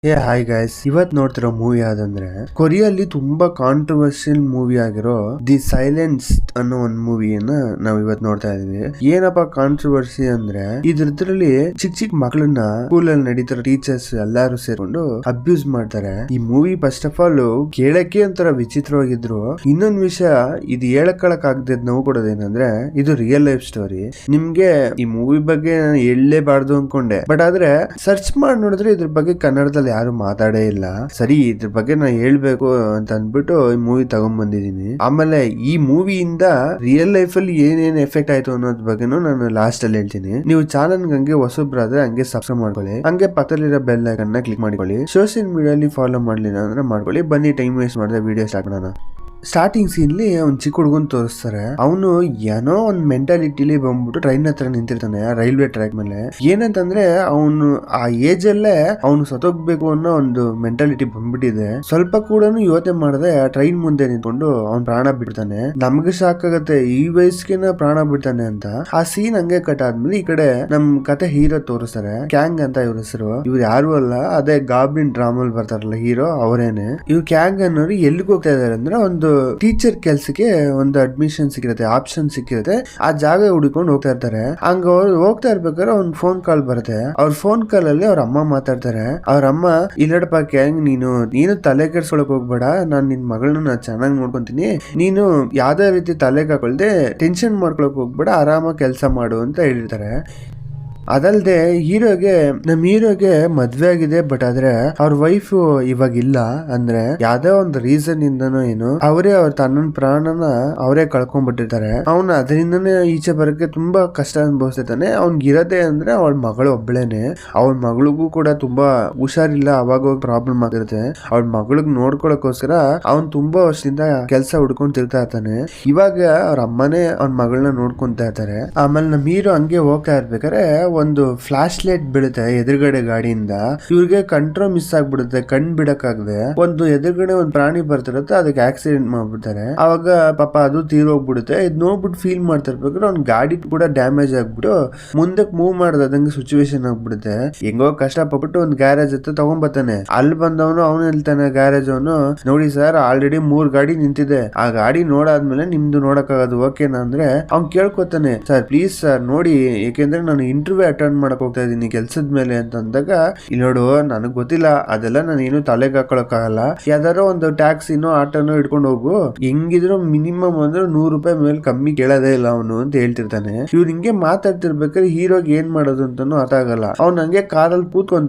Hi guys, ಇವತ್ ನೋಡ್ತಿರೋ movie ಯಾವ್ದಂದ್ರೆ ಕೊರಿಯಲ್ಲಿ ತುಂಬಾ controversial movie ಆಗಿರೋ ದಿ ಸೈಲೆನ್ಸ್ ಅನ್ನೋ ಒಂದ್ ಮೂವಿಯನ್ನ ನಾವ್ ಇವತ್ ನೋಡ್ತಾ ಇದೀವಿ. ಏನಪ್ಪಾ ಕಾಂಟ್ರವರ್ಸಿ ಅಂದ್ರೆ ಇದ್ರಲ್ಲಿ ಚಿಕ್ಕ ಮಕ್ಕಳನ್ನ ಸ್ಕೂಲ್ ಅಲ್ಲಿ ನಡೀತಿರೋ ಟೀಚರ್ಸ್ ಎಲ್ಲಾರು ಸೇರ್ಕೊಂಡು ಅಬ್ಯೂಸ್ ಮಾಡ್ತಾರೆ. ಈ ಮೂವಿ ಫಸ್ಟ್ ಆಫ್ ಆಲ್ ಕೇಳಕ್ಕೆ ಒಂಥರ ವಿಚಿತ್ರವಾಗಿದ್ರು. ಇನ್ನೊಂದ್ ವಿಷಯ, ಇದು ಹೇಳಕ್ ಆಗದೆ ನೋವು ಕೊಡೋದೇನಂದ್ರೆ ಇದು ರಿಯಲ್ ಲೈಫ್ ಸ್ಟೋರಿ. ನಿಮ್ಗೆ ಈ ಮೂವಿ ಬಗ್ಗೆ ಹೇಳಲೇಬಾರ್ದು ಅನ್ಕೊಂಡೆ, ಬಟ್ ಆದ್ರೆ ಸರ್ಚ್ ಮಾಡಿ ನೋಡಿದ್ರೆ ಇದ್ರ ಬಗ್ಗೆ ಕನ್ನಡದಲ್ಲಿ ಯಾರು ಮಾತಾಡೇ ಇಲ್ಲ. ಸರಿ, ಇದ್ರ ಬಗ್ಗೆ ನಾ ಹೇಳ್ಬೇಕು ಅಂತ ಅಂದ್ಬಿಟ್ಟು ಈ ಮೂವಿ ತಗೊಂಡ್ ಬಂದಿದೀನಿ. ಆಮೇಲೆ ಈ ಮೂವಿಯಿಂದ ರಿಯಲ್ ಲೈಫ್ ಅಲ್ಲಿ ಏನೇನ್ ಎಫೆಕ್ಟ್ ಆಯ್ತು ಅನ್ನೋದ್ ಬಗ್ಗೆನೂ ನಾನು ಲಾಸ್ಟ್ ಅಲ್ಲಿ ಹೇಳ್ತೀನಿ. ನೀವು ಚಾನಲ್ ಹಂಗೆ ಹೊಸಬ್ರಾದ್ರೆ ಹಂಗೆ ಸಬ್ಸ್ಕ್ರೈಬ್ ಮಾಡ್ಕೊಳ್ಳಿ, ಹಂಗೆ ಪಕ್ಕದಲ್ಲಿರೋ ಬೆಲ್ ಐಕನ್ ನ ಕ್ಲಿಕ್ ಮಾಡ್ಕೊಳ್ಳಿ. ಸೋಷಿಯಲ್ ಮೀಡಿಯಾದಲ್ಲಿ ಫಾಲೋ ಮಾಡ್ಲಿಲ್ಲ ಅಂದ್ರೆ ಮಾಡ್ಕೊಳ್ಳಿ. ಬನ್ನಿ, ಟೈಮ್ ವೇಸ್ಟ್ ಮಾಡಿದ್ರೆ ವಿಡಿಯೋ ಸ್ಟಾರ್ಟ್ ಮಾಡೋಣ. ಸ್ಟಾರ್ಟಿಂಗ್ ಸೀನ್ಲಿ ಅವ್ನ್ ಚಿಕ್ಕ ಹುಡುಗನ್ ತೋರಿಸ್ತಾರೆ. ಅವನು ಏನೋ ಒಂದ್ ಮೆಂಟಾಲಿಟಿಲಿ ಬಂದ್ಬಿಟ್ಟು ಟ್ರೈನ್ ಹತ್ರ ನಿಂತಿರ್ತಾನೆ ರೈಲ್ವೆ ಟ್ರ್ಯಾಕ್ ಮೇಲೆ. ಏನಂತಂದ್ರೆ ಅವನು ಆ ಏಜ್ ಅಲ್ಲೇ ಅವನು ಸತ್ತೋಗ್ಬೇಕು ಅನ್ನೋ ಒಂದು ಮೆಂಟಾಲಿಟಿ ಬಂದ್ಬಿಟ್ಟಿದೆ. ಸ್ವಲ್ಪ ಕೂಡ ಯೋಚನೆ ಮಾಡದೆ ಟ್ರೈನ್ ಮುಂದೆ ನಿಂತ್ಕೊಂಡು ಅವ್ನ್ ಪ್ರಾಣ ಬಿಡ್ತಾನೆ. ನಮ್ಗೆ ಶಾಕ್ ಆಗತ್ತೆ, ಈ ವಯಸ್ಸಿಗೆ ಪ್ರಾಣ ಬಿಡ್ತಾನೆ ಅಂತ. ಆ ಸೀನ್ ಹಂಗೆ ಕಟ್ ಆದ್ಮೇಲೆ ಈ ಕಡೆ ನಮ್ ಕತೆ ಹೀರೋ ತೋರಿಸ್ತಾರೆ. ಕ್ಯಾಂಗ್ ಅಂತ ಇವ್ರ ಹೆಸರು. ಇವ್ರು ಯಾರು ಅಲ್ಲ, ಅದೇ ಗಾಬ್ರಿನ್ ಡ್ರಾಮಲ್ ಬರ್ತಾರಲ್ಲ ಹೀರೋ, ಅವರೇನೆ. ಇವ್ರು ಕ್ಯಾಂಗ್ ಅನ್ನೋರು ಎಲ್ಲಿಗೆ ಹೋಗ್ತಾ ಇದಾರೆ ಅಂದ್ರೆ ಒಂದು ಟೀಚರ್ ಕೆಲ್ಸಕ್ಕೆ ಒಂದು ಅಡ್ಮಿಷನ್ ಸಿಕ್ಕಿರುತ್ತೆ, ಆಪ್ಷನ್ ಸಿಕ್ಕಿರುತ್ತೆ. ಆ ಜಾಗ ಹುಡುಕೊಂಡು ಹೋಗ್ತಾ ಇರ್ತಾರೆ. ಹಂಗ ಅವ್ರು ಹೋಗ್ತಾ ಇರ್ಬೇಕಾದ್ರೆ ಅವ್ನ್ ಫೋನ್ ಕಾಲ್ ಬರುತ್ತೆ. ಅವ್ರ ಫೋನ್ ಕಾಲ್ ಅಲ್ಲಿ ಅವ್ರ ಅಮ್ಮ ಮಾತಾಡ್ತಾರೆ. ಅವ್ರ ಅಮ್ಮ, ಇಲ್ಲಡಪ್ಪ ಕ್ಯಾಂಗ್, ನೀನು ತಲೆ ಕೆಡ್ಸ್ಕೊಳಕ್ ಹೋಗ್ಬೇಡ, ನಾನ್ ನಿನ್ ಮಗಳನ್ನ ಚೆನ್ನಾಗಿ ನೋಡ್ಕೊಂತೀನಿ, ನೀನು ಯಾವ್ದೇ ರೀತಿ ತಲೆ ಹಾಕೊಳ್ದೆ ಟೆನ್ಷನ್ ಮಾಡ್ಕೊಳಕ್ ಹೋಗ್ಬೇಡ, ಆರಾಮಾಗಿ ಕೆಲಸ ಮಾಡು ಅಂತ ಹೇಳಿರ್ತಾರೆ. ಅದಲ್ದೆ ನಮ್ ಹೀರೋಗೆ ಮದ್ವೆ ಆಗಿದೆ, ಬಟ್ ಆದ್ರೆ ಅವ್ರ ವೈಫ್ ಇವಾಗ ಇಲ್ಲ. ಅಂದ್ರೆ ಯಾವ್ದೋ ಒಂದು ರೀಸನ್ ಇಂದನೋ ಏನು ಅವರೇ ಅವ್ರ ತನ್ನ ಪ್ರಾಣನ ಅವರೇ ಕಳ್ಕೊಂಡ್ಬಿಟ್ಟಿರ್ತಾರೆ. ಅವ್ನ ಅದರಿಂದನೇ ಈಚೆ ಬರಕ್ಕೆ ತುಂಬಾ ಕಷ್ಟ ಅನುಭವಿಸ್ತಾನೆ. ಅವ್ನ್ಗಿರದೆ ಅಂದ್ರೆ ಅವಳ ಮಗಳು ಒಬ್ಳೇನೆ. ಅವಳ ಮಗಳಿಗೂ ಕೂಡ ತುಂಬಾ ಹುಷಾರಿಲ್ಲ, ಅವಾಗ ಪ್ರಾಬ್ಲಮ್ ಆಗಿರುತ್ತೆ. ಅವಳ ಮಗಳಿಗೆ ನೋಡ್ಕೊಳಕೋಸ್ಕರ ಅವ್ನ್ ತುಂಬಾ ವರ್ಷದಿಂದ ಕೆಲ್ಸ ಹುಡ್ಕೊಂಡ್ ತಿರ್ತಾ ಇರ್ತಾನೆ. ಇವಾಗ ಅವ್ರ ಅಮ್ಮನೇ ಅವ್ನ ಮಗಳನ್ನ ನೋಡ್ಕೊಂತಾ ಇರ್ತಾರೆ. ಆಮೇಲೆ ನಮ್ ಹೀರೋ ಹಂಗೆ ಹೋಗ್ತಾ ಇರ್ಬೇಕಾರೆ ಒಂದು ಫ್ಲಾಶ್ ಲೈಟ್ ಬೀಳುತ್ತೆ ಎದುರುಗಡೆ ಗಾಡಿಯಿಂದ. ಇವ್ರಿಗೆ ಕಂಟ್ರೋಲ್ ಮಿಸ್ ಆಗ್ಬಿಡುತ್ತೆ, ಕಣ್ ಬಿಡಕ್ಕಾಗದೆ ಒಂದು ಎದುರುಗಡೆ ಒಂದ್ ಪ್ರಾಣಿ ಬರ್ತಿರುತ್ತೆ, ಅದಕ್ಕೆ ಆಕ್ಸಿಡೆಂಟ್ ಮಾಡ್ಬಿಡ್ತಾರೆ. ಅವಾಗ ಪಾಪ ಅದು ತೀರೋಗ್ಬಿಡುತ್ತೆ. ಇದ್ ನೋಡ್ಬಿಟ್ಟು ಫೀಲ್ ಮಾಡ್ತಾ ಇರ್ಬೇಕಾದ್ರೆ ಅವ್ನ ಗಾಡಿ ಕೂಡ ಡ್ಯಾಮೇಜ್ ಆಗ್ಬಿಟ್ಟು ಮುಂದಕ್ಕೆ ಮೂವ್ ಮಾಡದಂಗೆ ಸಿಚುವೇಶನ್ ಆಗ್ಬಿಡುತ್ತೆ. ಹೆಂಗೋ ಕಷ್ಟಪಟ್ಟು ಒಂದ್ ಗ್ಯಾರೇಜ್ ಹತ್ರ ತಗೊಂಡ್ಬರ್ತಾನೆ. ಅಲ್ಲಿ ಬಂದವನು ಅವನು ಹೇಳ್ತಾನೆ, ಗ್ಯಾರೇಜ್ ಅವನು, ನೋಡಿ ಸರ್, ಆಲ್ರೆಡಿ 3 ಗಾಡಿ ನಿಂತಿದೆ, ಆ ಗಾಡಿ ನೋಡಾದ್ಮೇಲೆ ನಿಮ್ದು ನೋಡಕ್ಕಾಗದು ಓಕೆನಾ ಅಂದ್ರೆ ಅವ್ನ್ ಕೇಳ್ಕೊತಾನೆ, ಸರ್ ಪ್ಲೀಸ್ ಸರ್ ನೋಡಿ, ಏಕೆಂದ್ರೆ ನಾನು ಇಂಟರ್ವ್ಯೂ ಅಟೆಂಡ್ ಮಾಡಕ್ ಹೋಗ್ತಾ ಇದೀನಿ ಕೆಲ್ಸದ ಮೇಲೆ ಅಂತ ಅಂದಾಗ, ಇಲ್ಲಿ ನೋಡು, ನನಗ್ ಗೊತ್ತಿಲ್ಲ ಅದೆಲ್ಲ, ನಾನು ಏನು ತಲೆಗೆ ಹಾಕೊಳಕ್ ಆಗಲ್ಲ, ಯಾವ್ದಾರೋ ಒಂದು ಟ್ಯಾಕ್ಸಿನೋ ಆಟೋನೋ ಇಟ್ಕೊಂಡು ಹೋಗು, ಹೆಂಗಿದ್ರು ಮಿನಿಮಮ್ ಅಂದ್ರೆ 100 ರೂಪಾಯಿ ಮೇಲೆ ಕಮ್ಮಿ ಕೇಳೋದೇ ಇಲ್ಲ ಅವನು ಅಂತ ಹೇಳ್ತಿರ್ತಾನೆ. ಇವ್ರು ಹಿಂಗೆ ಮಾತಾಡ್ತಿರ್ಬೇಕಾದ್ರೆ ಹೀರೋಗೆ ಏನ್ ಮಾಡೋದು ಅಂತಾನು ಅರ್ಥ ಆಗಲ್ಲ. ಅವ್ನ್ ಹಂಗೆ ಕಾರಲ್ಲಿ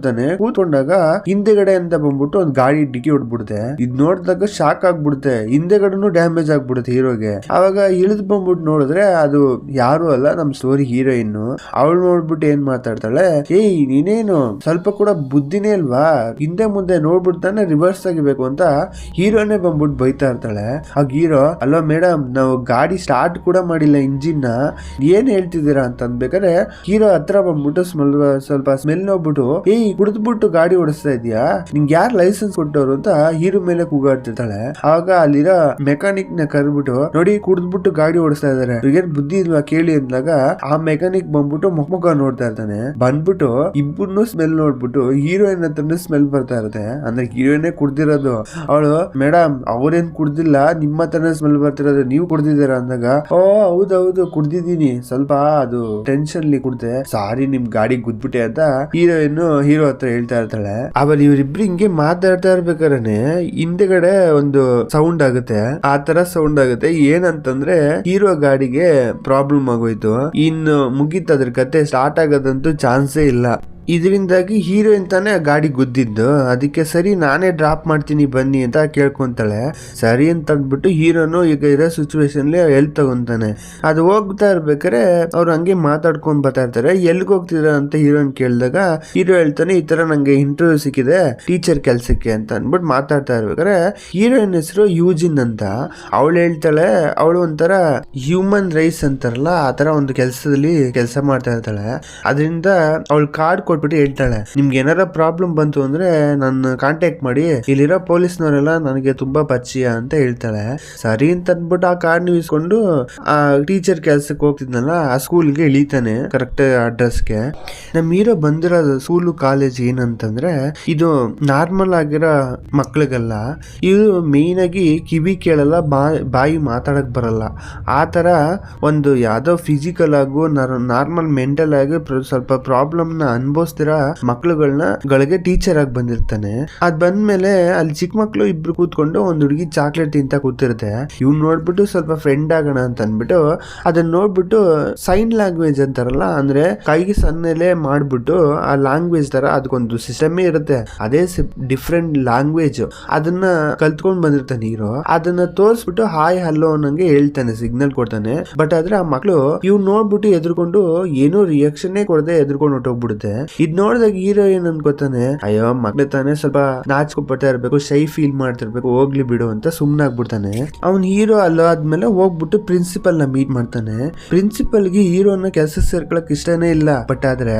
ಕೂತ್ಕೊಂಡಾಗ ಹಿಂದೆಗಡೆ ಅಂತ ಬಂದ್ಬಿಟ್ಟು ಒಂದ್ ಗಾಡಿ ಡಿಕ್ಕಿ ಹೊಡ್ಬಿಡುತ್ತೆ. ಇದ್ ನೋಡಿದಾಗ ಶಾಕ್ ಆಗ್ಬಿಡುತ್ತೆ, ಹಿಂದೆಗಡೆನು ಡ್ಯಾಮೇಜ್ ಆಗ್ಬಿಡುತ್ತೆ ಹೀರೋಗೆ. ಅವಾಗ ಇಳಿದ್ ಬಂದ್ಬಿಟ್ಟು ನೋಡಿದ್ರೆ ಅದು ಯಾರು ಅಲ್ಲ, ನಮ್ ಸ್ಟೋರಿ ಹೀರೋಯಿನ್. ಅವಳು ನೋಡ್ಬಿಟ್ಟು ಏನ್ ಮಾತಾಡ್ತಾಳೆ, ಏಯ್ ನೀನೇನು ಸ್ವಲ್ಪ ಕೂಡ ಬುದ್ಧಿನೇ ಇಲ್ವಾ, ಹಿಂದೆ ಮುಂದೆ ನೋಡ್ಬಿಡ್ತಾನೆ ರಿವರ್ಸ್ ಆಗಿಬೇಕು ಅಂತ ಹೀರೋನೇ ಬಂದ್ಬಿಟ್ಟು ಬೈತಾ ಇರ್ತಾಳೆ. ಆಗ ಹೀರೋ, ಅಲ್ವಾ ಮೇಡಮ್, ನಾವು ಗಾಡಿ ಸ್ಟಾರ್ಟ್ ಕೂಡ ಮಾಡಿಲ್ಲ ಇಂಜಿನ್ ನ, ಏನ್ ಹೇಳ್ತಿದ್ದೀರಾ ಅಂತ ಅಂದ್ಬೇಕಾದ್ರೆ ಹೀರೋ ಹತ್ರ ಬಂದ್ಬಿಟ್ಟು ಸ್ವಲ್ಪ ಸ್ಮೆಲ್ ನೋಡ್ಬಿಟ್ಟು, ಏಯ್ ಕುಡಿದ್ಬಿಟ್ಟು ಗಾಡಿ ಓಡಿಸ್ತಾ ಇದೀಯಾ, ನಿಂಗೆ ಯಾರು ಲೈಸೆನ್ಸ್ ಕೊಟ್ಟವ್ರು ಅಂತ ಹೀರೋ ಮೇಲೆ ಕೂಗಾಡ್ತಿರ್ತಾಳೆ. ಆಗ ಅಲ್ಲಿರೋ ಮೆಕ್ಯಾನಿಕ್ ನ ಕರ್ಬಿಟ್ಟು, ನೋಡಿ ಕುಡಿದ್ಬಿಟ್ಟು ಗಾಡಿ ಓಡಿಸ್ತಾ ಇದಾರೆ, ಏನ್ ಬುದ್ಧಿ ಇಲ್ವಾ ಕೇಳಿ ಅಂದಾಗ ಆ ಮೆಕ್ಯಾನಿಕ್ ಬಂದ್ಬಿಟ್ಟು ಮುಖ ನೋಡ್ತಾ ಇರ್ತಾನೆ. ಬಂದ್ಬಿಟ್ಟು ಇಬ್ಬರನ್ನು ಸ್ಮೆಲ್ ನೋಡ್ಬಿಟ್ಟು ಹೀರೋಯಿನ್ ಹತ್ರನೇ ಸ್ಮೆಲ್ ಬರ್ತಾ ಇರುತ್ತೆ. ಅಂದ್ರೆ ಹೀರೋಯಿನೇ ಕುಡ್ದಿರೋದು. ಅವಳು, ಮೇಡಮ್ ಅವ್ರೇನ್ ಕುಡ್ದಿಲ್ಲ, ನಿಮ್ಮ ಹತ್ರನೇ ಸ್ಮೆಲ್ ಬರ್ತಿರೋದು, ನೀವು ಕುಡ್ದಿದ್ದೀರಾ ಅಂದಾಗ, ಓ ಹೌದೌದು ಕುಡ್ದಿದ್ದೀನಿ, ಸ್ವಲ್ಪ ಅದು ಟೆನ್ಷನ್ ಅಲ್ಲಿ ಕುಡ್ದೆ, ಸಾರಿ ನಿಮ್ ಗಾಡಿ ಗುದ್ಬಿಟ್ಟೆ ಅಂತ ಹೀರೋಯಿನ್ ಹೀರೋ ಹತ್ರ ಹೇಳ್ತಾ ಇರ್ತಾಳೆ. ಆಮೇಲೆ ಇವರಿಬ್ರು ಹಿಂಗೆ ಮಾತಾಡ್ತಾ ಇರ್ಬೇಕಾದ್ರೆ ಹಿಂದೆಗಡೆ ಒಂದು ಸೌಂಡ್ ಆಗುತ್ತೆ. ಆ ತರ ಸೌಂಡ್ ಆಗುತ್ತೆ. ಏನಂತಂದ್ರೆ ಹೀರೋ ಗಾಡಿಗೆ ಪ್ರಾಬ್ಲಮ್ ಆಗೋಯ್ತು, ಇನ್ನು ಮುಗೀತು, ಅದ್ರ ಕತೆ ಸ್ಟಾರ್ಟ್ ಆಗೋದಂತೂ ಚಾನ್ಸೇ ಇಲ್ಲ. ಇದರಿಂದಾಗಿ ಹೀರೋಯಿನ್ ತಾನೇ ಆ ಗಾಡಿ ಗುದ್ದಿದ್ದು. ಅದಕ್ಕೆ ಸರಿ ನಾನೇ ಡ್ರಾಪ್ ಮಾಡ್ತೀನಿ ಬನ್ನಿ ಅಂತ ಕೇಳ್ಕೊಂತಾಳೆ. ಸರಿ ಅಂತ ಅಂದ್ಬಿಟ್ಟು ಹೀರೋನು ಈಗ ಇರೋ ಸಿಚುವೇಶನ್ ಹೆಲ್ಪ್ ತಗೊಂತಾನೆ. ಅದು ಹೋಗ್ತಾ ಇರ್ಬೇಕಾರೆ ಅವ್ರು ಹಂಗೆ ಮಾತಾಡ್ಕೊಂಡ್ ಬರ್ತಾ ಇರ್ತಾರೆ. ಎಲ್ಗ್ ಹೋಗ್ತಿದ್ರ ಅಂತ ಹೀರೋಯಿನ್ ಕೇಳಿದಾಗ ಹೀರೋ ಹೇಳ್ತಾನೆ, ಈ ತರ ನಂಗೆ ಇಂಟರ್ವ್ಯೂ ಸಿಕ್ಕಿದೆ ಟೀಚರ್ ಕೆಲ್ಸಕ್ಕೆ ಅಂತ ಅಂದ್ಬಿಟ್ಟು ಮಾತಾಡ್ತಾ ಇರ್ಬೇಕಾರೆ ಹೀರೋಯಿನ್ ಹೆಸರು ಯೂಜಿನ್ ಅಂತ. ಅವಳು ಹೇಳ್ತಾಳೆ, ಅವಳು ಒಂಥರ ಹ್ಯೂಮನ್ ರೈಸ್ ಅಂತಾರಲ್ಲ, ಆ ತರ ಒಂದು ಕೆಲಸದಲ್ಲಿ ಕೆಲಸ ಮಾಡ್ತಾ ಇರ್ತಾಳೆ. ಅದರಿಂದ ಅವಳು ಕಾರ್ಡ್ ಕೊಟ್ಬಿಟ್ಟು ಹೇಳ್ತಾಳೆ, ನಿಮ್ಗೆ ಏನಾರ ಪ್ರಾಬ್ಲಮ್ ಬಂತು ಅಂದ್ರೆ ನನ್ನ ಕಾಂಟ್ಯಾಕ್ಟ್ ಮಾಡಿ, ಇಲ್ಲಿರೋ ಪೊಲೀಸ್ನವರೆಲ್ಲ ನನಗೆ ತುಂಬಾ ಪರಿಚಯ ಅಂತ ಹೇಳ್ತಾಳೆ. ಸರಿ ಅಂತ ಅಂದ್ಬಿಟ್ಟು ಆ ಕಾರ್ಡ್ ಇಸ್ಕೊಂಡು ಆ ಟೀಚರ್ ಕೆಲ್ಸಕ್ಕೆ ಹೋಗ್ತಿದ್ನಲ್ಲ ಆ ಸ್ಕೂಲ್ಗೆ ಇಳಿತಾನೆ ಕರೆಕ್ಟ್ ಅಡ್ರೆಸ್ಗೆ. ನಮ್ ಹೀರೋ ಬಂದಿರೋದು ಸ್ಕೂಲು ಕಾಲೇಜ್ ಏನಂತಂದ್ರೆ ಇದು ನಾರ್ಮಲ್ ಆಗಿರೋ ಮಕ್ಳಿಗೆಲ್ಲ, ಇದು ಮೇನ್ ಆಗಿ ಕಿವಿ ಕೇಳಲ್ಲ, ಬಾಯಿ ಮಾತಾಡಕ್ ಬರಲ್ಲ, ಆ ತರ ಒಂದು ಯಾವ್ದೋ ಫಿಸಿಕಲ್ ಆಗು ನಾರ್ಮಲ್ ಮೆಂಟಲ್ ಆಗಿ ಸ್ವಲ್ಪ ಪ್ರಾಬ್ಲಮ್ ನ ಅನುಭವಿಸ್ತಿರೋ ಮಕ್ಳುಗಳಿಗೆ ಟೀಚರ್ ಆಗಿ ಬಂದಿರ್ತಾನೆ. ಅದ್ ಬಂದ್ಮೇಲೆ ಅಲ್ಲಿ ಚಿಕ್ಕ ಮಕ್ಳು ಇಬ್ರು ಕೂತ್ಕೊಂಡು ಒಂದ್ ಹುಡುಗಿ ಚಾಕ್ಲೇಟ್ ತಿಂತ ಕೂತಿರುತ್ತೆ. ಇವ್ನು ನೋಡ್ಬಿಟ್ಟು ಸ್ವಲ್ಪ ಫ್ರೆಂಡ್ ಆಗೋಣ ಅಂತ ಅನ್ಬಿಟ್ಟು ಅದನ್ನ ನೋಡ್ಬಿಟ್ಟು ಸೈನ್ ಲ್ಯಾಂಗ್ವೇಜ್ ಅಂತಾರಲ್ಲ, ಅಂದ್ರೆ ಕೈಗೆ ಸನ್ನೆಲೆ ಮಾಡ್ಬಿಟ್ಟು ಆ ಲ್ಯಾಂಗ್ವೇಜ್ ತರ ಅದಕ್ಕೊಂದು ಸಿಸ್ಟಮೇ ಇರುತ್ತೆ, ಅದೇ ಡಿಫ್ರೆಂಟ್ ಲ್ಯಾಂಗ್ವೇಜ್ ಅದನ್ನ ಕಲ್ತ್ಕೊಂಡ್ ಬಂದಿರ್ತಾನೆ ಹೀರೋ. ಅದನ್ನ ತೋರ್ಸ್ಬಿಟ್ಟು ಹಾಯ್ ಹಲೋ ಅನ್ನಂಗೆ ಹೇಳ್ತಾನೆ, ಸಿಗ್ನಲ್ ಕೊಡ್ತಾನೆ. ಬಟ್ ಆದ್ರೆ ಆ ಮಕ್ಳು ಇವ್ ನೋಡ್ಬಿಟ್ಟು ಎದ್ರುಕೊಂಡು ಏನೋ ರಿಯಾಕ್ಷನ್ ಕೊಡದೆ ಎದ್ರುಕೊಂಡು ಹೊಟ್ಟೋಗ್ಬಿಡುತ್ತೆ. ಇದ್ ನೋಡಿದಾಗ ಹೀರೋ ಏನ್ ಅನ್ಕೋತಾನೆ, ಅಯ್ಯೋ ಮಕ್ಳು ತಾನೆ ಸ್ವಲ್ಪ ನಾಚ್ಕೊಪಡ್ತಾ ಇರ್ಬೇಕು, ಶೈ ಫೀಲ್ ಮಾಡ್ತಿರ್ಬೇಕು, ಹೋಗ್ಲಿ ಬಿಡು ಅಂತ ಸುಮ್ನಾಗ್ಬಿಡ್ತಾನೆ. ಅವ್ನ್ ಹೀರೋ ಅಲ್ಲಾದ್ಮೇಲೆ ಹೋಗ್ಬಿಟ್ಟು ಪ್ರಿನ್ಸಿಪಲ್ ನ ಮೀಟ್ ಮಾಡ್ತಾನೆ. ಪ್ರಿನ್ಸಿಪಲ್ ಗೆ ಹೀರೋನ ಕೆಲಸ ಸೇರ್ಕೊಳಕ್ ಇಷ್ಟನೇ ಇಲ್ಲ. ಬಟ್ ಆದ್ರೆ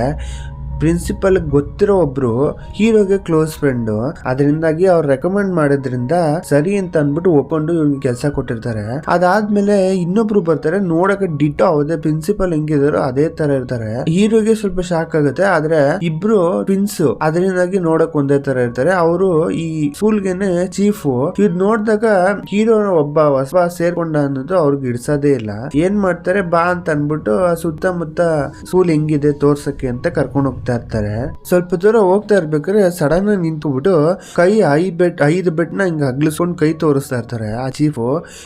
ಪ್ರಿನ್ಸಿಪಲ್ ಗೊತ್ತಿರೋ ಒಬ್ರು ಹೀರೋಗೆ ಕ್ಲೋಸ್ ಫ್ರೆಂಡ್, ಅದರಿಂದಾಗಿ ಅವ್ರು ರೆಕಮೆಂಡ್ ಮಾಡೋದ್ರಿಂದ ಸರಿ ಅಂತ ಅನ್ಬಿಟ್ಟು ಒಪ್ಕೊಂಡು ಇವ್ರಿಗೆ ಕೆಲಸ ಕೊಟ್ಟಿರ್ತಾರೆ. ಅದಾದ್ಮೇಲೆ ಇನ್ನೊಬ್ರು ಬರ್ತಾರೆ, ನೋಡಕ್ಕೆ ಡಿಟೋ ಅವದೇ ಪ್ರಿನ್ಸಿಪಲ್ ಹೆಂಗಿದಾರೋ ಅದೇ ತರ ಇರ್ತಾರೆ. ಹೀರೋಗೆ ಸ್ವಲ್ಪ ಶಾಕ್ ಆಗುತ್ತೆ, ಆದ್ರೆ ಇಬ್ರು ಟ್ವಿನ್ಸ್, ಅದರಿಂದಾಗಿ ನೋಡಕ್ ಒಂದೇ ತರ ಇರ್ತಾರೆ. ಅವರು ಈ ಸ್ಕೂಲ್ಗೆನೆ ಚೀಫ್. ಇದ್ ನೋಡಿದಾಗ ಹೀರೋ ಒಬ್ಬ ಹೊಸ ಸೇರ್ಕೊಂಡ ಅನ್ನೋದು ಅವ್ರಿಗೆ ಇಡ್ಸೋದೇ ಇಲ್ಲ. ಏನ್ ಮಾಡ್ತಾರೆ, ಬಾ ಅಂತ ಅನ್ಬಿಟ್ಟು ಸುತ್ತಮುತ್ತ ಸ್ಕೂಲ್ ಹೆಂಗಿದೆ ತೋರ್ಸಕ್ಕೆ ಅಂತ ಕರ್ಕೊಂಡು ಹೋಗ್ತಾರೆ. ಸ್ವಲ್ಪ ದೂರ ಹೋಗ್ತಾ ಇರ್ಬೇಕಾದ್ರೆ ಸಡನ್ ಆಗಿ ನಿಂತ್ಬಿಟ್ಟು ಕೈ 5 ಬೆಟ್ನ ಹಿಂಗ ಅಗ್ಲಿಸ್ಕೊಂಡು ಕೈ ತೋರಿಸ್ತಾ ಇರ್ತಾರೆ ಆ ಚೀಫ್.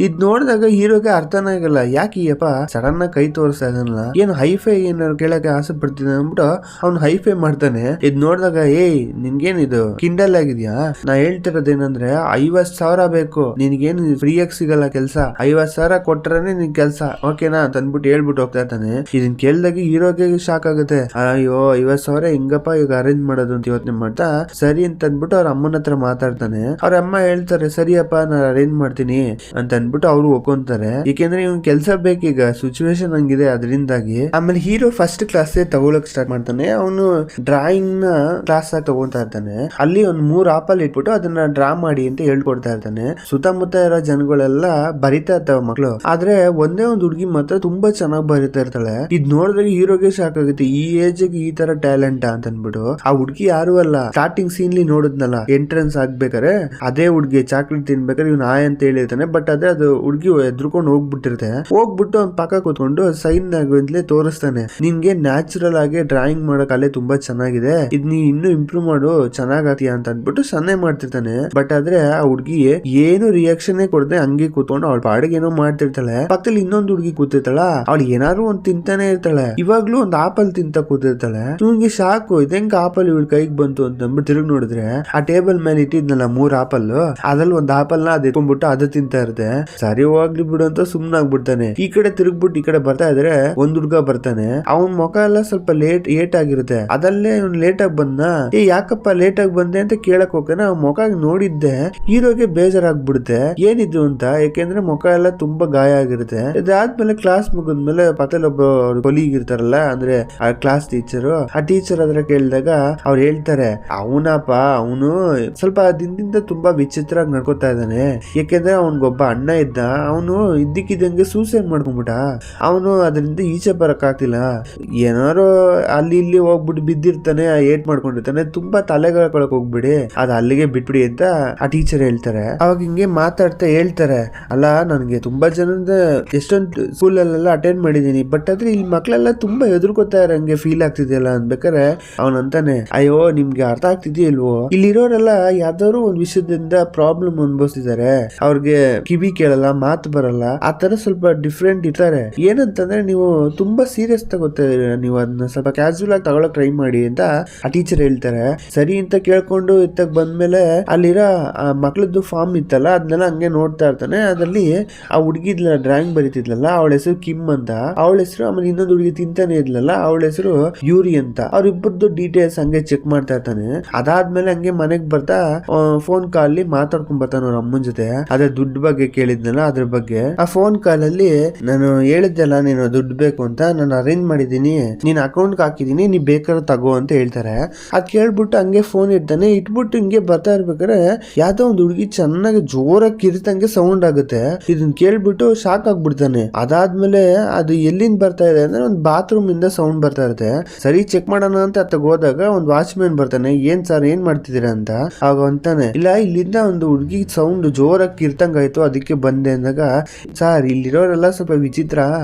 ಇದ್ ನೋಡಿದಾಗ ಹೀರೋಗೆ ಅರ್ಥನೇ ಆಗಲ್ಲ, ಯಾಕೆ ಯಪ್ಪ ಸಡನ್ ಆಗಿ ಕೈ ತೋರಿಸ್ತಾ ಇದಲ್ಲ, ಏನು ಹೈಫೈ ಏನಾದ್ರು ಕೇಳಕ್ಕೆ ಆಸೆ ಪಡ್ತೀನಿ ಅಂದ್ಬಿಟ್ಟು ಅವ್ನು ಹೈಫೈ ಮಾಡ್ತಾನೆ. ಇದ್ ನೋಡಿದಾಗ ಏಯ್ ನಿನ್ಗೇನಿದು ಕಿಂಡಲ್ ಆಗಿದ್ಯಾ, ನಾ ಹೇಳ್ತಿರೋದೇನಂದ್ರೆ 50,000 ಬೇಕು, ನಿನ್ಗೇನು ಫ್ರೀಯಾಗಿ ಸಿಗಲ್ಲ ಕೆಲ್ಸ, 50,000 ಕೊಟ್ರೇನೆ ನಿನ್ ಕೆಲ್ಸ, ಓಕೆನಾ ಅಂತ ಅಂದ್ಬಿಟ್ಟು ಹೇಳ್ಬಿಟ್ಟು ಹೋಗ್ತಾ ಇರ್ತಾನೆ. ಇದನ್ ಕೇಳಿದಾಗ ಹೀರೋಗೆ ಶಾಕ್ ಆಗುತ್ತೆ, ಅಯ್ಯೋ 50,000 ಹಿಂಗಪ್ಪ ಈಗ ಅರೇಂಜ್ ಮಾಡೋದು ಅಂತ ಯೋಚನೆ ಮಾಡ್ತಾ ಸರಿ ಅಂತ ಅಂದ್ಬಿಟ್ಟು ಅವ್ರ ಅಮ್ಮನ ಹತ್ರ ಮಾತಾಡ್ತಾನೆ. ಅವ್ರ ಅಮ್ಮ ಹೇಳ್ತಾರೆ ಸರಿಯಪ್ಪ ನಾನು ಅರೇಂಜ್ ಮಾಡ್ತೀನಿ ಅಂತ ಅಂದ್ಬಿಟ್ಟು ಅವ್ರು ಒಪ್ಕೊಂತಾರೆ. ಏಕೆಂದ್ರೆ ಇವ್ನ್ ಕೆಲ್ಸ ಬೇಕೀಗ, ಸಿಚುವೇಶನ್ ಹಂಗಿದೆ ಅದರಿಂದಾಗಿ. ಆಮೇಲೆ ಹೀರೋ ಫಸ್ಟ್ ಕ್ಲಾಸ್ ತಗೊಳಕ್ ಸ್ಟಾರ್ಟ್ ಮಾಡ್ತಾನೆ. ಅವನು ಡ್ರಾಯಿಂಗ್ ನ ಕ್ಲಾಸ್ ಆಗಿ ತಗೊಂತಾ ಇರ್ತಾನೆ. ಅಲ್ಲಿ ಒಂದ್ 3 ಆಪಲ್ ಇಟ್ಬಿಟ್ಟು ಅದನ್ನ ಡ್ರಾ ಮಾಡಿ ಅಂತ ಹೇಳ್ಕೊಡ್ತಾ ಇರ್ತಾನೆ. ಸುತ್ತಮುತ್ತ ಇರೋ ಜನಗಳೆಲ್ಲ ಬರಿತಾ ಇರ್ತಾವ ಮಕ್ಳು, ಆದ್ರೆ ಒಂದೇ ಒಂದ್ ಹುಡುಗಿ ಮಾತ್ರ ತುಂಬಾ ಚೆನ್ನಾಗಿ ಬರಿತಾ ಇರ್ತಾಳೆ. ಇದ್ ನೋಡಿದ್ರೆ ಹೀರೋಗೆ ಶಾಕ್ ಆಗುತ್ತೆ, ಈ ಏಜ್ ಈ ತರ ಟ್ಯಾಲೆಂಟ್ ಅಂತ ಅನ್ಬಿಟ್ಟು. ಆ ಹುಡ್ಗಿ ಯಾರು ಅಲ್ಲ, ಸ್ಟಾರ್ಟಿಂಗ್ ಸೀನ್ಲಿ ನೋಡಿದ್ನಲ್ಲ ಎಂಟ್ರೆನ್ಸ್ ಆಗ್ಬೇಕಾರೆ ಅದೇ ಹುಡ್ಗಿ ಚಾಕ್ಲೇಟ್ ತಿನ್ಬೇಕಾದ್ರೆ ಇವ್ನು ಆಯ್ ಅಂತ ಹೇಳಿರ್ತಾನೆ. ಬಟ್ ಅದೇ ಅದು ಹುಡ್ಗಿ ಎದ್ರುಕೊಂಡು ಹೋಗ್ಬಿಟ್ಟಿರುತ್ತೆ. ಹೋಗ್ಬಿಟ್ಟು ಅವ್ನ್ ಪಕ್ಕ ಕೂತ್ಕೊಂಡು ಸೈನ್ ಲ್ಯಾಂಗ್ವೇಜ್ಲೆ ತೋರಿಸ್ತಾನೆ, ನಿನ್ಗೆ ನ್ಯಾಚುರಲ್ ಆಗಿ ಡ್ರಾಯಿಂಗ್ ಮಾಡೋ ಕಲೆ ತುಂಬಾ ಚೆನ್ನಾಗಿದೆ, ಇದ್ ನೀ ಇನ್ನೂ ಇಂಪ್ರೂವ್ ಮಾಡು ಚೆನ್ನಾಗ್ ಆಗ್ತೀಯ ಅಂತ ಅನ್ಬಿಟ್ಟು ಸನ್ನೆ ಮಾಡ್ತಿರ್ತಾನೆ. ಬಟ್ ಆದ್ರೆ ಆ ಹುಡ್ಗಿ ಏನು ರಿಯಾಕ್ಷನ್ ಕೊಡದೆ ಹಂಗೆ ಕೂತ್ಕೊಂಡು ಅವಳ ಪಾಡಿಗೆ ಏನೋ ಮಾಡ್ತಿರ್ತಾಳೆ. ಪಕ್ಕದಲ್ಲಿ ಇನ್ನೊಂದು ಹುಡ್ಗಿ ಕೂತಿರ್ತಾಳ, ಅವಳು ಏನಾದ್ರು ಒಂದ್ ತಿಂತಾನೆ ಇರ್ತಾಳೆ. ಇವಾಗ್ಲೂ ಒಂದ್ ಆಪಲ್ ತಿಂತ ಕೂತಿರ್ತಾಳೆ. ಇವ್ನಿಗೆ ಸಾಕು ಇದೆಂಗ್ ಆಪಲ್ ಇವ್ರ ಕೈಗೆ ಬಂತು ಅಂತ ಅಂದ್ಬಿಟ್ಟು ತಿರುಗಿ ನೋಡಿದ್ರೆ ಆ ಟೇಬಲ್ ಮೇಲೆ ಇಟ್ಟಿದ್ನಲ್ಲ 3 ಆಪಲ್, ಅದ್ರಲ್ಲಿ ಒಂದ್ ಆಪಲ್ ನ ಅದ್ ಎತ್ಕೊಂಡ್ಬಿಟ್ಟು ಅದು ತಿಂತಾ ಇರುತ್ತೆ. ಸರಿ ಹೋಗ್ಲಿ ಬಿಡು ಅಂತ ಸುಮ್ನಾಗ್ಬಿಡ್ತಾನೆ. ಈ ಕಡೆ ತಿರುಗ್ಬಿಟ್ಟು ಈ ಕಡೆ ಬರ್ತಾ ಇದ್ರೆ ಒಂದ್ ಹುಡ್ಗ ಬರ್ತಾನೆ. ಅವನ್ ಮುಖ ಎಲ್ಲ ಸ್ವಲ್ಪ ಏಟ್ ಆಗಿರುತ್ತೆ. ಅದಲ್ಲೇ ಇವ್ನು ಲೇಟ್ ಆಗಿ ಬಂದ, ಯಾಕಪ್ಪ ಲೇಟ್ ಆಗಿ ಬಂದೆ ಅಂತ ಕೇಳಕ್ ಹೋಗ್ತಾನೆ. ಅವ್ನ ಮುಖ ನೋಡಿದ್ದೆ ಹೀರೋಗೆ ಬೇಜಾರಾಗ್ಬಿಡುತ್ತೆ, ಏನಿದ್ರು ಅಂತ. ಯಾಕೆಂದ್ರೆ ಮುಖ ಎಲ್ಲ ತುಂಬಾ ಗಾಯ ಆಗಿರುತ್ತೆ. ಇದಾದ್ಮೇಲೆ ಕ್ಲಾಸ್ ಮುಗಿದ್ಮೇಲೆ ಪಕ್ಕದಲ್ಲಿ ಒಬ್ಬ ಕೊಲೀಗ್ ಇರ್ತಾರಲ್ಲ, ಅಂದ್ರೆ ಆ ಕ್ಲಾಸ್ ಟೀಚರ್, ಆ ಟೀಚರ್ ಅದ್ರ ಕೇಳಿದಾಗ ಅವ್ರು ಹೇಳ್ತಾರೆ, ಅವನಪ್ಪ ಅವನು ಸ್ವಲ್ಪ ದಿನದಿಂದ ತುಂಬಾ ವಿಚಿತ್ರವಾಗಿ ನಡ್ಕೋತಾ ಇದ್ದಾನೆ. ಯಾಕೆಂದ್ರೆ ಅವನ್ಗೊಬ್ಬ ಅಣ್ಣ ಇದ್ದ, ಅವನು ಇದ್ದಕ್ಕಿದ್ದಂಗೆ ಸೂಸೈಡ್ ಮಾಡ್ಕೊಂಡ್ಬಿಟ್ಟ. ಅವನು ಅದರಿಂದ ಈಚೆ ಬರಕ್ ಆಗ್ತಿಲ್ಲ, ಏನಾರು ಅಲ್ಲಿ ಇಲ್ಲಿ ಹೋಗ್ಬಿಟ್ಟು ಬಿದ್ದಿರ್ತಾನೆ, ಏಟ್ ಮಾಡ್ಕೊಂಡಿರ್ತಾನೆ, ತುಂಬಾ ತಲೆಗಾಕೊಳಕ್ ಹೋಗ್ಬಿಡಿ, ಅದ್ ಅಲ್ಲಿಗೆ ಬಿಟ್ಬಿಡಿ ಅಂತ ಆ ಟೀಚರ್ ಹೇಳ್ತಾರೆ. ಅವಾಗ ಹಿಂಗೆ ಮಾತಾಡ್ತಾ ಹೇಳ್ತಾರೆ, ಅಲ್ಲ ನನ್ಗೆ ತುಂಬಾ ಜನದ ಎಷ್ಟೊಂದು ಸ್ಕೂಲ್ ಅಲ್ಲೆಲ್ಲ ಅಟೆಂಡ್ ಮಾಡಿದೀನಿ, ಬಟ್ ಆದ್ರೆ ಇಲ್ಲಿ ಮಕ್ಳೆಲ್ಲ ತುಂಬಾ ಎದುರ್ಕೊತಾ ಇರಂಗೆ ಫೀಲ್ ಆಗ್ತಿದೆಯಲ್ಲ ಅನ್ಬೇಕಾರೆ ಅವನಂತಾನೆ, ಅಯ್ಯೋ ನಿಮ್ಗೆ ಅರ್ಥ ಆಗ್ತಿದ್ಯಲ್ವೋ, ಇಲ್ಲಿರೋರೆಲ್ಲ ಯಾವ್ದಾದ್ರು ಒಂದ್ ವಿಷಯದಿಂದ ಪ್ರಾಬ್ಲಮ್ ಅನ್ಭವಿಸ್ತಿದ್ದಾರೆ, ಅವ್ರಿಗೆ ಕಿವಿ ಕೇಳಲ್ಲ, ಮಾತು ಬರಲ್ಲ, ಆ ತರ ಸ್ವಲ್ಪ ಡಿಫ್ರೆಂಟ್ ಇರ್ತಾರೆ. ಏನಂತಂದ್ರೆ ನೀವು ತುಂಬಾ ಸೀರಿಯಸ್ ತಗೋತೀರ, ನೀವು ಅದನ್ನ ಸ್ವಲ್ಪ ಕ್ಯಾಶುವಲ್ ಆಗಿ ತಗೊಳಕ್ ಟ್ರೈ ಮಾಡಿ ಅಂತ ಆ ಟೀಚರ್ ಹೇಳ್ತಾರೆ. ಸರಿ ಅಂತ ಕೇಳ್ಕೊಂಡು ಇತ್ತಾಗ ಬಂದ್ಮೇಲೆ ಅಲ್ಲಿರೋ ಮಕ್ಳದ್ದು ಫಾರ್ಮ್ ಇತ್ತಲ್ಲ ಅದನ್ನೆಲ್ಲ ಹಂಗೆ ನೋಡ್ತಾ ಇರ್ತಾನೆ. ಅದ್ರಲ್ಲಿ ಆ ಹುಡುಗಿದ್ಲ ಡ್ರಾಯಿಂಗ್ ಬರೀತಿದ್ಲಲ್ಲ, ಅವಳ ಹೆಸರು ಕಿಮ್ ಅಂತ ಅವಳ ಹೆಸರು, ಆಮೇಲೆ ಇನ್ನೊಂದು ಹುಡುಗಿ ತಿಂತಾನೆ ಇದ್ಲಲ್ಲ ಅವಳ ಹೆಸರು ಯೂರಿ ಅಂತ. ಅವ್ರಿಬ್ಬರದ್ದು ಡೀಟೇಲ್ಸ್ ಹಂಗೆ ಚೆಕ್ ಮಾಡ್ತಾ ಇರ್ತಾನೆ. ಅದಾದ್ಮೇಲೆ ಹಂಗೆ ಮನೆಗ್ ಬರ್ತಾ ಫೋನ್ ಕಾಲ್ ಮಾತಾಡ್ಕೊಂಡ್ ಬರ್ತಾನ ಅವ್ರ ಅಮ್ಮನ ಜೊತೆ. ಅದೇ ದುಡ್ಡು ಬಗ್ಗೆ ಕೇಳಿದ್ನಲ್ಲ ಅದ್ರ ಬಗ್ಗೆ. ಆ ಫೋನ್ ಕಾಲ್ ಅಲ್ಲಿ ನಾನು ಹೇಳಿದ್ದೆಲ್ಲ ನೀನು ದುಡ್ಡು ಬೇಕು ಅಂತ ನಾನು ಅರೇಂಜ್ ಮಾಡಿದೀನಿ, ನೀನ್ ಅಕೌಂಟ್ ಹಾಕಿದೀನಿ, ನೀ ಬೇಕಾದ್ರೆ ತಗೋ ಅಂತ ಹೇಳ್ತಾರೆ. ಅದ್ ಕೇಳ್ಬಿಟ್ಟು ಹಂಗೆ ಫೋನ್ ಇಡ್ತಾನೆ. ಇಟ್ಬಿಟ್ಟು ಹಿಂಗೆ ಬರ್ತಾ ಇರ್ಬೇಕಾದ್ರೆ ಯಾವ್ದೋ ಒಂದು ಹುಡುಗಿ ಚೆನ್ನಾಗಿ ಜೋರಾಗಿ ಕಿರಿತಂಗೆ ಸೌಂಡ್ ಆಗುತ್ತೆ. ಇದನ್ನ ಕೇಳ್ಬಿಟ್ಟು ಶಾಕ್ ಆಗ್ಬಿಡ್ತಾನೆ. ಅದಾದ್ಮೇಲೆ ಅದು ಎಲ್ಲಿಂದ ಬರ್ತಾ ಇದೆ ಅಂದ್ರೆ ಒಂದು ಬಾತ್ರೂಮ್ ಇಂದ ಸೌಂಡ್ ಬರ್ತಾ ಇರುತ್ತೆ. ಸರಿ ಚೆಕ್ ಮಾಡೋಣ ಅಂತ ಅತ್ತಗ ಹೋದಾಗ ಒಂದು ವಾಚ್ಮ್ಯಾನ್ ಬರ್ತಾನೆ. ಏನ್ ಸರ್ ಏನ್ ಮಾಡ್ತಿದ್ದೀರಾ ಅಂತ. ಆಗ ಅಂತಾನೆ, ಇಲ್ಲ ಇಲ್ಲಿಂದ ಒಂದು ಹುಡುಗಿ ಸೌಂಡ್ ಜೋರಾಗಿ ಕಿರ್ತಂಗ ಆಯ್ತು ಅದಕ್ಕೆ ಬಂದೆ ಅಂದಾಗ, ಸರ್ ಇಲ್ಲಿರೋರೆಲ್ಲ ಸ್ವಲ್ಪ ವಿಚಿತ್ರ,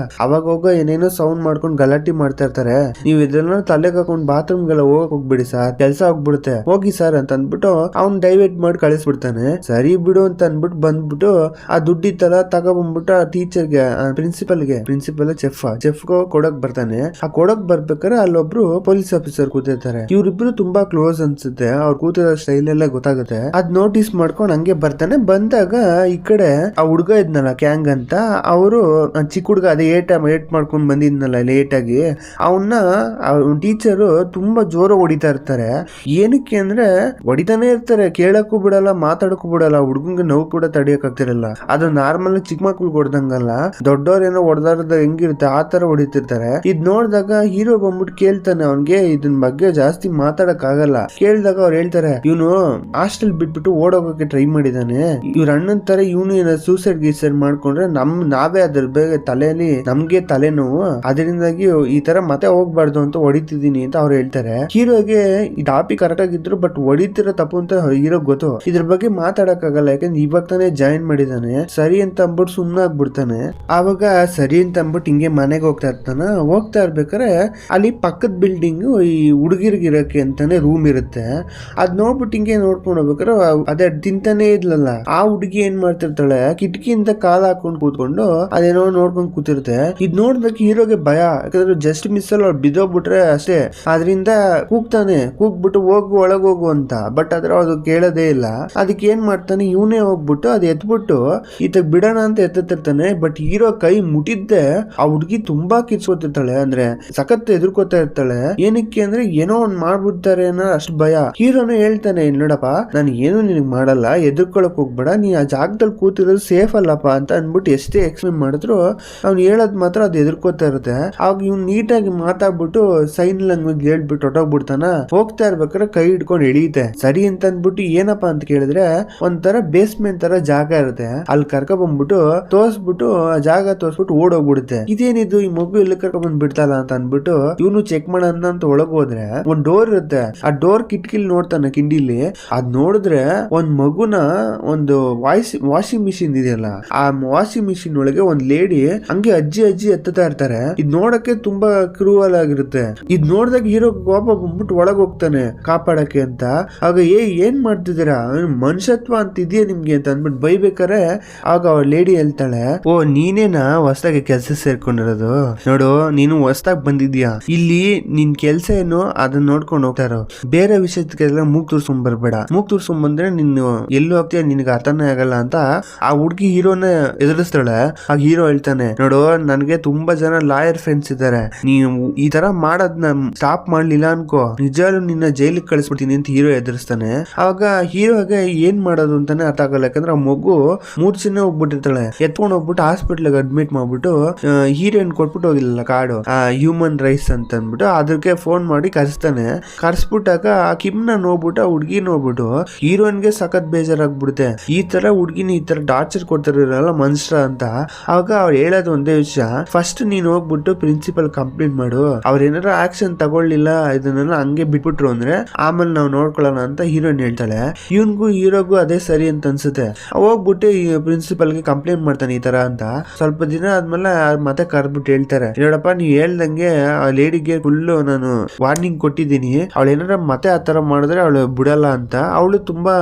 ಅವಾಗ ಹೋಗ ಏನೇನೋ ಸೌಂಡ್ ಮಾಡ್ಕೊಂಡು ಗಲಾಟೆ ಮಾಡ್ತಾ ಇರ್ತಾರೆ, ನೀವ್ ಇದೆಲ್ಲ ತಲೆಗೆ ಹಾಕೊಂಡು ಬಾತ್ರೂಮ್ ಗೆಲ್ಲ ಹೋಗಕ್ ಹೋಗ್ಬಿಡಿ ಸರ್, ಕೆಲ್ಸ ಹೋಗ್ಬಿಡುತ್ತೆ, ಹೋಗಿ ಸರ್ ಅಂತ ಅಂದ್ಬಿಟ್ಟು ಅವ್ನ್ ಡೈವರ್ಟ್ ಮಾಡಿ ಕಳಿಸ್ಬಿಡ್ತಾನೆ. ಸರಿ ಬಿಡು ಅಂತ ಅಂದ್ಬಿಟ್ಟು ಬಂದ್ಬಿಟ್ಟು ಆ ದುಡ್ಡಿತ್ತಲ್ಲ ತಗೊಬಂದ್ಬಿಟ್ಟು ಆ ಟೀಚರ್ಗೆ ಪ್ರಿನ್ಸಿಪಲ್ ಚೆಫ್ ಕೊಡಕ್ ಬರ್ತಾನೆ. ಆ ಕೊಡಕ್ ಬರ್ಬೇಕಾದ್ರೆ ಅಲ್ಲೊಬ್ರು ಪೊಲೀಸ್ ಆಫೀಸರ್ ಕೂತಿರ್ತಾರೆ. ಇವ್ರಿಬ್ರು ತುಂಬಾ ಕ್ಲೋಸ್ ಅನ್ಸುತ್ತೆ. ಅವ್ರು ಕೂತಿರೋ ಸ್ಟೈಲ್ ಎಲ್ಲ ಗೊತ್ತಾಗುತ್ತೆ. ಅದ್ ನೋಟಿಸ್ ಮಾಡ್ಕೊಂಡು ಹಂಗೆ ಬರ್ತಾನೆ. ಬಂದಾಗ ಈ ಕಡೆ ಆ ಹುಡ್ಗ ಇದ್ನಲ್ಲ ಕ್ಯಾಂಗ್ ಅಂತ, ಅವರು ಚಿಕ್ಕ ಹುಡ್ಗ ಅದೇ ಏಟ್ ಮಾಡ್ಕೊಂಡ್ ಬಂದಿದ್ನಲ್ಲ ಲೇಟ್ ಆಗಿ, ಅವನ್ನ ಟೀಚರು ತುಂಬಾ ಜೋರ ಹೊಡಿತಾ ಇರ್ತಾರೆ. ಏನಕ್ಕೆ ಅಂದ್ರೆ ಹೊಡಿತಾನೆ ಇರ್ತಾರೆ, ಕೇಳಕ್ಕೂ ಬಿಡಲ್ಲ, ಮಾತಾಡಕ್ಕೂ ಬಿಡಲ್ಲ. ಹುಡ್ಗಂಗೆ ನೋವು ಕೂಡ ತಡಿಯಕ್ ಆಗ್ತಿರಲ್ಲ. ಅದು ನಾರ್ಮಲ್ ಚಿಕ್ಕ ಮಕ್ಳು ಹೊಡ್ದಂಗಲ್ಲ, ದೊಡ್ಡವ್ರೇನೋ ಹೊಡೆದಾರದ ಹೆಂಗಿರುತ್ತೆ ಆ ತರ ಹೊಡಿತಿರ್ತಾರೆ. ಇದ್ ನೋಡಿದಾಗ ಹೀರೋ ಬಂದ್ಬಿಟ್ಟು ಕೇಳ್ತಾನೆ ಅವನ್ಗೆ ಇದನ್ ಬಗ್ಗೆ ಜಾಸ್ತಿ ಮಾತಾಡಕ್ ಆಗಲ್ಲ. ಕೇಳಿದಾಗ ಅವ್ರು ಹೇಳ್ತಾರೆ, ಇವನು ಹಾಸ್ಟೆಲ್ ಬಿಟ್ಬಿಟ್ಟು ಓಡೋಗಕ್ಕೆ ಟ್ರೈ ಮಾಡಿದಾನೆ, ಇವ್ರ ಅಣ್ಣನ್ ತರ ಇವನು ಏನ ಸೂಸೈಡ್ ಗೀಸೈಡ್ ಮಾಡ್ಕೊಂಡ್ರೆ ನಾವೇ ಅದ್ರ ಬೇಗ ತಲೆಯಲ್ಲಿ ನಮ್ಗೆ ತಲೆನೋವು, ಅದರಿಂದಾಗಿ ಈ ತರ ಮತ್ತೆ ಹೋಗ್ಬಾರ್ದು ಅಂತ ಹೊಡಿತಿದೀನಿ ಅಂತ ಅವ್ರು ಹೇಳ್ತಾರೆ. ಹೀರೋಗೆ ಈ ಟಾಪಿಕ್ ಕರೆಕ್ಟ್ ಆಗಿದ್ರು, ಬಟ್ ಹೊಡಿತಿರೋ ತಪ್ಪು ಅಂತ ಹೀರೋ ಗೊತ್ತು. ಇದ್ರ ಬಗ್ಗೆ ಮಾತಾಡಕ್ ಆಗಲ್ಲ, ಯಾಕಂದ್ರೆ ಇವಾಗ ತಾನೇ ಜಾಯಿನ್ ಮಾಡಿದಾನೆ. ಸರಿ ಅಂತ ಅಂದ್ಬಿಟ್ಟು ಸುಮ್ನ ಆಗ್ಬಿಡ್ತಾನೆ. ಆವಾಗ ಸರಿ ಅಂತ ಅಂದ್ಬಿಟ್ಟು ಹಿಂಗೆ ಮನೆಗೆ ಹೋಗ್ತಾ ಇರ್ಬೇಕಾರೆ ಅಲ್ಲಿ ಪಕ್ಕದ ಬಿಲ್ಡಿಂಗ್ ಈ ಹುಡುಗಿರ್ಗಿರಕ್ಕೆ ಅಂತಾನೆ ರೂಮ್ ಇರುತ್ತೆ. ಅದ್ ನೋಡ್ಬಿಟ್ಟು ಹಿಂಗೆ ನೋಡ್ಕೊಂಡು ಹೋಗ್ಬೇಕಾರೆ ಅದೇ ತಿಂತಾನೆ ಇದ್ಲಲ್ಲ ಆ ಹುಡುಗಿ ಏನ್ ಮಾಡ್ತಿರ್ತಾಳೆ, ಕಿಟಕಿಯಿಂದ ಕಾಲ್ ಹಾಕೊಂಡ್ ಕೂತ್ಕೊಂಡು ಅದೇನೋ ನೋಡ್ಕೊಂಡ್ ಕೂತಿರುತ್ತೆ. ಇದ್ ನೋಡ್ಬೇಕು ಹೀರೋಗೆ ಭಯ, ಯಾಕಂದ್ರೆ ಜಸ್ಟ್ ಮಿಸ್ ಅಲ್ಲಿ ಅವ್ರು ಬಿದ್ದೋಗ್ಬಿಟ್ರೆ ಅಷ್ಟೇ. ಅದ್ರಿಂದ ಕೂಗ್ಬಿಟ್ಟು ಹೋಗು ಒಳಗ್ ಹೋಗು ಅಂತ. ಬಟ್ ಆದ್ರೆ ಅದು ಕೇಳೋದೇ ಇಲ್ಲ. ಅದಕ್ಕೆ ಏನ್ ಮಾಡ್ತಾನೆ, ಇವನೇ ಹೋಗ್ಬಿಟ್ಟು ಅದ್ ಎತ್ಬಿಟ್ಟು ಈತ ಬಿಡೋಣ ಅಂತ ಎತ್ತಿರ್ತಾನೆ. ಬಟ್ ಹೀರೋ ಕೈ ಮುಟ್ಟಿದ್ದೆ ಆ ಹುಡುಗಿ ತುಂಬಾ ಕಿರ್ಸ್ಕೊತಿರ್ತಾಳೆ, ಅಂದ್ರೆ ಸಖತ್ ಎದುರ್ಕೋತಾ ಇರ್ತಾಳೆ. ಏನಕ್ಕೆ ಅಂದ್ರೆ ಏನೋ ಒಂದ್ ಮಾಡ್ಬಿಡ್ತಾರೆ ಅನ್ನೋ ಅಷ್ಟು ಭಯ. ಹೀರೋನು ಹೇಳ್ತಾನೆ, ನೋಡಪ್ಪ ನಾನು ಏನು ನಿನಗ್ ಮಾಡಲ್ಲ, ಎದುರ್ಕೊಳಕ್ ಹೋಗ್ಬೇಡ, ನೀ ಆ ಜಾಗದಲ್ಲಿ ಕೂತಿರೋದು ಸೇಫ್ ಅಲ್ಲಪ್ಪ ಅಂತ ಅಂದ್ಬಿಟ್ಟು ಎಷ್ಟೇ ಎಕ್ಸ್ಪ್ಲೇನ್ ಮಾಡಿದ್ರು ಅವ್ನು ಹೇಳೋದ್ ಮಾತ್ರ ಅದು ಎದುರ್ಕೋತಾ ಇರುತ್ತೆ. ಆಗ ಇವ್ನು ನೀಟಾಗಿ ಮಾತಾಡ್ಬಿಟ್ಟು ಸೈನ್ ಲ್ಯಾಂಗ್ವೇಜ್ ಹೇಳ್ಬಿಟ್ಟು ಹೊಟ್ಟೋಗ್ಬಿಡ್ತಾನ. ಹೋಗ್ತಾ ಇರ್ಬೇಕಾದ್ರೆ ಕೈ ಹಿಡ್ಕೊಂಡು ಎಳಿಯುತ್ತೆ. ಸರಿ ಅಂತ ಅಂದ್ಬಿಟ್ಟು ಏನಪ್ಪಾ ಅಂತ ಕೇಳಿದ್ರೆ ಒಂಥರ ಬೇಸ್ಮೆಂಟ್ ತರ ಜಾಗ ಇರುತ್ತೆ, ಅಲ್ಲಿ ಕರ್ಕೊ ಬಂದ್ಬಿಟ್ಟು ತೋರ್ಸ್ಬಿಟ್ಟು ಆ ಜಾಗ ತೋರ್ಸ್ಬಿಟ್ಟು ಓಡೋಗ್ಬಿಡುತ್ತೆ. ಇದೇನಿದು ಈ ಮಗು ಇಲ್ಲಿ ಕರ್ಕೊ ಬಂದ್ ಬಿಡ್ತಲ್ಲ ಅಂತ ಅಂದ್ಬಿಟ್ಟು ಇವನು ಚೆಕ್ ಮಾಡೋಣ ಅಂತ ಒಳಗ್ ಹೋದ್ರೆ ಒಂದ್ ಡೋರ್ ಇರುತ್ತೆ. ಆ ಡೋರ್ ಕಿಟಕಿಲ್ ನೋಡ್ತಾನೆ ಕಿಂಡಿಲಿ. ಅದ್ ನೋಡಿದ್ರೆ ಒಂದ್ ಮಗುನ ಒಂದು ವಾಷಿಂಗ್ ಮಿಷಿನ್ ಇದೆಯಲ್ಲ ಆ ವಾಷಿಂಗ್ ಮಿಷಿನ್ ಒಳಗೆ ಒಂದ್ ಲೇಡಿ ಹಂಗೆ ಅಜ್ಜಿ ಎತ್ತುತ್ತಾ ಇರ್ತಾರೆ. ಇದ್ ನೋಡಕ್ಕೆ ತುಂಬಾ ಕ್ರೂವಲ್ ಆಗಿರುತ್ತೆ. ಇದ್ ನೋಡಿದಾಗ ಹೀರೋ ಕೋಪ ಬಂದ್ಬಿಟ್ಟು ಒಳಗ್ ಹೋಗ್ತಾನೆ ಕಾಪಾಡಕ್ಕೆ ಅಂತ. ಆಗ ಏನ್ ಮಾಡ್ತಿದ್ದೀರಾ, ಮನುಷ್ಯತ್ವ ಅಂತ ಇದೆಯಾ ನಿಮ್ಗೆ ಅಂತ ಅಂದ್ಬಿಟ್ಟು ಬೈಬೇಕಾರೆ ಆಗ ಅವ್ರ ಲೇಡಿ ಹೇಳ್ತಾಳೆ, ಓ ನೀನೇನಾ ಹೊಸದಾಗಿ ಕೆಲಸ ಸೇರ್ಕೊಂಡಿರೋದು, ನೋಡು ನೀನು ಹೊಸದಾಗಿ ಬಂದಿದ್ಯಾ ಇಲ್ಲಿ, ನಿನ್ ಕೆಲ್ಸ ಏನು ಅದನ್ನ ನೋಡ್ಕೊಂಡು ಹೋಗ್ತಾರೋ, ಬೇರೆ ವಿಷಯಕ್ಕೆಲ್ಲ ಮೂಗ್ ತೋರ್ಸ್ಕೊಂಡ್ ಬರ್ಬೇಡ, ಮೂಗ್ ತೋರ್ಸ್ಕೊಂಡ್ ಬಂದ್ರೆ ನೀನು ಎಲ್ಲೂ ಹೋಗ್ತೀಯ ನಿನ್ಗೆ ಅರ್ಥನೇ ಆಗಲ್ಲ ಅಂತ ಆ ಹುಡ್ಗಿ ಹೀರೋನ ಎದುರಿಸ್ತಾಳೆ. ಆಗ ಹೀರೋ ಹೇಳ್ತಾನೆ, ನೋಡು ನನ್ಗೆ ತುಂಬಾ ಜನ ಲಾಯರ್ ಫ್ರೆಂಡ್ಸ್ ಇದ್ದಾರೆ, ನೀವು ಈ ತರ ಮಾಡೋದ್ನ ಸ್ಟಾಪ್ ಮಾಡ್ಲಿಲ್ಲ ಅನ್ಕೋ ನಿಜಾಲು ನಿನ್ನ ಜೈಲಿಗೆ ಕಳಿಸ್ಬಿಡ್ತೀನಿ ಅಂತ ಹೀರೋ ಎದುರಿಸ್ತಾನೆ. ಆಗ ಹೀರೋಗೆ ಏನ್ ಮಾಡೋದು ಅಂತಾನೆ ಅರ್ಥ ಆಗಲ್ಲ. ಯಾಕಂದ್ರೆ ಆ ಮಗು ಮೂರ್ಛೆನೇ ಹೋಗ್ಬಿಟ್ಟಿರ್ತಾಳೆ. ಎತ್ಕೊಂಡು ಹೋಗ್ಬಿಟ್ಟು ಹಾಸ್ಪಿಟ್ಲಿಗೆ ಅಡ್ಮಿಟ್ ಮಾಡ್ಬಿಟ್ಟು ಹೀರೋಯಿನ್ ಕೊಟ್ಬಿಟ್ಟು ಹೋಗಿಲ್ಲ ಕಾರ್ಡು, ಹ್ಯೂಮನ್ ರೈಟ್ಸ್ ಅಂತ ಅಂದ್ಬಿಟ್ಟು ಅದಕ್ಕೆ ಫೋನ್ ಮಾಡಿ ಕರ್ಸ್ಬಿಟ್ಟಾಗ ಆ ಕಿಮ್ನ ನೋಡ್ಬಿಟ್ಟು ಆ ಹುಡ್ಗಿ ನೋಡ್ಬಿಟ್ಟು ಹೀರೋಯಿನ್ಗೆ ಸಖತ್ ಬೇಜಾರಾಗ್ಬಿಡುತ್ತೆ. ಈ ತರ ಹುಡ್ಗಿನ ಈ ತರ ಟಾರ್ಚರ್ ಕೊಡ್ತಾರಲ್ಲ ಮನುಷ್ಯ ಅಂತ. ಆಗ ಅವ್ರು ಹೇಳೋದು ಒಂದೇ ವಿಷಯ, ಫಸ್ಟ್ ನೀನ್ ಹೋಗ್ಬಿಟ್ಟು ಪ್ರಿನ್ಸಿಪಲ್ ಕಂಪ್ಲೇಂಟ್ ಮಾಡು, ಅವ್ರ ಏನಾರ ಆಕ್ಷನ್ ತಗೊಳ್ಳಿಲ್ಲ ಇದನ್ನೆಲ್ಲ ಹಂಗೆ ಬಿಟ್ಬಿಟ್ರು ಅಂದ್ರೆ ಆಮೇಲೆ ನಾವು ನೋಡ್ಕೊಳ್ಳೋಣ ಅಂತ ಹೀರೋಯಿನ್ ಹೇಳ್ತಾಳೆ. ಇವನ್ಗೂ ಹೀರೋಗೂ ಅದೇ ಸರಿ ಅಂತ ಅನ್ಸುತ್ತೆ. ಹೋಗ್ಬಿಟ್ಟು ಪ್ರಿನ್ಸಿಪಲ್ಗೆ ಕಂಪ್ಲೇಂಟ್ ಮಾಡ್ತಾನೆ ಈ ತರ ಅಂತ. ಸ್ವಲ್ಪ ದಿನ ಆದ್ಮೇಲೆ ಮತ್ತೆ ಕರ್ಬಿಟ್ಟು ಹೇಳ್ತಾರೆ, ನೋಡಪ್ಪ ನೀವ್ ಹೇಳ್ದಂಗೆ ಆ ಲೇಡಿಗೆ ಫುಲ್ ನಾನು ವಾರ್ನಿಂಗ್ ಕೊಟ್ಟಿದ್ದೀನಿ, ಅವಳು ಏನಾರ ಮತ್ತೆ ಆತರ ಮಾಡಿದ್ರೆ ಅವಳು ಬಿಡಲ್ಲ ಅಂತ. ಅವಳು ತುಂಬಾ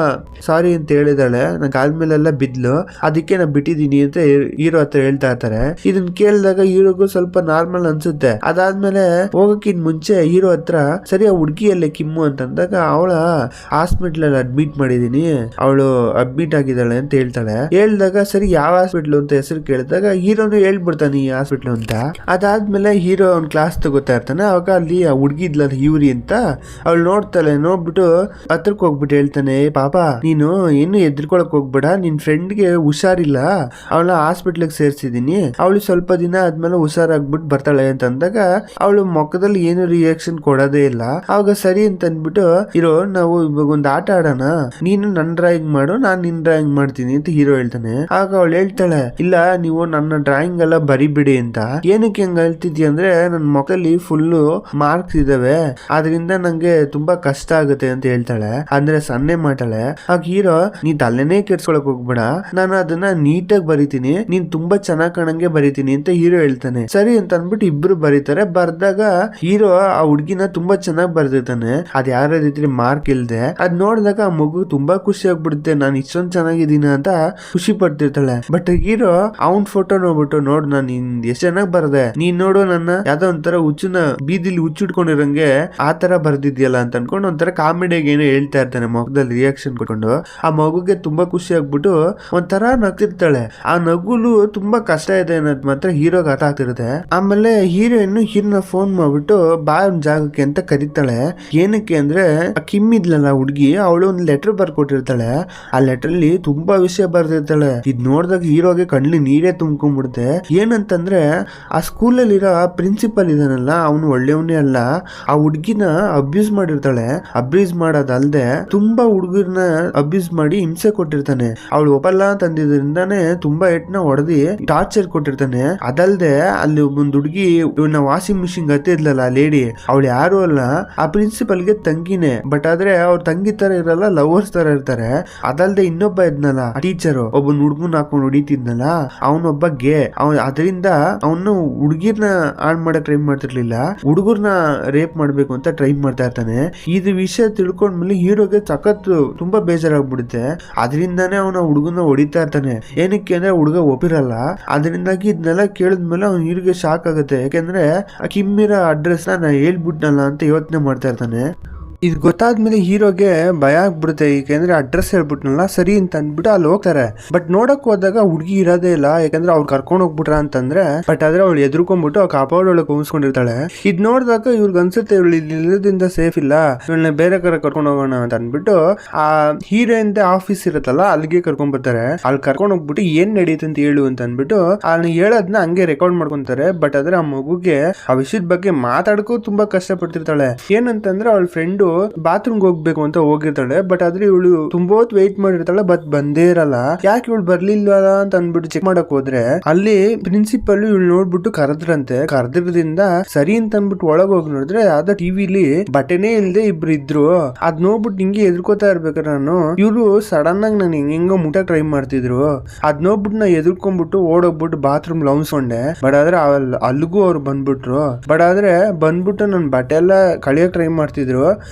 ಸಾರಿ ಅಂತ ಹೇಳಿದಾಳೆ, ನನ್ ಕಾಲ್ ಮೇಲೆಲ್ಲ ಬಿದ್ಲು, ಅದಕ್ಕೆ ನಾ ಬಿಟ್ಟಿದೀನಿ ಅಂತ ಹೀರೋ ಹತ್ರ ಹೇಳ್ತಾ ಇರ್ತಾರೆ. ಇದನ್ನ ಕೇಳಿದಾಗ ಹೀರೋಗೂ ಸ್ವಲ್ಪ ನಾರ್ಮಲ್ ಅನ್ಸುತ್ತೆ. ಅದಾದ್ಮೇಲೆ ಹೋಗಕ್ಕಿನ್ ಮುಂಚೆ ಹೀರೋ ಹತ್ರ ಸರಿ ಆ ಹುಡ್ಗಿಯಲ್ಲೇ ಕಿಮ್ಮು ಅಂತಂದಾಗ ಅವಳ ಹಾಸ್ಪಿಟ್ಲ್ ಅಲ್ಲಿ ಅಡ್ಮಿಟ್ ಮಾಡಿದೀನಿ, ಅವಳು ಅಡ್ಮಿಟ್ ಆಗಿದ್ದಾಳೆ ಅಂತ ಹೇಳ್ತಾಳೆ. ಹೇಳ್ದಾಗ ಸರಿ ಯಾವ ಹಾಸ್ಪಿಟ್ಲು ಅಂತ ಹೆಸರು ಕೇಳಿದಾಗ ಹೀರೋನು ಹೇಳ್ಬಿಡ್ತಾನೆ ಈ ಹಾಸ್ಪಿಟ್ಲು ಅಂತ. ಅದಾದ್ಮೇಲೆ ಹೀರೋ ಅವ್ನ್ ಕ್ಲಾಸ್ ತಗೋತಾ ಇರ್ತಾನೆ. ಅವಾಗ ಅಲ್ಲಿ ಆ ಹುಡ್ಗಿ ಇದ್ಲಲ್ಲ ಇವ್ರಿ ಅಂತ ಅವಳು ನೋಡ್ತಾಳೆ. ನೋಡ್ಬಿಟ್ಟು ಹತ್ರಕ್ಕೆ ಹೋಗ್ಬಿಟ್ಟು ಹೇಳ್ತಾನೆ, ಪಾಪ ನೀನು ಏನು ಎದ್ರಿಕೊಳಕ್ ಹೋಗ್ಬೇಡ, ನಿನ್ ಫ್ರೆಂಡ್ಗೆ ಹುಷಾರಿಲ್ಲ, ಅವಳ ಹಾಸ್ಪಿಟ್ಲಿಗೆ ಸೇರ್ಸಿದೀನಿ, ಅವಳು ಸ್ವಲ್ಪ ದಿನ ಆದ್ಮೇಲೆ ಹುಷಾರಾಗ್ಬಿಟ್ಟು ಬರ್ತಾಳೆ ಅಂತ ಅಂದಾಗ ಅವಳು ಮುಖದಲ್ಲಿ ಏನು ರಿಯಾಕ್ಷನ್ ಕೊಡೋದೇ ಇಲ್ಲ. ಅವಾಗ ಸರಿ ಅಂತ ಅಂದ್ಬಿಟ್ಟು ಇರೋ ನಾವು ಇವಾಗ ಒಂದು ಆಟ ಆಡೋಣ, ನೀನು ನನ್ ಡ್ರಾಯಿಂಗ್ ಮಾಡು, ನಾನ್ ನಿನ್ ಡ್ರಾಯಿಂಗ್ ಮಾಡ್ತೀನಿ ಅಂತ ಹೀರೋ ಹೇಳ್ತಾನೆ. ಆಗ ಅವಳು ಹೇಳ್ತಾಳೆ, ಇಲ್ಲ ನೀವು ನನ್ನ ಡ್ರಾಯಿಂಗ್ ಎಲ್ಲ ಬರಿಬಿಡಿ ಅಂತ. ಏನಕ್ಕೆ ಹಂಗ ಹೇಳ್ತಿದ್ಯ ಅಂದ್ರೆ ನನ್ ಮುಖದಲ್ಲಿ ಫುಲ್ಲು ಮಾರ್ಕ್ಸ್ ಇದಾವೆ, ಆದ್ರಿಂದ ನಂಗೆ ತುಂಬಾ ಕಷ್ಟ ಆಗುತ್ತೆ ಅಂತ ಹೇಳ್ತಾಳೆ. ಅಂದ್ರೆ ಸನ್ನೆ ಮಾಡ್ತಾಳೆ. ಆಗ ಹೀರೋ, ನೀ ತಲೆನೇ ಕೆಡ್ಸ್ಕೊಳಕ್ ಹೋಗ್ಬೇಡ, ನಾನು ಅದನ್ನ ನೀಟಾಗಿ ಬರಿತೀನಿ, ನೀನ್ ತುಂಬಾ ಚೆನ್ನಾಗ್ ಕಾಣಂಗೆ ಬರಿತೀನಿ ಅಂತ ಹೀರೋ ಹೇಳ್ತಾನೆ. ಸರಿ ಅಂತ ಅನ್ಬಿಟ್ಟು ಇಬ್ರು ಬರೀತಾರೆ. ಬರ್ದಾಗ ಹೀರೋ ಆ ಹುಡ್ಗಿನ ತುಂಬಾ ಚೆನ್ನಾಗಿ ಬರ್ದಿರ್ತಾನೆ, ಅದ್ ಯಾರ ರೀತಿ ಮಾರ್ಕ್ ಇಲ್ದೆ. ಅದ್ ನೋಡಿದಾಗ ಆ ಮಗು ತುಂಬಾ ಖುಷಿ ಆಗ್ಬಿಡುತ್ತೆ, ನಾನು ಇಷ್ಟೊಂದ್ ಚೆನ್ನಾಗಿದ್ದೀನಿ ಅಂತ ಖುಷಿ ಪಡ್ತಿರ್ತಾಳೆ. ಬಟ್ ಹೀರೋ ಅವನ್ ಫೋಟೋ ನೋಡ್ಬಿಟ್ಟು, ನೋಡ್ ನಾನು ಎಷ್ಟ್ ಚೆನ್ನಾಗ್ ಬರ್ದೆ, ನೀನ್ ನೋಡು ನನ್ನ ಯಾವ್ದೋ ಒಂಥರ ಹುಚ್ಚುನ ಬೀದಿಲಿ ಹುಚ್ಚಿಟ್ಕೊಂಡಿರಂಗೆ ಆ ತರ ಬರ್ದಿದ್ಯಲ್ಲ ಅಂತ ಅನ್ಕೊಂಡು ಒಂಥರ ಕಾಮಿಡಿಯಾಗಿ ಏನೋ ಹೇಳ್ತಾ ಇರ್ತಾನೆ, ಮುಖದಲ್ಲಿ ರಿಯಾಕ್ಷನ್ ಕೊಟ್ಕೊಂಡು. ಆ ಮಗುಗೆ ತುಂಬಾ ಖುಷಿ ಆಗ್ಬಿಟ್ಟು ಒಂಥರ ನಗ್ತಿರ್ತಾಳೆ. ಆ ನಗುಲು ತುಂಬಾ ಕಷ್ಟ ಇದೆ ಅನ್ನೋದು ಮಾತ್ರ ಹೀರೋಗ್ ಅರ್ಥ ಆಗ್ತಿರುತ್ತೆ. ಆಮೇಲೆ ಹೀರೋಯಿನ್ ಹೀರೋನ ಫೋನ್ ಮಾಡ್ಬಿಟ್ಟು ಬಾ ಒಂದ್ ಜಾಗಕ್ಕೆ ಅಂತ ಕರೀತಾಳೆ. ಏನಕ್ಕೆ ಅಂದ್ರೆ ಕಿಮ್ ಇದ್ಲಲ್ಲ ಹುಡ್ಗಿ, ಅವಳು ಒಂದ್ ಲೆಟರ್ ಬರ್ಕೊಟ್ಟಿರ್ತಾಳೆ. ಆ ಲೆಟರ್ ಅಲ್ಲಿ ತುಂಬಾ ವಿಷಯ ಬರ್ದಿರ್ತಾಳೆ. ಇದ್ ನೋಡಿದಾಗ ಹೀರೋಗೆ ಕಣ್ಲಿ ನೀರೇ ತುಂಬ್ಕೊಂಡ್ಬಿಡುತ್ತೆ. ಏನಂತಂದ್ರೆ ಆ ಸ್ಕೂಲಲ್ಲಿ ಇರೋ ಪ್ರಿನ್ಸಿಪಲ್ ಇದಾನಲ್ಲ, ಅವನು ಒಳ್ಳೆಯವನೇ ಅಲ್ಲ, ಆ ಹುಡ್ಗಿನ ಅಬ್ಯೂಸ್ ಮಾಡಿರ್ತಾಳೆ. ಅಬ್ಯೂಸ್ ಮಾಡೋದಲ್ದೆ ತುಂಬಾ ಹುಡುಗರನ್ನ ಅಬ್ಯೂಸ್ ಮಾಡಿ ಹಿಂಸೆ ಕೊಟ್ಟಿರ್ತಾನೆ. ಅವಳು ಒಪ್ಪಲ್ಲ ತಂದಿದ್ರಿಂದಾನೆ ತುಂಬಾ ಏಟ್ನ ಹೊಡೆದಿ ಟಾರ್ಚರ್ ಕೊಟ್ಟಿರ್ತಾನೆ. ಅದಲ್ದೆ ಅಲ್ಲಿ ಒಬ್ಬೊಂದು ಹುಡುಗಿ ವಾಷಿಂಗ್ ಮಿಷಿನ್ ಗತ್ತೆ ಇದ್ಲಲ್ಲ ಲೇಡಿ, ಅವಳು ಯಾರು ಅಲ್ಲ, ಆ ಪ್ರಿನ್ಸಿಪಲ್ಗೆ ತಂಗಿನೇ. ಬಟ್ ಆದ್ರೆ ಅವ್ರ ತಂಗಿ ತರ ಇರಲ್ಲ, ಲವರ್ಸ್ ತರ ಇರ್ತಾರೆ. ಅದಲ್ದೆ ಇನ್ನೊಬ್ಬ ಇದ್ನಲ್ಲ ಟೀಚರ್, ಒಬ್ಬ ಹುಡುಗನ್ ಹಾಕೊಂಡು ಹೊಡಿತಿದ್ನಲ್ಲ, ಅವನೊಬ್ಬ ಗೇ. ಅದರಿಂದ ಅವನು ಹುಡುಗಿರ್ನ ಹಾಳು ಮಾಡಕ್ ಟ್ರೈ ಮಾಡ್ತಿರ್ಲಿಲ್ಲ, ಹುಡುಗರ್ನ ರೇಪ್ ಮಾಡ್ಬೇಕು ಅಂತ ಟ್ರೈ ಮಾಡ್ತಾ ಇರ್ತಾನೆ. ಇದು ವಿಷಯ ತಿಳ್ಕೊಂಡ್ಮೇಲೆ ಹೀರೋಗೆ ಸಖತ್ ತುಂಬಾ ಬೇಜಾರಾಗ್ಬಿಡುತ್ತೆ. ಅದರಿಂದಾನೇ ಅವನ ಹುಡುಗನ ಹೊಡಿತಾ ಇರ್ತಾನೆ. ಏನಕ್ಕೆ ಅಂದ್ರೆ ಹುಡುಗ ಒಪ್ಪಿರಲ್ಲ. ಅದರಿಂದಾಗಿ ಇದನ್ನೆಲ್ಲ ಕೇಳಿದ್ಮೇಲೆ ಅವ್ನ ಹೀರೋಗೆ ಶಾಕ್ ಆಗುತ್ತೆ. ಯಾಕೆಂದ್ರೆ ಕಿಮ್ಮಿರ ಅಡ್ರೆಸ್ ನಾ ಹೇಳ್ಬಿಟ್ನಲ್ಲ ಅಂತ ಯೋಚನೆ ಮಾಡ್ತಾ ಇರ್ತಾನೆ. ಇದು ಗೊತ್ತಾದ್ಮೇಲೆ ಹೀರೋಗೆ ಭಯ ಆಗ್ಬಿಡುತ್ತೆ, ಯಾಕೆಂದ್ರೆ ಅಡ್ರೆಸ್ ಹೇಳ್ಬಿಟ್ನಲ್ಲ. ಸರಿ ಅಂತ ಅಂದ್ಬಿಟ್ಟು ಅಲ್ಲಿ ಹೋಗ್ತಾರೆ. ಬಟ್ ನೋಡಕ್ ಹೋದಾಗ ಹುಡುಗಿ ಇರೋದೇ ಇಲ್ಲ, ಯಾಕಂದ್ರೆ ಅವ್ರು ಕರ್ಕೊಂಡ್ ಹೋಗ್ಬಿಟ್ರ ಅಂತಂದ್ರೆ. ಬಟ್ ಆದ್ರೆ ಅವಳು ಎದ್ರುಕೊಂಡ್ಬಿಟ್ಟು ಆ ಕಾಪಾಡ್ ಒಳಗೆ ಕೂರಿಸ್ಕೊಂಡಿರ್ತಾಳೆ. ಇದ್ ನೋಡಿದಾಗ ಇವ್ರಿಗೆ ಅನ್ಸುತ್ತೆ ಇವಳು ಇಲ್ಲದಿಂದ ಸೇಫ್ ಇಲ್ಲ, ಇವಳನ್ನ ಬೇರೆ ಕಡೆ ಕರ್ಕೊಂಡು ಹೋಗೋಣ ಅಂತ ಅಂದ್ಬಿಟ್ಟು ಆ ಹೀರೋಯಿಂದ ಆಫೀಸ್ ಇರುತ್ತಲ್ಲ ಅಲ್ಲಿಗೆ ಕರ್ಕೊಂಡ್ ಬರ್ತಾರೆ. ಅಲ್ಲಿ ಕರ್ಕೊಂಡ್ ಹೋಗ್ಬಿಟ್ಟು ಏನ್ ನಡೀತು ಅಂತ ಹೇಳು ಅಂತ ಅಂದ್ಬಿಟ್ಟು ಅಲ್ಲಿ ಹೇಳೋದ್ನ ಹಂಗೆ ರೆಕಾರ್ಡ್ ಮಾಡ್ಕೊಂತಾರೆ. ಬಟ್ ಆದ್ರೆ ಆ ಮಗುಗೆ ಆ ವಿಷಯದ ಬಗ್ಗೆ ಮಾತಾಡಕ್ಕೂ ತುಂಬಾ ಕಷ್ಟ ಪಡ್ತಿರ್ತಾಳೆ. ಏನಂತಂದ್ರೆ ಅವಳ ಫ್ರೆಂಡು ಬಾತ್ರೂಮ್ಗೆ ಹೋಗ್ಬೇಕು ಅಂತ ಹೋಗಿರ್ತಾಳೆ. ಬಟ್ ಆದ್ರೆ ಇವಳು ತುಂಬಾ ಹೊತ್ತು ವೆಯ್ಟ್ ಮಾಡಿರ್ತಾಳೆ, ಬಟ್ ಬಂದೇ ಇರಲ್ಲ. ಯಾಕೆ ಇವಳು ಬರ್ಲಿಲ್ವಲ್ಲ ಅಂತ ಅಂದ್ಬಿಟ್ಟು ಚೆಕ್ ಮಾಡಕ್ ಹೋದ್ರೆ ಅಲ್ಲಿ ಪ್ರಿನ್ಸಿಪಲ್ ಇವಳು ನೋಡ್ಬಿಟ್ಟು ಕರೆದ್ರಂತೆ. ಕರೆದ್ರಿಂದ ಸರಿ ಅಂತ ಅಂದ್ಬಿಟ್ಟು ಒಳಗ್ ಹೋಗಿ ನೋಡಿದ್ರೆ ಅದ ಟಿವಿಲಿ ಬಟನೇ ಇಲ್ದೆ ಇಬ್ರು ಇದ್ರು. ಅದ್ ನೋಡ್ಬಿಟ್ಟು ಹಿಂಗೆ ಎದ್ರಕೋತಾ ಇರ್ಬೇಕಾದ್ರೆ ನಾನು ಇವ್ರು ಸಡನ್ ಆಗಿ ನಾನು ಹೆಂಗೋ ಮುಟ್ಟ ಟ್ರೈ ಮಾಡ್ತಿದ್ರು. ಅದ್ ನೋಡ್ಬಿಟ್ಟು ನಾ ಎದ್ರಕೊಂಡ್ಬಿಟ್ಟು ಓಡೋಗ್ಬಿಟ್ಟು ಬಾತ್ರೂಮ್ ಲೌನ್ಸ್ಕೊಂಡೆ. ಬಟ್ ಆದ್ರೆ ಅಲ್ಲಿಗೂ ಅವ್ರು ಬಂದ್ಬಿಟ್ರು. ಬಟ್ ಆದ್ರೆ ಬಂದ್ಬಿಟ್ಟು ನನ್ ಬಟ್ಟೆ ಎಲ್ಲ ಕಳಿಯಕ್ ಟ್ರೈ ಮಾಡ್ತಿದ್ರು.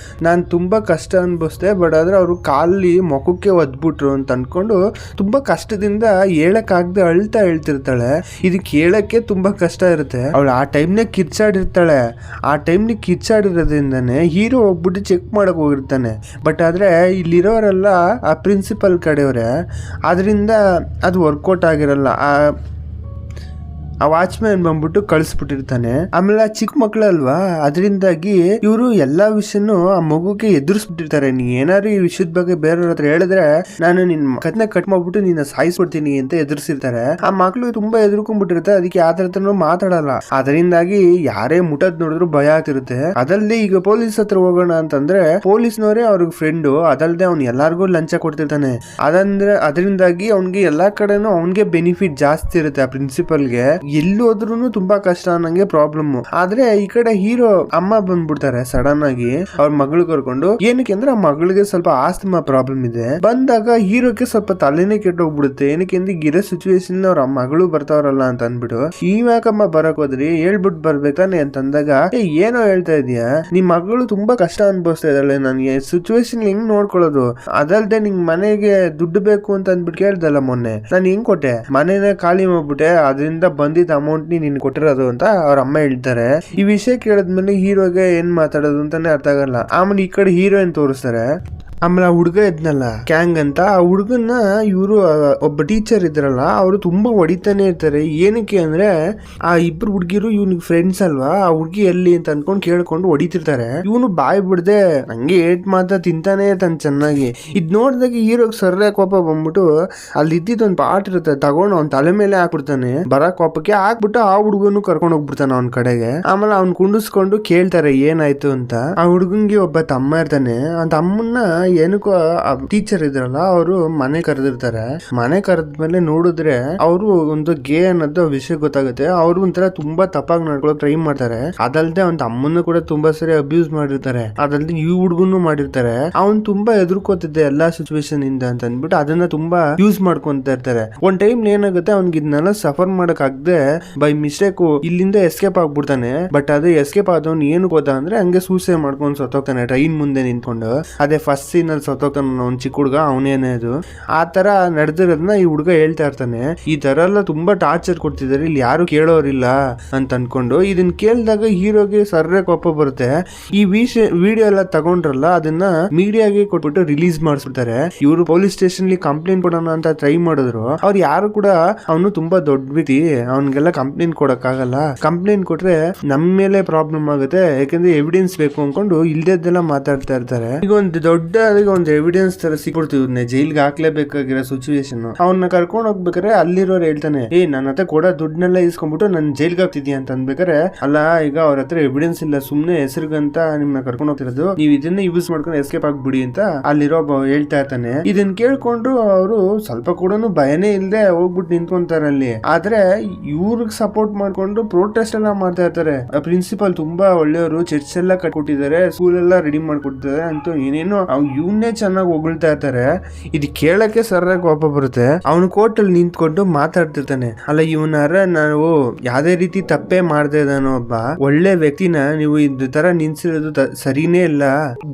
ನಾನು ತುಂಬಾ ಕಷ್ಟ ಅನ್ಭವಿಸ್ದೆ. ಬಟ್ ಆದ್ರೆ ಅವರು ಕಾಲಿ ಮುಖಕ್ಕೆ ಒದ್ಬಿಟ್ರು ಅಂತ ಅನ್ಕೊಂಡು ತುಂಬಾ ಕಷ್ಟದಿಂದ ಹೇಳಕ್ಕಾಗದೆ ಅಳ್ತಾ ಹೇಳ್ತಿರ್ತಾಳೆ. ಇದು ಕೇಳಕ್ಕೆ ತುಂಬಾ ಕಷ್ಟ ಇರುತ್ತೆ. ಅವಳು ಆ ಟೈಮ್ನಾಗ ಕಿರ್ಚಾಡಿರ್ತಾಳೆ. ಆ ಟೈಮ್ನಾಗ ಕಿರ್ಚಾಡಿರೋದ್ರಿಂದಾನೆ ಹೀರೋ ಹೋಗ್ಬಿಟ್ಟು ಚೆಕ್ ಮಾಡಕ್ ಹೋಗಿರ್ತಾನೆ. ಬಟ್ ಆದ್ರೆ ಇಲ್ಲಿರೋರೆಲ್ಲ ಆ ಪ್ರಿನ್ಸಿಪಲ್ ಕಡೆಯವ್ರೆ, ಅದರಿಂದ ಅದು ವರ್ಕೌಟ್ ಆಗಿರಲ್ಲ. ಆ ವಾಚ್ಮ್ಯಾನ್ ಬಂದ್ಬಿಟ್ಟು ಕಳಿಸ್ಬಿಟ್ಟಿರ್ತಾನೆ. ಆಮೇಲೆ ಚಿಕ್ಕ ಮಕ್ಳಲ್ವಾ, ಅದರಿಂದಾಗಿ ಇವರು ಎಲ್ಲಾ ವಿಷಯನೂ ಆ ಮಗುಗೆ ಎದುರಿಸ್ಬಿಟ್ಟಿರ್ತಾರೆ. ನೀ ಏನಾದ್ರು ಈ ವಿಷಯದ ಬಗ್ಗೆ ಬೇರೆಯವ್ರ ಹತ್ರ ಹೇಳಿದ್ರೆ ನಾನು ನಿನ್ ಕತ್ನ ಕಟ್ ಮಾಡ್ಬಿಟ್ಟು ನಿನ್ನ ಸಾಯಿಸ್ಬಿಡ್ತೀನಿ ಅಂತ ಎದುರಿಸಿರ್ತಾರೆ. ಆ ಮಕ್ಳು ತುಂಬಾ ಎದುರ್ಕೊಂಡ್ಬಿಟ್ಟಿರ್ತಾರೆ. ಅದಕ್ಕೆ ಯಾರ ಹತ್ರನೂ ಮಾತಾಡಲ್ಲ. ಅದರಿಂದಾಗಿ ಯಾರೇ ಮುಟ್ಟದ್ ನೋಡಿದ್ರು ಭಯ ಆಗ್ತಿರುತ್ತೆ. ಅದಲ್ದೆ ಈಗ ಪೊಲೀಸ್ ಹತ್ರ ಹೋಗೋಣ ಅಂತಂದ್ರೆ ಪೊಲೀಸ್ನವರೇ ಅವ್ರಿಗೆ ಫ್ರೆಂಡು. ಅದಲ್ದೆ ಅವ್ನು ಎಲ್ಲಾರ್ಗು ಲಂಚ ಕೊಡ್ತಿರ್ತಾನೆ. ಅದರಿಂದಾಗಿ ಅವ್ನಿಗೆ ಎಲ್ಲಾ ಕಡೆನೂ ಅವ್ನಿಗೆ ಬೆನಿಫಿಟ್ ಜಾಸ್ತಿ ಇರುತ್ತೆ. ಆ ಪ್ರಿನ್ಸಿಪಲ್ಗೆ ಎಲ್ಲೋದ್ರೂ ತುಂಬಾ ಕಷ್ಟ ಅನ್ನಂಗೆ ಪ್ರಾಬ್ಲಮ್. ಆದ್ರೆ ಈ ಕಡೆ ಹೀರೋ ಅಮ್ಮ ಬಂದ್ಬಿಡ್ತಾರೆ ಸಡನ್ ಆಗಿ ಅವ್ರ ಮಗಳು ಕರ್ಕೊಂಡು. ಏನಕ್ಕೆ ಅಂದ್ರೆ ಆ ಮಗಳಿಗೆ ಸ್ವಲ್ಪ ಆಸ್ತಮಾ ಪ್ರಾಬ್ಲಮ್ ಇದೆ. ಬಂದಾಗ ಹೀರೋಕ್ಕೆ ಸ್ವಲ್ಪ ತಲೆನೇ ಕೆಟ್ಟೋಗ್ಬಿಡುತ್ತೆ. ಏನಕ್ಕೆ ಅಂದ್ರೆ ಗಿರೋ ಸಿಚುವೇಶನ್ ಅವ್ರ ಮಗಳು ಬರ್ತಾವ್ರಲ್ಲ ಅಂತ ಅಂದ್ಬಿಟ್ಟು ಇವ್ಯಾಕಮ್ಮ ಬರಕ್ ಹೋದ್ರಿ, ಹೇಳ್ಬಿಟ್ಟು ಬರ್ಬೇಕಾನೆ ಅಂತಂದಾಗ ಏನೋ ಹೇಳ್ತಾ ಇದೀಯಾ, ನಿಮ್ ಮಗಳು ತುಂಬಾ ಕಷ್ಟ ಅನ್ಭವಿಸ್ತಾ ಇದ್ದಾಳೆ, ನನ್ಗೆ ಸಿಚುವೇಶನ್ ಹೆಂಗ್ ನೋಡ್ಕೊಳ್ಳೋದು, ಅದಲ್ದೆ ನಿಂಗ್ ಮನೆಗೆ ದುಡ್ಡು ಬೇಕು ಅಂತ ಅಂದ್ಬಿಟ್ಟು ಕೇಳ್ದಲ್ಲ ಮೊನ್ನೆ, ನಾನು ಹೆಂಗ್ ಕೊಟ್ಟೆ, ಮನೇನ ಖಾಲಿ ಮಾಡ್ಬಿಟ್ಟೆ, ಅದರಿಂದ ಬಂದಿದ್ದ ಅಮೌಂಟ್ ನೀನ್ ಕೊಟ್ಟಿರೋದು ಅಂತ ಅವ್ರ ಅಮ್ಮ ಹೇಳ್ತಾರೆ. ಈ ವಿಷಯ ಕೇಳಿದ್ಮೇಲೆ ಹೀರೋಗೆ ಏನ್ ಮಾತಾಡೋದು ಅಂತಾನೆ ಅರ್ಥ ಆಗಲ್ಲ. ಆಮೇಲೆ ಈ ಕಡೆ ಹೀರೋಯಿನ್ ತೋರಿಸ್ತಾರೆ. ಆಮೇಲೆ ಆ ಹುಡುಗ ಇದ್ನಲ್ಲ ಕ್ಯಾಂಗ್ ಅಂತ, ಆ ಹುಡುಗನ್ನ ಇವರು ಒಬ್ಬ ಟೀಚರ್ ಇದ್ರಲ್ಲ ಅವರು ತುಂಬಾ ಹೊಡಿತಾನೆ ಇರ್ತಾರೆ. ಏನಕ್ಕೆ ಅಂದ್ರೆ ಆ ಇಬ್ರು ಹುಡುಗಿರು ಇವ್ನಿಗೆ ಫ್ರೆಂಡ್ಸ್ ಅಲ್ವಾ, ಆ ಹುಡುಗಿ ಎಲ್ಲಿ ಅಂತ ಅನ್ಕೊಂಡ್ ಕೇಳ್ಕೊಂಡು ಹೊಡಿತಿರ್ತಾರೆ. ಇವನು ಬಾಯ್ ಬಿಡದೆ ಹಂಗೆ ಏಟ್ ಮಾತ್ರ ತಿಂತಾನೆ ಇರ್ತಾನೆ ಚೆನ್ನಾಗಿ. ಇದ್ ನೋಡಿದಾಗ ಹೀರೋಗ್ ಸರ್ರೆ ಕೋಪ ಬಂದ್ಬಿಟ್ಟು ಅಲ್ಲಿ ಇದ್ದಿದ್ ಒಂದ್ ಪಾಟ್ ಇರುತ್ತೆ ತಗೊಂಡು ಅವ್ನ ತಲೆ ಮೇಲೆ ಹಾಕ್ಬಿಡ್ತಾನೆ. ಬರ ಕೋಪಕ್ಕೆ ಹಾಕ್ಬಿಟ್ಟು ಆ ಹುಡುಗನು ಕರ್ಕೊಂಡು ಹೋಗ್ಬಿಡ್ತಾನೆ ಅವ್ನ ಕಡೆಗೆ. ಆಮೇಲೆ ಅವ್ನ್ ಕುಂಡಿಸ್ಕೊಂಡು ಕೇಳ್ತಾರೆ ಏನಾಯ್ತು ಅಂತ. ಆ ಹುಡುಗನ್ಗೆ ಒಬ್ಬ ತಮ್ಮ ಇರ್ತಾನೆ. ಆ ತಮ್ಮನ್ನ ಏನಕ್ಕೋ ಟೀಚರ್ ಇದ್ರಲ್ಲ ಅವರು ಮನೆ ಕರೆದಿರ್ತಾರೆ. ಮನೆ ಕರೆದ್ಮೇಲೆ ನೋಡಿದ್ರೆ ಅವರು ಒಂದು ಗೇ ಅನ್ನೋದು ವಿಷಯ ಗೊತ್ತಾಗುತ್ತೆ. ಅವ್ರು ಒಂಥರ ತುಂಬಾ ತಪ್ಪಾಗಿ ನಡ್ಕೊಳಕ್ ಟ್ರೈ ಮಾಡ್ತಾರೆ. ಅದಲ್ದೆ ಅವ್ನ ತಮ್ಮನ್ನು ಕೂಡ ತುಂಬಾ ಸರಿ ಅಬ್ಯೂಸ್ ಮಾಡಿರ್ತಾರೆ. ಅದಲ್ದೆ ಈ ಹುಡುಗನು ಮಾಡಿರ್ತಾರೆ. ಅವ್ನ್ ತುಂಬಾ ಎದುರ್ಕೋತಿದ್ದೆ ಎಲ್ಲಾ ಸಿಚುವೇಶನ್ ಇಂದ ಅಂತ ಅಂದ್ಬಿಟ್ಟು ಅದನ್ನ ತುಂಬಾ ಯೂಸ್ ಮಾಡ್ಕೊಂತ ಇರ್ತಾರೆ. ಒಂದ್ ಟೈಮ್ ಏನಾಗುತ್ತೆ ಅವ್ನಿಗೆ ಇದನ್ನೆಲ್ಲ ಸಫರ್ ಮಾಡಕ್ ಆಗದೆ ಬೈ ಮಿಸ್ಟೇಕ್ ಇಲ್ಲಿಂದ ಎಸ್ಕೇಪ್ ಆಗ್ಬಿಡ್ತಾನೆ. ಬಟ್ ಅದೇ ಎಸ್ಕೇಪ್ ಆದವ್ನು ಏನು ಗೊತ್ತಾ ಅಂದ್ರೆ ಹಂಗೆ ಸೂಸೈಡ್ ಮಾಡ್ಕೊಂಡು ಸತ್ತೋಗ್ತಾನೆ ಟ್ರೈನ್ ಮುಂದೆ ನಿಂತ್ಕೊಂಡು. ಅದೇ ಫಸ್ಟ್ ಸೀನ್ ಅಲ್ಲಿ ಸತ್ತೋಗ್ತಾನ ಅವ್ನ್ ಚಿಕ್ಕ ಹುಡುಗ, ಅವನೇನೇ ಅದು. ಆ ತರ ನಡೆದಿರೋದನ್ನ ಈ ಹುಡುಗ ಹೇಳ್ತಾ ಇರ್ತಾನೆ. ಈ ತರ ಎಲ್ಲ ತುಂಬಾ ಟಾರ್ಚರ್ ಕೊಡ್ತಿದಾರೆ, ಇಲ್ಲಿ ಯಾರು ಕೇಳೋರಿಲ್ಲ ಅಂತ ಅನ್ಕೊಂಡು. ಇದನ್ನ ಕೇಳಿದಾಗ ಹೀರೋಗೆ ಸರ್ರೆ ಕೋಪ ಬರುತ್ತೆ. ಈ ವಿಡಿಯೋ ಎಲ್ಲ ತಗೊಂಡ್ರಲ್ಲ ಅದನ್ನ ಮೀಡಿಯಾಗೆ ಕೊಟ್ಬಿಟ್ಟು ರಿಲೀಸ್ ಮಾಡಿಸ್ಬಿಡ್ತಾರೆ. ಇವರು ಪೊಲೀಸ್ ಸ್ಟೇಷನ್ ಕಂಪ್ಲೇಂಟ್ ಕೊಡೋಣ ಅಂತ ಟ್ರೈ ಮಾಡಿದ್ರು. ಅವ್ರು ಯಾರು ಕೂಡ ಅವನು ತುಂಬಾ ದೊಡ್ಡ ವ್ಯಕ್ತಿ, ಅವನ್ಗೆಲ್ಲ ಕಂಪ್ಲೇಂಟ್ ಕೊಡಕ್ ಆಗಲ್ಲ, ಕಂಪ್ಲೇಂಟ್ ಕೊಟ್ರೆ ನಮ್ ಮೇಲೆ ಪ್ರಾಬ್ಲಮ್ ಆಗುತ್ತೆ, ಯಾಕಂದ್ರೆ ಎವಿಡೆನ್ಸ್ ಬೇಕು ಅನ್ಕೊಂಡು ಇಲ್ದೆಲ್ಲ ಮಾತಾಡ್ತಾ ಇರ್ತಾರೆ. ಈಗ ಒಂದು ದೊಡ್ಡ ಒಂದು ಎವಿಡೆನ್ಸ್ ತರ ಸಿಕ್ಬಿಡ್ತೀವಿ, ಜೈಲ್ಗೆ ಹಾಕ್ಲೇಬೇಕಾಗಿರೋ ಸಿಚುವೇಶನ್. ಅವನ್ನ ಕರ್ಕೊಂಡು ಹೋಗ್ಬೇಕಾರೆ ಅಲ್ಲಿರೋರು ಹೇಳ್ತಾನೆ, ನನ್ನ ಹತ್ರ ಕೊಡೋ ದುಡ್ಡನ್ನೆಲ್ಲ ಇಸ್ಕೊಂಡ್ಬಿಟ್ಟು ನನ್ ಜೈಲ್ಗೆ ಹಾಕ್ತಿದ್ಯಾ ಅಂತ ಅನ್ಬೇಕಾರೆ, ಅಲ್ಲ ಈಗ ಅವ್ರ ಹತ್ರ ಎವಿಡೆನ್ಸ್ ಇಲ್ಲ, ಸುಮ್ನೆ ಹೆಸರಿಗಂತ ನಿಮ್ನ ಕರ್ಕೊಂಡು ಹೋಗ್ತಿರೋದು, ನೀವ್ ಇದನ್ನ ಯೂಸ್ ಮಾಡ್ಕೊಂಡು ಎಸ್ಕೇಪ್ ಆಗ್ಬಿಡಿ ಅಂತ ಅಲ್ಲಿರೋ ಹೇಳ್ತಾ ಇರ್ತಾನೆ. ಇದನ್ನ ಕೇಳ್ಕೊಂಡು ಅವರು ಸ್ವಲ್ಪ ಕೂಡ ಭಯನೇ ಇಲ್ಲದೆ ಹೋಗ್ಬಿಟ್ಟು ನಿಂತ್ಕೊಂತಾರೆ ಅಲ್ಲಿ. ಆದ್ರೆ ಇವ್ರಿಗೆ ಸಪೋರ್ಟ್ ಮಾಡ್ಕೊಂಡು ಪ್ರೊಟೆಸ್ಟ್ ಎಲ್ಲ ಮಾಡ್ತಾ ಇರ್ತಾರೆ. ಪ್ರಿನ್ಸಿಪಲ್ ತುಂಬಾ ಒಳ್ಳೆಯವರು, ಚರ್ಚ್ ಎಲ್ಲ ಕಟ್ಕೊಟ್ಟಿದ್ದಾರೆ, ಸ್ಕೂಲ್ ಎಲ್ಲ ರೆಡಿ ಮಾಡ್ಕೊಟ್ಟಿದ್ದಾರೆ ಅಂತ ಏನೇನೋ ಇವನ್ನೇ ಚೆನ್ನಾಗಿ ಹೊಗಳ್ತಾ ಇರ್ತಾರೆ. ಇದು ಕೇಳಕ್ಕೆ ಸರ್ರಾಗಿ ಕೋಪ ಬರುತ್ತೆ. ಅವನು ಕೋರ್ಟ್ ಅಲ್ಲಿ ನಿಂತ್ಕೊಂಡು ಮಾತಾಡ್ತಿರ್ತಾನೆ, ಅಲ್ಲ ಇವನಾರ ನಾವು ಯಾವ್ದೇ ರೀತಿ ತಪ್ಪೇ ಮಾಡ್ತಾ ಇದ್ದಾನೋ, ಒಬ್ಬ ಒಳ್ಳೆ ವ್ಯಕ್ತಿನ ನೀವು ಇದ್ ತರ ನಿನ್ಸಿರೋದು ಸರಿನೇ ಇಲ್ಲ,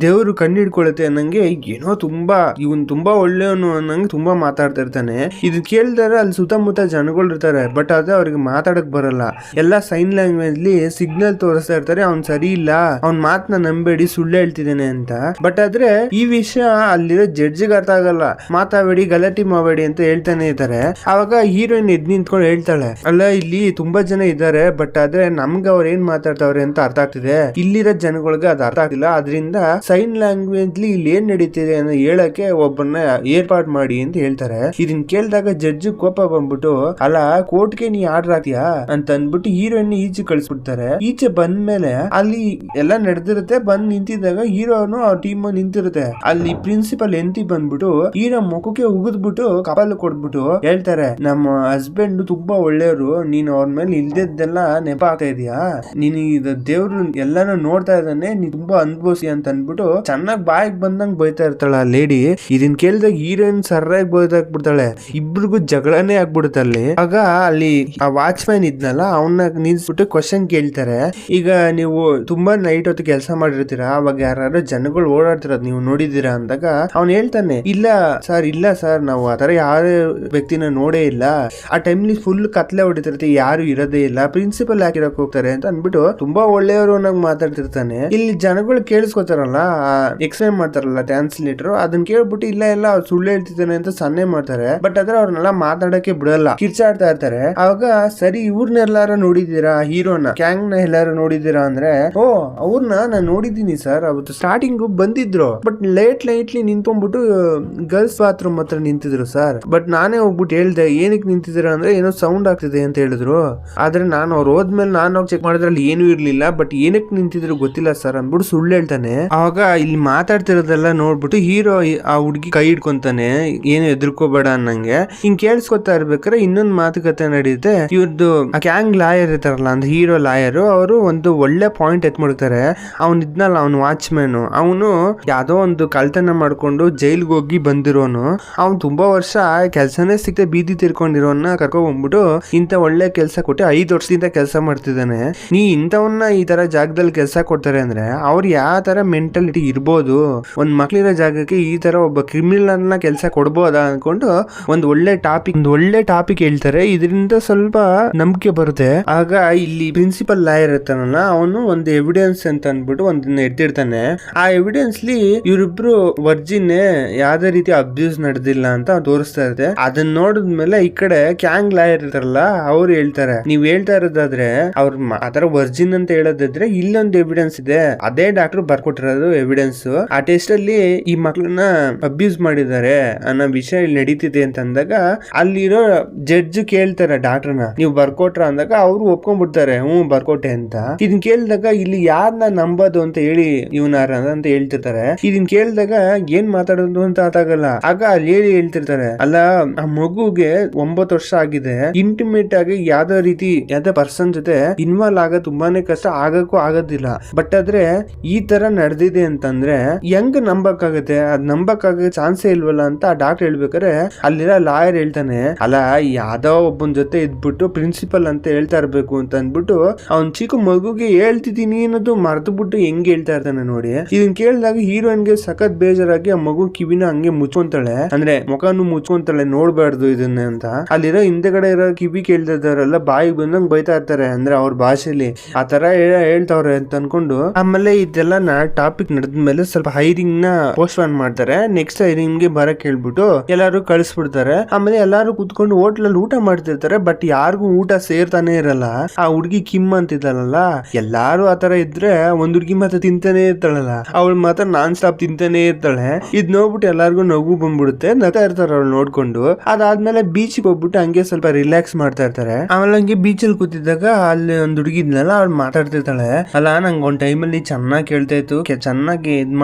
ದೇವ್ರು ಕಣ್ಣಿಡ್ಕೊಳತ್ತೆ ಅನ್ನಂಗೆ ಏನೋ ತುಂಬಾ ಇವನ್ ತುಂಬಾ ಒಳ್ಳೆಯವನು ಅನ್ನಂಗೆ ತುಂಬಾ ಮಾತಾಡ್ತಾ ಇರ್ತಾನೆ. ಇದು ಕೇಳಿದಾರೆ ಅಲ್ಲಿ ಸುತ್ತಮುತ್ತ ಜನಗಳು ಇರ್ತಾರೆ, ಬಟ್ ಅದೇ ಅವ್ರಿಗೆ ಮಾತಾಡಕ್ ಬರಲ್ಲ. ಎಲ್ಲಾ ಸೈನ್ ಲ್ಯಾಂಗ್ವೇಜ್ ಲಿ ಸಿಗ್ನಲ್ ತೋರಿಸ್ತಾ ಇರ್ತಾರೆ, ಅವ್ನ್ ಸರಿ ಇಲ್ಲ, ಅವ್ನ್ ಮಾತನ್ನ ನಂಬೇಡಿ, ಸುಳ್ಳು ಹೇಳ್ತಿದ್ದೇನೆ ಅಂತ. ಬಟ್ ಆದ್ರೆ ಈ ವಿಷಯ ಅಲ್ಲಿರೋ ಜಡ್ಜಿಗೆ ಅರ್ಥ ಆಗಲ್ಲ. ಮಾತಾಬೇಡಿ, ಗಲಾಟೆ ಮಾಡಬೇಡಿ ಅಂತ ಹೇಳ್ತಾನೆ ಇರ್ತಾರೆ. ಅವಾಗ ಹೀರೋಯಿನ್ ಎದ್ ನಿಂತ್ಕೊಂಡು ಹೇಳ್ತಾಳೆ, ಅಲ್ಲ ಇಲ್ಲಿ ತುಂಬಾ ಜನ ಇದ್ದಾರೆ, ಬಟ್ ಆದ್ರೆ ನಮ್ಗೆ ಅವ್ರ ಏನ್ ಮಾತಾಡ್ತಾವ್ರೆ ಅಂತ ಅರ್ಥ ಆಗ್ತಿದೆ, ಇಲ್ಲಿರೋ ಜನಗಳಿಗೆ ಅದು ಅರ್ಥ ಆಗ್ತಿಲ್ಲ, ಅದರಿಂದ ಸೈನ್ ಲ್ಯಾಂಗ್ವೇಜ್ ಇಲ್ಲಿ ಏನ್ ನಡೀತಿದೆ ಅನ್ನೋ ಹೇಳಕ್ಕೆ ಒಬ್ಬರನ್ನ ಏರ್ಪಾಡು ಮಾಡಿ ಅಂತ ಹೇಳ್ತಾರೆ. ಇದನ್ ಕೇಳಿದಾಗ ಜಡ್ಜ್ ಕೋಪ ಬಂದ್ಬಿಟ್ಟು, ಅಲ್ಲ ಕೋರ್ಟ್ಗೆ ನೀ ಆರ್ಡರ್ ಆಗ್ತೀಯಾ ಅಂತ ಅಂದ್ಬಿಟ್ಟು ಹೀರೋಯಿನ್ ಈಚೆ ಕಳಿಸ್ಬಿಡ್ತಾರೆ. ಈಚೆ ಬಂದ್ಮೇಲೆ ಅಲ್ಲಿ ಎಲ್ಲ ನಡೆದಿರುತ್ತೆ. ಬಂದ್ ನಿಂತಿದ್ದಾಗ ಹೀರೋನು ಅವ್ರ ಟೀಮ್ ನಿಂತಿರುತ್ತೆ. ಅಲ್ಲಿ ಪ್ರಿನ್ಸಿಪಲ್ ಎಂತಿ ಬಂದ್ಬಿಟ್ಟು ಹೀರೋ ಮುಖಕ್ಕೆ ಉಗಿದ್ಬಿಟ್ಟು ಕಪಾಲ ಕೊಡ್ಬಿಟ್ಟು ಹೇಳ್ತಾರೆ, ನಮ್ಮ ಹಸ್ಬೆಂಡ್ ತುಂಬಾ ಒಳ್ಳೆಯವರು, ನೀನ್ ಅವ್ರ ಮೇಲೆ ಇಲ್ದೆಲ್ಲ ನೆಪ ಆಗ್ತಾ ಇದೀಯಾ, ನೀನ್ ದೇವ್ರು ಎಲ್ಲಾನು ನೋಡ್ತಾ ಇದ್ದಾನೆ, ನೀನ್ ತುಂಬಾ ಅನ್ಭವಿಸಿ ಅಂತ ಅನ್ಬಿಟ್ಟು ಚೆನ್ನಾಗ್ ಬಾಯಿಗೆ ಬಂದಂಗ್ ಬೈತಾ ಇರ್ತಾಳ ಆ ಲೇಡಿ. ಇದನ್ ಕೇಳಿದಾಗ ಹೀರೋಯಿನ್ ಸರ್ರಾಗಿ ಬೈದಾಕ್ಬಿಡ್ತಾಳೆ, ಇಬ್ರಿಗೂ ಜಗಳನೇ ಆಗ್ಬಿಡುತ್ತೆ ಅಲ್ಲಿ. ಆಗ ಅಲ್ಲಿ ಆ ವಾಚ್ಮ್ಯಾನ್ ಇದ್ನಲ್ಲ ಅವನ್ನ ನಿಲ್ಸ್ಬಿಟ್ಟು ಕ್ವಶನ್ ಕೇಳ್ತಾರೆ, ಈಗ ನೀವು ತುಂಬಾ ನೈಟ್ ಹೊತ್ತು ಕೆಲಸ ಮಾಡಿರ್ತೀರಾ, ಅವಾಗ ಯಾರು ಜನಗಳು ಓಡಾಡ್ತಿರೋದು ನೀವು ನೋಡಿದೀರಾ ಅಂದಾಗ ಅವ್ನು ಹೇಳ್ತಾನೆ, ಇಲ್ಲ ಸರ್ ನಾವು ಆತರ ಯಾರೇ ವ್ಯಕ್ತಿನ ನೋಡೇ ಇಲ್ಲ, ಆ ಟೈಮ್ಲಿ ಫುಲ್ ಕತ್ಲೆ ಹೊಡಿತಿರ್ತೀವಿ, ಯಾರು ಇರೋದೇ ಇಲ್ಲ, ಪ್ರಿನ್ಸಿಪಲ್ ಯಾಕಿರಕ್ ಹೋಗ್ತಾರೆ ಅಂತ ಅಂದ್ಬಿಟ್ಟು ತುಂಬಾ ಒಳ್ಳೆಯವರು ಅನ್ನೋದು ಮಾತಾಡ್ತಿರ್ತಾನೆ. ಇಲ್ಲಿ ಜನಗಳು ಕೇಳಿಸ್ಕೊತಾರಲ್ಲ, ಎಕ್ಸ್ಪ್ಲೈನ್ ಮಾಡ್ತಾರಲ್ಲ ಟ್ರಾನ್ಸ್ಲೇಟರ್, ಅದನ್ನ ಕೇಳ್ಬಿಟ್ಟು ಇಲ್ಲ ಅವ್ರು ಸುಳ್ಳು ಹೇಳ್ತಿದ್ದಾನೆ ಅಂತ ಸನ್ನೆ ಮಾಡ್ತಾರೆ. ಬಟ್ ಆದ್ರೆ ಅವ್ರನ್ನೆಲ್ಲ ಮಾತಾಡಕ್ಕೆ ಬಿಡಲ್ಲ, ಕಿರ್ಚಾಡ್ತಾ ಇರ್ತಾರೆ. ಅವಾಗ ಸರಿ ಇವ್ರನ್ನೆಲ್ಲಾರ ನೋಡಿದೀರಾ, ಹೀರೋನ ಕ್ಯಾಂಗ್ ನ ಎಲ್ಲಾರು ನೋಡಿದೀರಾ ಅಂದ್ರೆ, ಓ ಅವ್ರನ್ನ ನಾನು ನೋಡಿದೀನಿ ಸರ್, ಅವತ್ತು ಸ್ಟಾರ್ಟಿಂಗ್ ಬಂದಿದ್ರು, ಬಟ್ ಲೈಟ್ಲಿ ನಿಂತ್ಕೊಂಡ್ಬಿಟ್ಟು ಗರ್ಲ್ಸ್ ಬಾತ್ರೂಮ್ ಹತ್ರ ನಿಂತಿದ್ರು ಸರ್, ಬಟ್ ನಾನೇ ಹೋಗ್ಬಿಟ್ಟು ಹೇಳ್ದೆ ಏನಕ್ಕೆ ನಿಂತಿದ್ದೀರಾ ಅಂದ್ರೆ ಏನೋ ಸೌಂಡ್ ಆಗ್ತಿದೆ ಅಂತ ಹೇಳಿದ್ರು, ಆದ್ರೆ ನಾನು ಅವ್ರು ಹೋದ್ಮೇಲೆ ನಾನು ಹೋಗಿ ಚೆಕ್ ಮಾಡಿದ್ರೆ ಅಲ್ಲಿ ಏನೂ ಇರ್ಲಿಲ್ಲ, ಬಟ್ ಏನಕ್ಕೆ ನಿಂತಿದ್ರು ಗೊತ್ತಿಲ್ಲ ಸರ್ ಅಂದ್ಬಿಟ್ಟು ಸುಳ್ಳು ಹೇಳ್ತಾನೆ. ಅವಾಗ ಇಲ್ಲಿ ಮಾತಾಡ್ತಿರೋದೆಲ್ಲ ನೋಡ್ಬಿಟ್ಟು ಹೀರೋ ಆ ಹುಡುಗಿ ಕೈ ಹಿಡ್ಕೊಂತಾನೆ, ಏನು ಎದುರ್ಕೋಬೇಡ ಅನ್ನಂಗೆ. ಹಿಂಗ್ ಕೇಳಿಸ್ಕೊತಾ ಇರ್ಬೇಕಾದ್ರೆ ಇನ್ನೊಂದು ಮಾತುಕತೆ ನಡೆಯುತ್ತೆ. ಇವ್ರದ್ದು ಆ ಗ್ಯಾಂಗ್ ಲಾಯರ್ ಇರ್ತಾರಲ್ಲ ಅಂದ್ರೆ ಹೀರೋ ಲಾಯರ್, ಅವರು ಒಂದು ಒಳ್ಳೆ ಪಾಯಿಂಟ್ ಎತ್ಬಿಡ್ತಾರೆ. ಅವ್ನ್ ಇದ್ನಲ್ಲ ಅವ್ನು ವಾಚ್ಮ್ಯಾನ್, ಅವನು ಯಾವ್ದೋ ಒಂದು ಕಳ್ತನ ಮಾಡ್ಕೊಂಡು ಜೈಲ್ಗೆ ಹೋಗಿ ಬಂದಿರೋನು, ಅವ್ನು ತುಂಬಾ ವರ್ಷ ಕೆಲ್ಸನೇ ಸಿಕ್ತೆ ಬೀದಿ ತಿರ್ಕೊಂಡಿರೋನ್ನ ಕರ್ಕೊಂಡ್ ಬಂದ್ಬಿಟ್ಟು ಇಂತ ಒಳ್ಳೆ ಕೆಲ್ಸ ಕೊಟ್ಟು 5 ವರ್ಷದಿಂದ ಕೆಲಸ ಮಾಡ್ತಿದ್ದಾನೆ. ನೀ ಇಂಥವನ್ನ ಈ ತರ ಜಾಗದಲ್ಲಿ ಕೆಲಸ ಕೊಡ್ತಾರೆ ಅಂದ್ರೆ ಅವ್ರು ಯಾವ ತರ ಮೆಂಟಾಲಿಟಿ ಇರ್ಬೋದು, ಒಂದ್ ಮಕ್ಳಿರೋ ಜಾಗಕ್ಕೆ ಈ ತರ ಒಬ್ಬ ಕ್ರಿಮಿನಲ್ ನ ಕೆಲಸ ಕೊಡ್ಬೋದಾ ಅನ್ಕೊಂಡು ಒಂದು ಒಳ್ಳೆ ಟಾಪಿಕ್ ಹೇಳ್ತಾರೆ. ಇದರಿಂದ ಸ್ವಲ್ಪ ನಂಬಿಕೆ ಬರುತ್ತೆ. ಆಗ ಇಲ್ಲಿ ಪ್ರಿನ್ಸಿಪಲ್ ಲಾಯರ್ ಇರ್ತಾನಲ್ಲ, ಅವನು ಒಂದು ಎವಿಡೆನ್ಸ್ ಅಂತ ಅನ್ಬಿಟ್ಟು ಒಂದನ್ನ ಎತ್ತಿರ್ತಾನೆ. ಆ ಎವಿಡೆನ್ಸ್ ಲಿ ಇವ್ರು ಅವರಿಬ್ರು ವರ್ಜಿನ್ ಯಾವ್ದೇ ರೀತಿ ಅಬ್ಯೂಸ್ ನಡೆದಿಲ್ಲ ಅಂತ ತೋರಿಸ್ತಾ ಇರುತ್ತೆ. ಅದನ್ನ ನೋಡಿದ್ಮೇಲೆ ಈ ಕಡೆ ಕ್ಯಾಂಗ್ ಲಾಯರ್ ಇರ್ತಾರಲ್ಲ ಅವ್ರು ಹೇಳ್ತಾರೆ, ನೀವ್ ಹೇಳ್ತಾ ಇರೋದಾದ್ರೆ ಅವ್ರ ಆತರ ವರ್ಜಿನ್ ಅಂತ ಹೇಳೋದಾದ್ರೆ ಇಲ್ಲೊಂದು ಎವಿಡೆನ್ಸ್ ಇದೆ, ಅದೇ ಡಾಕ್ಟರ್ ಬರ್ಕೊಟ್ಟಿರೋದು ಎವಿಡೆನ್ಸ್. ಆ ಟೆಸ್ಟ್ ಅಲ್ಲಿ ಈ ಮಕ್ಳನ್ನ ಅಬ್ಯೂಸ್ ಮಾಡಿದ್ದಾರೆ ಅನ್ನೋ ವಿಷಯ ಇಲ್ಲಿ ನಡೀತಿದೆ ಅಂತ ಅಂದಾಗ ಅಲ್ಲಿರೋ ಜಡ್ಜ್ ಕೇಳ್ತಾರೆ ಡಾಕ್ಟರ್ನ, ನೀವು ಬರ್ಕೊಟ್ರ ಅಂದಾಗ ಅವ್ರು ಒಪ್ಕೊಂಡ್ಬಿಡ್ತಾರೆ, ಬರ್ಕೊಟ್ಟೆ ಅಂತ. ಇದನ್ ಕೇಳಿದಾಗ ಇಲ್ಲಿ ಯಾರನ್ನ ನಂಬೋದು ಅಂತ ಹೇಳಿ ಇವನಾರ ಅಂತ ಹೇಳ್ತಿರ್ತಾರೆ. ಇದನ್ ಕೇಳಿದಾಗ ಏನ್ ಮಾತಾಡೋದು ಅಂತ ಆತಾಗಲ್ಲ. ಆಗ ಅಲ್ಲಿ ಹೇಳ್ತಿರ್ತಾರೆ, ಅಲ್ಲ ಆ ಮಗುಗೆ 9 ವರ್ಷ ಆಗಿದೆ, ಇಂಟಿಮೇಟ್ ಆಗಿ ಯಾವ್ದೇ ಪರ್ಸನ್ ಜೊತೆ ಇನ್ವಾಲ್ವ್ ಆಗ ತುಂಬಾನೇ ಕಷ್ಟ, ಆಗಕ್ಕೂ ಆಗೋದಿಲ್ಲ. ಬಟ್ ಆದ್ರೆ ಈ ತರ ನಡೆದಿದೆ ಅಂತಂದ್ರೆ ಹೆಂಗ್ ನಂಬಕ್ಕಾಗತ್ತೆ, ಅದ್ ನಂಬಕ್ಕಾಗ ಚಾನ್ಸೇ ಇಲ್ವಲ್ಲ ಅಂತ ಆ ಡಾಕ್ಟರ್ ಹೇಳ್ಬೇಕಾರೆ ಅಲ್ಲಿರೋ ಲಾಯರ್ ಹೇಳ್ತಾನೆ, ಅಲ್ಲ ಯಾವ್ದೋ ಒಬ್ಬನ ಜೊತೆ ಇದ್ಬಿಟ್ಟು ಪ್ರಿನ್ಸಿಪಲ್ ಅಂತ ಹೇಳ್ತಾ ಇರ್ಬೇಕು ಅಂತ ಅಂದ್ಬಿಟ್ಟು ಅವ್ನ್ ಚಿಕ್ಕ ಮಗುಗೆ ಹೇಳ್ತಿದ್ದೀನಿ ಅನ್ನೋದು ಮರ್ತು ಬಿಟ್ಟು ಹೆಂಗ್ ಹೇಳ್ತಾ ಇರ್ತಾನೆ ನೋಡಿ. ಇದನ್ ಕೇಳಿದಾಗ ಹೀರೋಯಿನ್ಗೆ ಸಖತ್ ಬೇಜಾರಾಗಿ ಆ ಮಗು ಕಿವಿನ ಹಂಗೆ ಮುಚ್ಕೊಂತಾಳೆ, ಅಂದ್ರೆ ಮುಖನು ಮುಚ್ಕೊಂತಾಳೆ, ನೋಡ್ಬಾರ್ದು ಇದನ್ನ ಅಂತ. ಅಲ್ಲಿರೋ ಹಿಂದೆಗಡೆ ಇರೋ ಕಿವಿ ಕೇಳ್ತಿದ್ದಾರಲ್ಲ ಬಾಯಿಗೆ ಬಂದಂಗ್ ಬೈತಾ ಇರ್ತಾರೆ, ಅಂದ್ರೆ ಅವ್ರ ಭಾಷೆಲಿ ಆ ತರ ಹೇಳ್ತಾವ್ರೆ ಅಂತ ಅನ್ಕೊಂಡು. ಆಮೇಲೆ ಇದೆಲ್ಲ ಟಾಪಿಕ್ ನಡೆದ್ಮೇಲೆ ಸ್ವಲ್ಪ ಹೈರಿಂಗ್ ನ ಪೋಸ್ಟ್ಪೋನ್ ಮಾಡ್ತಾರೆ. ನೆಕ್ಸ್ಟ್ ಹೈರಿಂಗ್ ಗೆ ಬರಕ್ ಹೇಳ್ಬಿಟ್ಟು ಎಲ್ಲಾರು ಕಳಿಸ್ಬಿಡ್ತಾರೆ. ಆಮೇಲೆ ಎಲ್ಲಾರು ಕುತ್ಕೊಂಡು ಹೋಟ್ಲಲ್ಲಿ ಊಟ ಮಾಡ್ತಿರ್ತಾರೆ. ಬಟ್ ಯಾರಿಗೂ ಊಟ ಸೇರ್ತಾನೆ ಇರಲ್ಲ. ಆ ಹುಡ್ಗಿ ಕಿಮ್ ಅಂತಿದ್ದಾಳಲ್ಲ, ಎಲ್ಲಾರು ಆತರ ಇದ್ರೆ ಒಂದ್ ಹುಡ್ಗಿ ಮಾತ್ರ ತಿಂತಾನೆ ಇರ್ತಾಳಲ್ಲ, ಅವಳು ಮಾತ್ರ ನಾನ್ ಸ್ಟಾಪ್ ತಿಂತಾನೆ ಇರ್ತಾಳೆ. ಇದ್ ನೋಡ್ಬಿಟ್ಟು ಎಲ್ಲಾರ್ಗು ನಗು ಬಂದ್ಬಿಡುತ್ತೆ, ನಗ್ತಾ ಇರ್ತಾರ ಅವ್ಳು ನೋಡ್ಕೊಂಡು. ಅದಾದ್ಮೇಲೆ ಬೀಚ್ ಹೋಗ್ಬಿಟ್ಟು ಹಂಗೆ ಸ್ವಲ್ಪ ರಿಲ್ಯಾಕ್ಸ್ ಮಾಡ್ತಾ ಇರ್ತಾರೆ. ಆಮೇಲೆ ಹಂಗೆ ಬೀಚ್ ಅಲ್ಲಿ ಕೂತಿದ್ದಾಗ ಅಲ್ಲಿ ಒಂದ್ ಹುಡುಗಿ ಇದ್ನಲ್ಲ ಅವ್ಳು ಮಾತಾಡ್ತಿರ್ತಾಳೆ, ಅಲ್ಲ ನಂಗೆ ಒಂದ್ ಟೈಮಲ್ಲಿ ಚೆನ್ನಾಗಿ ಕೇಳ್ತಾ ಇತ್ತು, ಚೆನ್ನಾಗಿ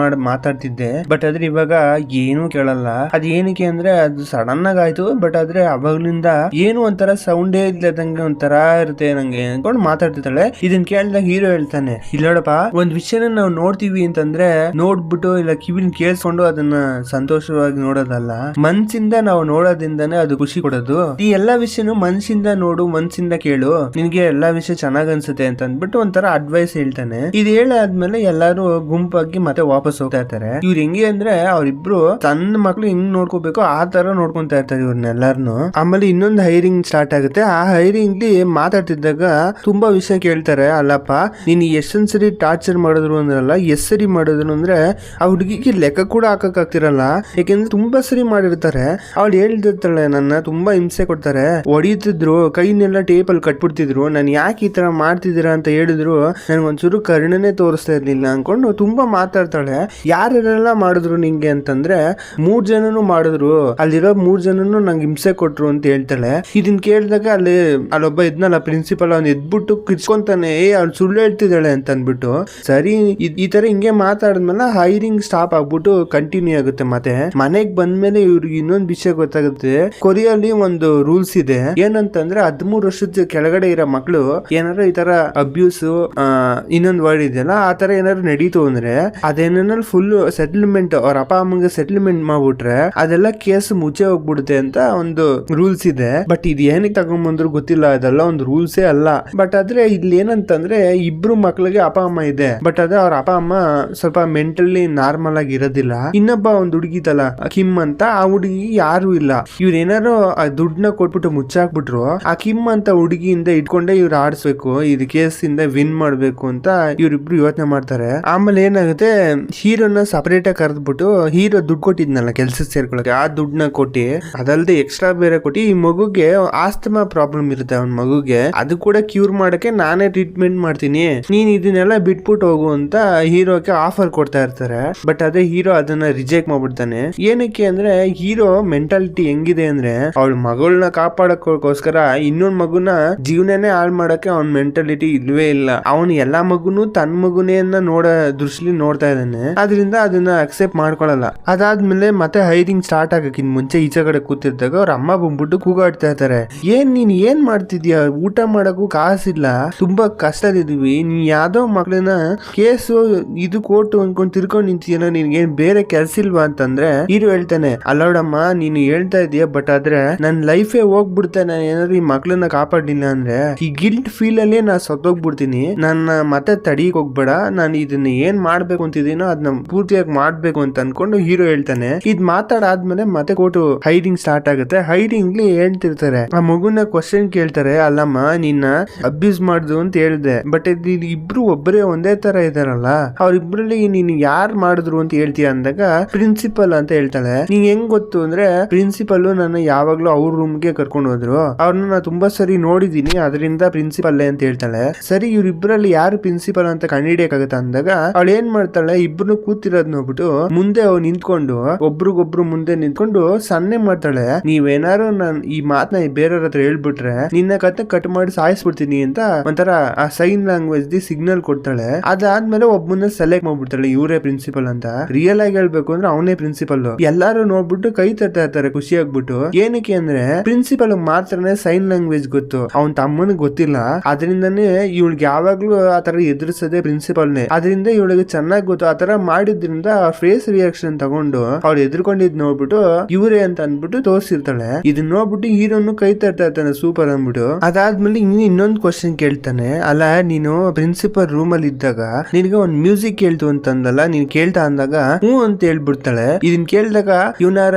ಮಾತಾಡ್ತಿದ್ದೆ, ಬಟ್ ಆದ್ರೆ ಇವಾಗ ಏನು ಕೇಳಲ್ಲ. ಅದ್ ಏನಕ್ಕೆ ಅಂದ್ರೆ ಅದು ಸಡನ್ ಆಗಿ ಆಯ್ತು, ಬಟ್ ಆದ್ರೆ ಅವಾಗ್ಲಿಂದ ಏನು ಒಂಥರ ಸೌಂಡೇ ಇಲ್ಲದಂಗೆ ಒಂಥರ ಇರುತ್ತೆ ನಂಗೆ ಅನ್ಕೊಂಡು ಮಾತಾಡ್ತಿರ್ತಾಳೆ. ಇದನ್ ಕೇಳಿದಾಗ ಹೀರೋ ಹೇಳ್ತಾನೆ, ಇಲ್ಲೋಡಪ್ಪ ಒಂದ್ ವಿಷಯನ ನಾವು ನೋಡ್ತೀವಿ ಅಂತಂದ್ರೆ ನೋಡ್ಬಿಟ್ಟು ಇಲ್ಲ ಕಿವಿನ ಕೇಳಿಸ್ಕೊಂಡು ಅದನ್ನ ಸಂತೋಷವಾಗಿ ನೋಡೋದಲ್ಲ, ಮನ್ಸಿಂದ ನಾವು ನೋಡೋದ್ರಿಂದಾನೇ ಅದು ಖುಷಿ ಕೊಡೋದು. ಈ ಎಲ್ಲಾ ವಿಷಯನು ಮನ್ಸಿಂದ ನೋಡು, ಮನ್ಸಿಂದ ಕೇಳು, ನಿನ್ಗೆ ಎಲ್ಲಾ ವಿಷಯ ಚೆನ್ನಾಗ್ ಅನ್ಸುತ್ತೆ ಅಂತ ಅಂದ್ಬಿಟ್ಟು ಒಂಥರ ಅಡ್ವೈಸ್ ಹೇಳ್ತಾನೆ. ಇದು ಹೇಳಾದ್ಮೇಲೆ ಎಲ್ಲಾರು ಗುಂಪಾಗಿ ಮತ್ತೆ ವಾಪಸ್ ಹೋಗ್ತಾ ಇರ್ತಾರೆ. ಇವ್ರು ಹೆಂಗೆ ಅಂದ್ರೆ ಅವ್ರಿಬ್ರು ತನ್ನ ಮಕ್ಳು ಹೆಂಗ್ ನೋಡ್ಕೋಬೇಕು ಆ ತರ ನೋಡ್ಕೊಂತಾ ಇರ್ತಾರೆ ಇವ್ರನ್ನೆಲ್ಲಾರ್ನು. ಆಮೇಲೆ ಇನ್ನೊಂದು ಹೈರಿಂಗ್ ಸ್ಟಾರ್ಟ್ ಆಗುತ್ತೆ. ಆ ಹೈರಿಂಗ್ ಮಾತಾಡ್ತಿದ್ದಾಗ ತುಂಬಾ ವಿಷಯ ಕೇಳ್ತಾರೆ, ಅಲ್ಲಪ್ಪ ನೀನ್ ಎಷ್ಟೊಂದ್ ಸರಿ ಟಾರ್ಚರ್ ಮಾಡಿದ್ರು ಅಂದ್ರಲ್ಲ, ಎಷ್ಟ್ ಸರಿ ಮಾಡಿದ್ರು ಅಂದ್ರೆ ಆ ಹುಡುಗಿಗೆ ಲೆಕ್ಕ ಕೂಡ ಹಾಕಕ್ ಆಗ್ತಿರಲ್ಲ, ಯಾಕೆಂದ್ರೆ ತುಂಬಾ ಸರಿ ಮಾಡಿರ್ತಾರೆ. ಅವಳು ಹೇಳ್ತಿರ್ತಾಳೆ, ನನ್ನ ತುಂಬಾ ಹಿಂಸೆ ಕೊಡ್ತಾರೆ, ಹೊಡಿತಿದ್ರು, ಕೈನೆಲ್ಲ ಟೇಪ್ ಅಲ್ಲಿ ಕಟ್ಬಿಡ್ತಿದ್ರು, ನಾನು ಯಾಕೆ ಈ ತರ ಮಾಡ್ತಿದ್ದೀರಾ ಅಂತ ಹೇಳಿದ್ರು ನನ್ಗೊಂಚೂರು ಕರುಣನೆ ತೋರಿಸ್ತಾ ಇರ್ಲಿಲ್ಲ ಅನ್ಕೊಂಡು ತುಂಬಾ ಮಾತಾಡ್ತಾಳೆ. ಯಾರೆಲ್ಲ ಮಾಡಿದ್ರು ನಿಂಗೆ ಅಂತಂದ್ರೆ 3 ಜನನು ಮಾಡಿದ್ರು, ಅಲ್ಲಿರೋ 3 ಜನನು ನಂಗೆ ಹಿಂಸೆ ಕೊಟ್ರು ಅಂತ ಹೇಳ್ತಾಳೆ. ಇದನ್ ಕೇಳಿದಾಗ ಅಲ್ಲೊಬ್ಬ ಇದ್ನಲ್ಲ ಪ್ರಿನ್ಸಿಪಲ್, ಅವ್ನು ಎದ್ಬಿಟ್ಟು ಕಿಚ್ಕೊಂತಾನೆ, ಅವ್ಳು ಸುಳ್ಳು ಹೇಳ್ತಿದ್ದಾಳೆ ಅಂತ ಅನ್ಬಿಟ್ಟು. ಸರಿ ಈ ತರ ಹಿಂಗೆ ಮಾತಾಡಿದ್ಮೇಲೆ ಹೈರಿಂಗ್ ಸ್ಟಾಪ್ ಆಗ್ಬಿಟ್ಟು ಕಂಟಿನ್ಯೂ ಆಗುತ್ತೆ. ಮತ್ತೆ ಮನೆಗ್ ಬಂದ್ಮೇಲೆ ಇವ್ರಿಗೆ ಇನ್ನೊಂದು ವಿಷಯ ಗೊತ್ತಾಗುತ್ತೆ. ಕೊರಿಯಲ್ಲಿ ಒಂದು ರೂಲ್ಸ್ ಇದೆ, ಏನಂತಂದ್ರೆ 13 ವರ್ಷದ ಕೆಳಗಡೆ ಇರೋ ಮಕ್ಳು ಏನಾದ್ರು ಈ ತರ ಅಬ್ಯೂಸ್ ಇನ್ನೊಂದು ವರ್ಡ್ ಇದೆಯಲ್ಲ ಆ ತರ ಏನಾದ್ರು ನಡೀತು ಅಂದ್ರೆ ಅದೇನಲ್ಲಿ ಫುಲ್ ಸೆಟಲ್ಮೆಂಟ್, ಅವ್ರ ಅಪ್ಪ ಅಮ್ಮಂಗೆ ಸೆಟಲ್ಮೆಂಟ್ ಮಾಡ್ಬಿಟ್ರೆ ಅದೆಲ್ಲ ಕೇಸ್ ಮುಚ್ಚೆ ಹೋಗ್ಬಿಡುತ್ತೆ ಅಂತ ಒಂದು ರೂಲ್ಸ್ ಇದೆ. ಬಟ್ ಇದು ಏನಕ್ಕೆ ತಗೊಂಡ್ಬಂದ್ರು ಗೊತ್ತಿಲ್ಲ, ಅದೆಲ್ಲ ಒಂದು ರೂಲ್ಸೇ ಅಲ್ಲ. ಬಟ್ ಆದ್ರೆ ಇಲ್ಲಿ ಏನಂತಂದ್ರೆ ಇಬ್ರು ಮಕ್ಳಿಗೆ ಅಪ್ಪ ಅಮ್ಮ ಇದೆ, ಬಟ್ ಅದೇ ಅವ್ರ ಅಪ್ಪ ಅಮ್ಮ ಸ್ವಲ್ಪ ಮೆಂಟಲಿ ನಾರ್ಮಲ್ ಆಗಿ ಇರೋದಿಲ್ಲ. ಇನ್ನೊಬ್ಬ ಒಂದು ಹುಡುಗಿದಲ್ಲ ಕಿಮ್ ಅಂತ, ಆ ಹುಡುಗಿ ಯಾರು ಇಲ್ಲ. ಇವ್ರ ಏನಾರು ದುಡ್ಡನ್ನ ಕೊಟ್ಬಿಟ್ಟು ಮುಚ್ಚಾಕ್ಬಿಟ್ರು, ಆ ಕಿಮ್ ಅಂತ ಹುಡುಗಿಯಿಂದ ಇಟ್ಕೊಂಡೆ ಇವ್ರು ಆಡಿಸ್ಬೇಕು, ಇದು ಕೇಸ್ ಇಂದ ವಿನ್ ಮಾಡ್ಬೇಕು ಅಂತ ಇವ್ರಿಬ್ರು ಯೋಚನೆ ಮಾಡ್ತಾರೆ. ಆಮೇಲೆ ಏನಾಗುತ್ತೆ, ಹೀರೋನ ಸಪರೇಟ್ ಆಗಿ ಕರೆದ್ಬಿಟ್ಟು, ಹೀರೋ ದುಡ್ಡು ಕೊಟ್ಟಿದ್ನಲ್ಲ ಕೆಲ್ಸಕ್ಕೆ ಸೇರ್ಕೊಳಕ್ಕೆ, ಆ ದುಡ್ಡನ್ನ ಕೊಟ್ಟಿ ಅದಲ್ದೆ ಎಕ್ಸ್ಟ್ರಾ ಬೇರೆ ಕೊಟ್ಟಿ ಈ ಮಗುಗೆ ಆಸ್ತಮಾ ಪ್ರಾಬ್ಲಮ್ ಇರುತ್ತೆ ಅವ್ನ ಮಗುಗೆ, ಅದು ಕೂಡ ಕ್ಯೂರ್ ಮಾಡಕ್ಕೆ ನಾನೇ ಟ್ರೀಟ್ಮೆಂಟ್ ಮಾಡ್ತೀನಿ, ನೀನ್ ಇದನ್ನೆಲ್ಲ ಬಿಟ್ಬಿಟ್ಟು ಹೋಗು ಅಂತ ಹೀರೋಗೆ ಆಫರ್ ಕೊಡ್ತಾ ಇರ್ತಾರೆ. ಬಟ್ ಅದೇ ಹೀರೋ ಅದನ್ನ ರಿಜೆಕ್ಟ್ ಮಾಡ್ಬಿಡ್ತಾನೆ. ಏನಕ್ಕೆ ಅಂದ್ರೆ ಹೀರೋ ಮೆಂಟಾಲಿಟಿ ಹೆಂಗಿದೆ ಅಂದ್ರೆ ಅವಳ ಮಗಳನ್ನ ಕಾಪಾಡಕ್ಕೋಸ್ಕರ ಇನ್ನೊಂದ್ ಮಗುನ ಜೀವನನೇ ಹಾಳು ಮಾಡಕ್ಕೆ ಅವ್ನ ಮೆಂಟಾಲಿಟಿ ಇಲ್ವೇ ಇಲ್ಲ. ಅವನು ಎಲ್ಲಾ ಮಗುನು ತನ್ನ ಮಗುನೇ ನೋಡ ದೃಷ್ಟಿಲಿ ನೋಡ್ತಾ ಇದ್ದಾನೆ, ಅದರಿಂದ ಅದನ್ನ ಅಕ್ಸೆಪ್ಟ್ ಮಾಡ್ಕೊಳಲ್ಲ. ಅದಾದ್ಮೇಲೆ ಮತ್ತೆ ಹೈರಿಂಗ್ ಸ್ಟಾರ್ಟ್ ಆಗಕ್ಕಿಂತ ಮುಂಚೆ ಈಚೆ ಕಡೆ ಕೂತಿದ್ದಾಗ ಅವ್ರ ಅಮ್ಮ ಬಂದ್ಬಿಟ್ಟು ಕೂಗಾಡ್ತಾ ಇರ್ತಾರೆ, ನೀನ್ ಏನ್ ಮಾಡ್ತಿದ್ಯಾ, ಊಟ ಮಾಡಕ್ಕೂ ಕಾಸಿಲ್ಲ, ತುಂಬಾ ಕಷ್ಟದಿದೀವಿ, ನೀನ್ ಯಾವ್ದೋ ಮಕ್ಳನ್ನ ಕೇಸು ಇದು ಕೋರ್ಟು ಅನ್ಕೊಂಡ್ ತಿರ್ಕೊಂಡ್ ನಿಂತಿಯಲ್ಲ, ನಿನ್ಗೇನ್ ಬೇರೆ ಕೆಲ್ಸ ಇಲ್ವಾ ಅಂತಂದ್ರೆ ಹೀರೋ ಹೇಳ್ತಾನೆ, ಅಲ್ಲೋಡಮ್ಮ ನೀನು ಹೇಳ್ತಾ ಇದೀಯ, ಬಟ್ ಆದ್ರೆ ನನ್ ಲೈಫೇ ಹೋಗ್ಬಿಡುತ್ತೆ, ನಾನು ಏನಾದ್ರು ಈ ಮಕ್ಳನ್ನ ಕಾಪಾಡಿಲ್ಲ ಅಂದ್ರೆ ಈ ಗಿಲ್ಟ್ ಫೀಲ್ ಅಲ್ಲಿ ನಾ ಸತ್ತೋಗ್ಬಿಡ್ತೀನಿ, ನನ್ನ ಮತ್ತೆ ತಡೀಕ್ ಹೋಗ್ಬೇಡ, ನಾನು ಇದನ್ನ ಏನ್ ಮಾಡ್ಬೇಕು ಅಂತಿದ್ದೀನೋ ಅದನ್ನ ಪೂರ್ತಿಯಾಗಿ ಮಾಡ್ಬೇಕು ಅಂತ ಅನ್ಕೊಂಡು ಹೀರೋ ಹೇಳ್ತಾನೆ. ಇದ್ ಮಾತಾಡಾದ್ಮೇಲೆ ಮತ್ತೆ ಕೋರ್ಟ್ ಹೈರಿಂಗ್ ಸ್ಟಾರ್ಟ್ ಆಗುತ್ತೆ. ಹೈರಿಂಗ್ ಹೇಳ್ತಿರ್ತಾರೆ, ಆ ಮಗುನ ಕ್ವಶನ್ ಕೇಳ್ತಾರೆ, ಅಲ್ಲಮ್ಮ ನಿನ್ನ ಅಬ್ಯೂಸ್ ಮಾಡುದು ಅಂತ ಹೇಳ್ದೆ, ಬಟ್ ಇಬ್ರು ಒಬ್ಬರೇ ಒಂದೇ ತರ ಇದಾರಲ್ಲ, ಅವ್ರಿಬ್ರಲ್ಲಿ ನೀನು ಯಾರು ಮಾಡಿದ್ರು ಅಂತ ಹೇಳ್ತೀಯ ಅಂದಾಗ ಪ್ರಿನ್ಸಿಪಲ್ ಅಂತ ಹೇಳ್ತಾಳೆ. ನಿಂಗೆ ಹೆಂಗ್ ಗೊತ್ತು ಅಂದ್ರೆ ಪ್ರಿನ್ಸಿಪಲ್ ನನ್ನ ಯಾವಾಗ್ಲೂ ಅವ್ರ ರೂಮ್ಗೆ ಕರ್ಕೊಂಡು ಹೋದ್ರು, ಅವ್ರನ್ನ ನಾ ತುಂಬಾ ಸರಿ ನೋಡಿದೀನಿ, ಅದರಿಂದ ಪ್ರಿನ್ಸಿಪಲ್ ಅಂತ ಹೇಳ್ತಾಳೆ. ಸರಿ ಇವ್ರಿಬ್ರಲ್ಲಿ ಯಾರು ಪ್ರಿನ್ಸಿಪಲ್ ಅಂತ ಕಂಡಿಡಿಯಕ್ಕಾಗತ್ತ ಅಂದಾಗ ಅವಳು ಏನ್ ಮಾಡ್ತಾಳೆ, ಇಬ್ರು ಕೂತಿರೋದ್ ನೋಡ್ಬಿಟ್ಟು ಮುಂದೆ ಅವ್ರು ನಿಂತ್ಕೊಂಡು ಒಬ್ರಿಗೊಬ್ರು ಮುಂದೆ ನಿಂತ್ಕೊಂಡು ಸನ್ನೆ ಮಾಡ್ತಾಳೆ. ನೀವೇನಾರು ನಾನ್ ಈ ಮಾತನ್ನ ಬೇರೆಯವ್ರ ಹತ್ರ ಹೇಳ್ಬಿಟ್ರೆ ನಿನ್ನ ಕತ್ತೆ ಕಟ್ ಮಾಡಿ ಸಾಯಿಸ್ಬಿಡ್ತೀನಿ ಅಂತ ಒಂಥರ ಆ ಸೈನ್ ಲ್ಯಾಂಗ್ವೇಜ್ ದಿ ಸಿಗ್ನಲ್ ಕೊಡ್ತಾಳೆ. ಅದಾದ್ಮೇಲೆ ಒಬ್ಬನ ಸೆಲೆಕ್ಟ್ ಮಾಡ್ಬಿಡ್ತಾಳೆ, ಇವರೇ ಪ್ರಿನ್ಸಿಪಲ್ ಅಂತ. ರಿಯಲ್ ಆಗಿ ಹೇಳ್ಬೇಕು ಅಂದ್ರೆ ಅವನೇ ಪ್ರಿನ್ಸಿಪಲ್. ಎಲ್ಲಾರು ನೋಡ್ಬಿಟ್ಟು ಕೈ ತಟ್ತಾ ಇರ್ತಾರೆ ಖುಷಿ ಆಗ್ಬಿಟ್ಟು. ಏನಕ್ಕೆ ಅಂದ್ರೆ ಪ್ರಿನ್ಸಿಪಲ್ ಮಾತ್ರನೇ ಸೈನ್ ಲ್ಯಾಂಗ್ವೇಜ್ ಗೊತ್ತು, ಅವನ್ ತಮ್ಮನಿಗೆ ಗೊತ್ತಿಲ್ಲ. ಅದರಿಂದನೇ ಇವಳಿಗೆ ಯಾವಾಗ್ಲೂ ಆತರ ಎದುರಿಸದೆ ಪ್ರಿನ್ಸಿಪಲ್ನೇ. ಅದರಿಂದ ಇವಳಿಗೆ ಚೆನ್ನಾಗಿ ಗೊತ್ತು. ಆತರ ಮಾಡಿದ್ರಿಂದ ಫೇಸ್ ರಿಯಾಕ್ಷನ್ ತಗೊಂಡು ಅವ್ಳು ಎದುರ್ಕೊಂಡಿದ್ ನೋಡ್ಬಿಟ್ಟು ಇವರೇ ಅಂತ ಅನ್ಬಿಟ್ಟು ತೋರಿಸಿರ್ತಾಳೆ. ಇದನ್ನ ನೋಡ್ಬಿಟ್ಟು ಹೀರೋನು ಕೈ ತಟ್ತಾ ಇರ್ತಾನೆ ಸೂಪರ್ ಅಂದ್ಬಿಟ್ಟು. ಅದಾದ್ಮೇಲೆ ಇನ್ನೊಂದು ಕ್ವಶನ್ ಕೇಳ್ತಾನೆ, ಅಲ್ಲ ನೀನು ಪ್ರಿನ್ಸಿಪಲ್ ರೂಮ್ ಅಲ್ಲಿ ಇದ್ದಾಗ ನಿನ್ಗೆ ಒಂದ್ ಮ್ಯೂಸಿಕ್ ಕೇಳ್ತು ಅಂತಂದಲ್ಲ, ನೀನ್ ಕೇಳ್ತಾ ಅಂದಾಗ ಹ್ಞೂ ಅಂತ ಹೇಳ್ಬಿಡ್ತಾಳೆ. ಇದನ್ ಕೇಳಿದಾಗ ಇವನಾರ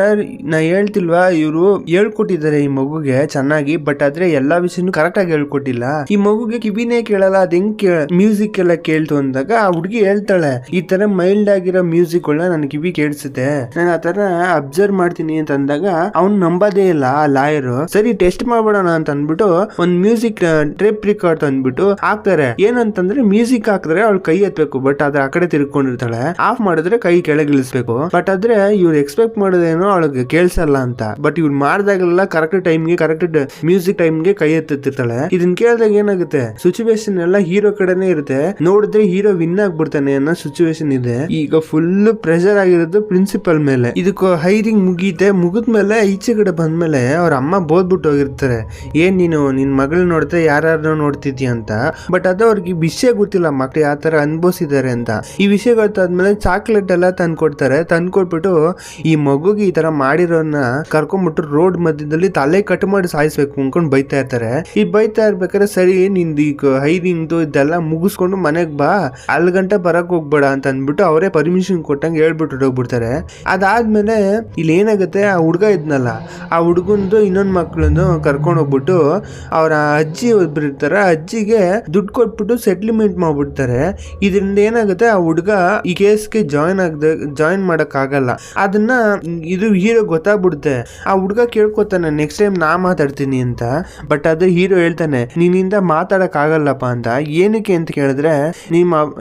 ನಾ ಹೇಳ್ತಿಲ್ವಾ, ಇವ್ರು ಹೇಳ್ಕೊಟ್ಟಿದ್ದಾರೆ ಈ ಮಗುಗೆ ಚೆನ್ನಾಗಿ, ಬಟ್ ಆದ್ರೆ ಎಲ್ಲಾ ವಿಷಯನೂ ಕರೆಕ್ಟ್ ಆಗಿ ಹೇಳ್ಕೊಟ್ಟಿಲ್ಲ. ಈ ಮಗುಗೆ ಕಿವಿನೇ ಕೇಳಲ್ಲ, ಅದ್ ಹೆಂಗ್ ಮ್ಯೂಸಿಕ್ ಎಲ್ಲ ಕೇಳ್ತು ಅಂದಾಗ ಆ ಹುಡುಗಿ ಹೇಳ್ತಾಳೆ, ಈ ತರ ಮೈಲ್ಡ್ ಆಗಿರೋ ಮ್ಯೂಸಿಕ್ ನನ್ ಕಿವಿ ಕೇಳಿಸುತ್ತೆ, ನಾನು ಆ ತರ ಅಬ್ಸರ್ವ್ ಮಾಡ್ತೀನಿ ಅಂತ ಅಂದಾಗ ಅವ್ನ್ ನಂಬದೇ ಇಲ್ಲ ಆ ಲಾಯರ್. ಸರಿ ಟೆಸ್ಟ್ ಮಾಡ್ಬಿಡೋಣ ಅಂತ ಅಂದ್ಬಿಟ್ಟು ಒಂದ್ ಮ್ಯೂಸಿಕ್ ಟ್ರೇಪ್ ರಿಕಾರ್ಡ್ ಅಂದ್ಬಿಟ್ಟು ಹಾಕ್ತಾರೆ. ಏನಂತಂದ್ರೆ ಮ್ಯೂಸಿಕ್ ಹಾಕಿದ್ರೆ ಅವ್ಳು ಕೈ ಎತ್ಬೇಕು, ಬಟ್ ಅದ್ರ ಆ ಕಡೆ ತಿರ್ಕೊಂಡಿರ್ತಾಳೆ. ಆಫ್ ಮಾಡಿದ್ರೆ ಕೈ ಕೆಳಗಿಳಿಸ್ಬೇಕು. ಬಟ್ ಆದ್ರೆ ಇವ್ರು ಎಕ್ಸ್ಪೆಕ್ಟ್ ಮಾಡೋದೇನೋ ಅವಳಿಗೆ ಕೇಳಿಸಲ್ಲ ಅಂತ. ಬಟ್ ಇವ್ರು ಮಾಡ್ದಾಗಲೆಲ್ಲ ಕರೆಕ್ಟ್ ಟೈಮ್ಗೆ ಕರೆಕ್ಟ್ ಮ್ಯೂಸಿಕ್ ಟೈಮ್ಗೆ ಕೈ ಎತ್ತಿರ್ತಾಳೆ. ಇದನ್ ಕೇಳಿದಾಗ ಏನಾಗುತ್ತೆ, ಸಿಚುವೇಶನ್ ಎಲ್ಲ ಹೀರೋ ಕಡೆನೇ ಇರುತ್ತೆ. ನೋಡಿದ್ರೆ ಹೀರೋ ವಿನ್ ಆಗ್ಬಿಡ್ತಾನೆ ಅನ್ನೋ ಸಿಚುವೇಶನ್ ಇದೆ. ಈಗ ಫುಲ್ ಪ್ರೆಷರ್ ಆಗಿರೋದು ಪ್ರಿನ್ಸಿಪಲ್ ಮೇಲೆ. ಇದಕ್ಕೆ ಹೈರಿಂಗ್ ಮುಗಿದ್ಮೇಲೆ ಈಚೆ ಕಡೆ ಬಂದ್ಮೇಲೆ ಅವ್ರ ಅಮ್ಮ ಬೋದ್ಬಿಟ್ಟು ಹೋಗಿರ್ತಾರೆ, ಏನ್ ನೀನು ನಿನ್ ಮಗಳು ನೋಡ್ತಾ ಯಾರು ನೋಡ್ತಿದ್ಯಾ ಅಂತ. ಬಟ್ ಅದು ಅವ್ರಿಗೆ ವಿಷಯ ಗೊತ್ತಿಲ್ಲ, ಮಕ್ಳು ಯಾವ ತರ ಅನ್ಭವಿಸಿದ್ದಾರೆ ಅಂತ. ಈ ವಿಷಯ ಗೊತ್ತಾದ್ಮೇಲೆ ಚಾಕ್ಲೇಟ್ ಎಲ್ಲ ತಂದ್ಕೊಡ್ತಾರೆ. ತಂದ್ಕೊಟ್ಬಿಟ್ಟು ಈ ಮಗುಗೆ ಈ ತರ ಮಾಡಿರೋನ್ನ ಕರ್ಕೊಂಡ್ಬಿಟ್ಟು ರೋಡ್ ಮಧ್ಯದಲ್ಲಿ ತಲೆ ಕಟ್ ಮಾಡಿ ಸಾಯಿಸ್ಬೇಕು ಅನ್ಕೊಂಡ್ ಬೈತಾ ಇರ್ತಾರೆ. ಈ ಬೈತಾ ಇರ್ಬೇಕಾದ್ರೆ ಸರಿ ನಿಂದು ಈಗ ಹೈರಿಂಗ್ದು ಇದೆಲ್ಲ ಮುಗಿಸ್ಕೊಂಡು ಮನೆಗ್ ಬಾ, ಅಲ್ಲಿ ಗಂಟ ಬರಕ್ ಹೋಗ್ಬೇಡ ಅಂತ ಅಂದ್ಬಿಟ್ಟು ಅವರೇ ಪರ್ಮಿಷನ್ ಕೊಟ್ಟಂಗೆ ಹೇಳ್ಬಿಟ್ಟು ಹೋಗ್ಬಿಡ್ತಾರೆ. ಅದಾದ್ಮೇಲೆ ಇಲ್ಲಿ ಏನಾಗುತ್ತೆ, ಆ ಹುಡ್ಗ ಇದ್ನಲ್ಲ, ಆ ಹುಡ್ಗಂದು ಇನ್ನೊಂದ್ ಮಕ್ಳನ್ನು ಕರ್ಕೊಂಡು ಹೋಗ್ಬಿಟ್ಟು ಅವ್ರ ಅಜ್ಜಿ ಒಬ್ರು ಇರ್ತಾರೆ, ಅಜ್ಜಿಗೆ ದುಡ್ಡು ಕೊಟ್ಬಿಟ್ಟು ಸೆಟ್ಲ್ಮೆಂಟ್ ಮಾಡ್ಬಿಡ್ತಾರೆ. ಇದರಿಂದ ಏನಾಗುತ್ತೆ, ಆ ಹುಡ್ಗ ಈ ಕೇಸ್ಗೆ ಜಾಯಿನ್ ಮಾಡಕ್ ಆಗಲ್ಲ. ಅದನ್ನ ಇದು ಹೀರೋ ಗೊತ್ತಾಗ್ಬಿಡುತ್ತೆ. ಆ ಹುಡ್ಗ ಕೇಳ್ಕೊತಾನೆ ನೆಕ್ಸ್ಟ್ ಟೈಮ್ ನಾ ಮಾತಾಡ್ತೀನಿ ಅಂತ. ಬಟ್ ಅದು ಹೀರೋ ಹೇಳ್ತಾನೆ, ನಿನ್ನಿಂದ ಮಾತಾಡಕ್ ಆಗಲ್ಲಪ್ಪ ಅಂತ. ಏನಕ್ಕೆ ಅಂತ ಕೇಳಿದ್ರೆ,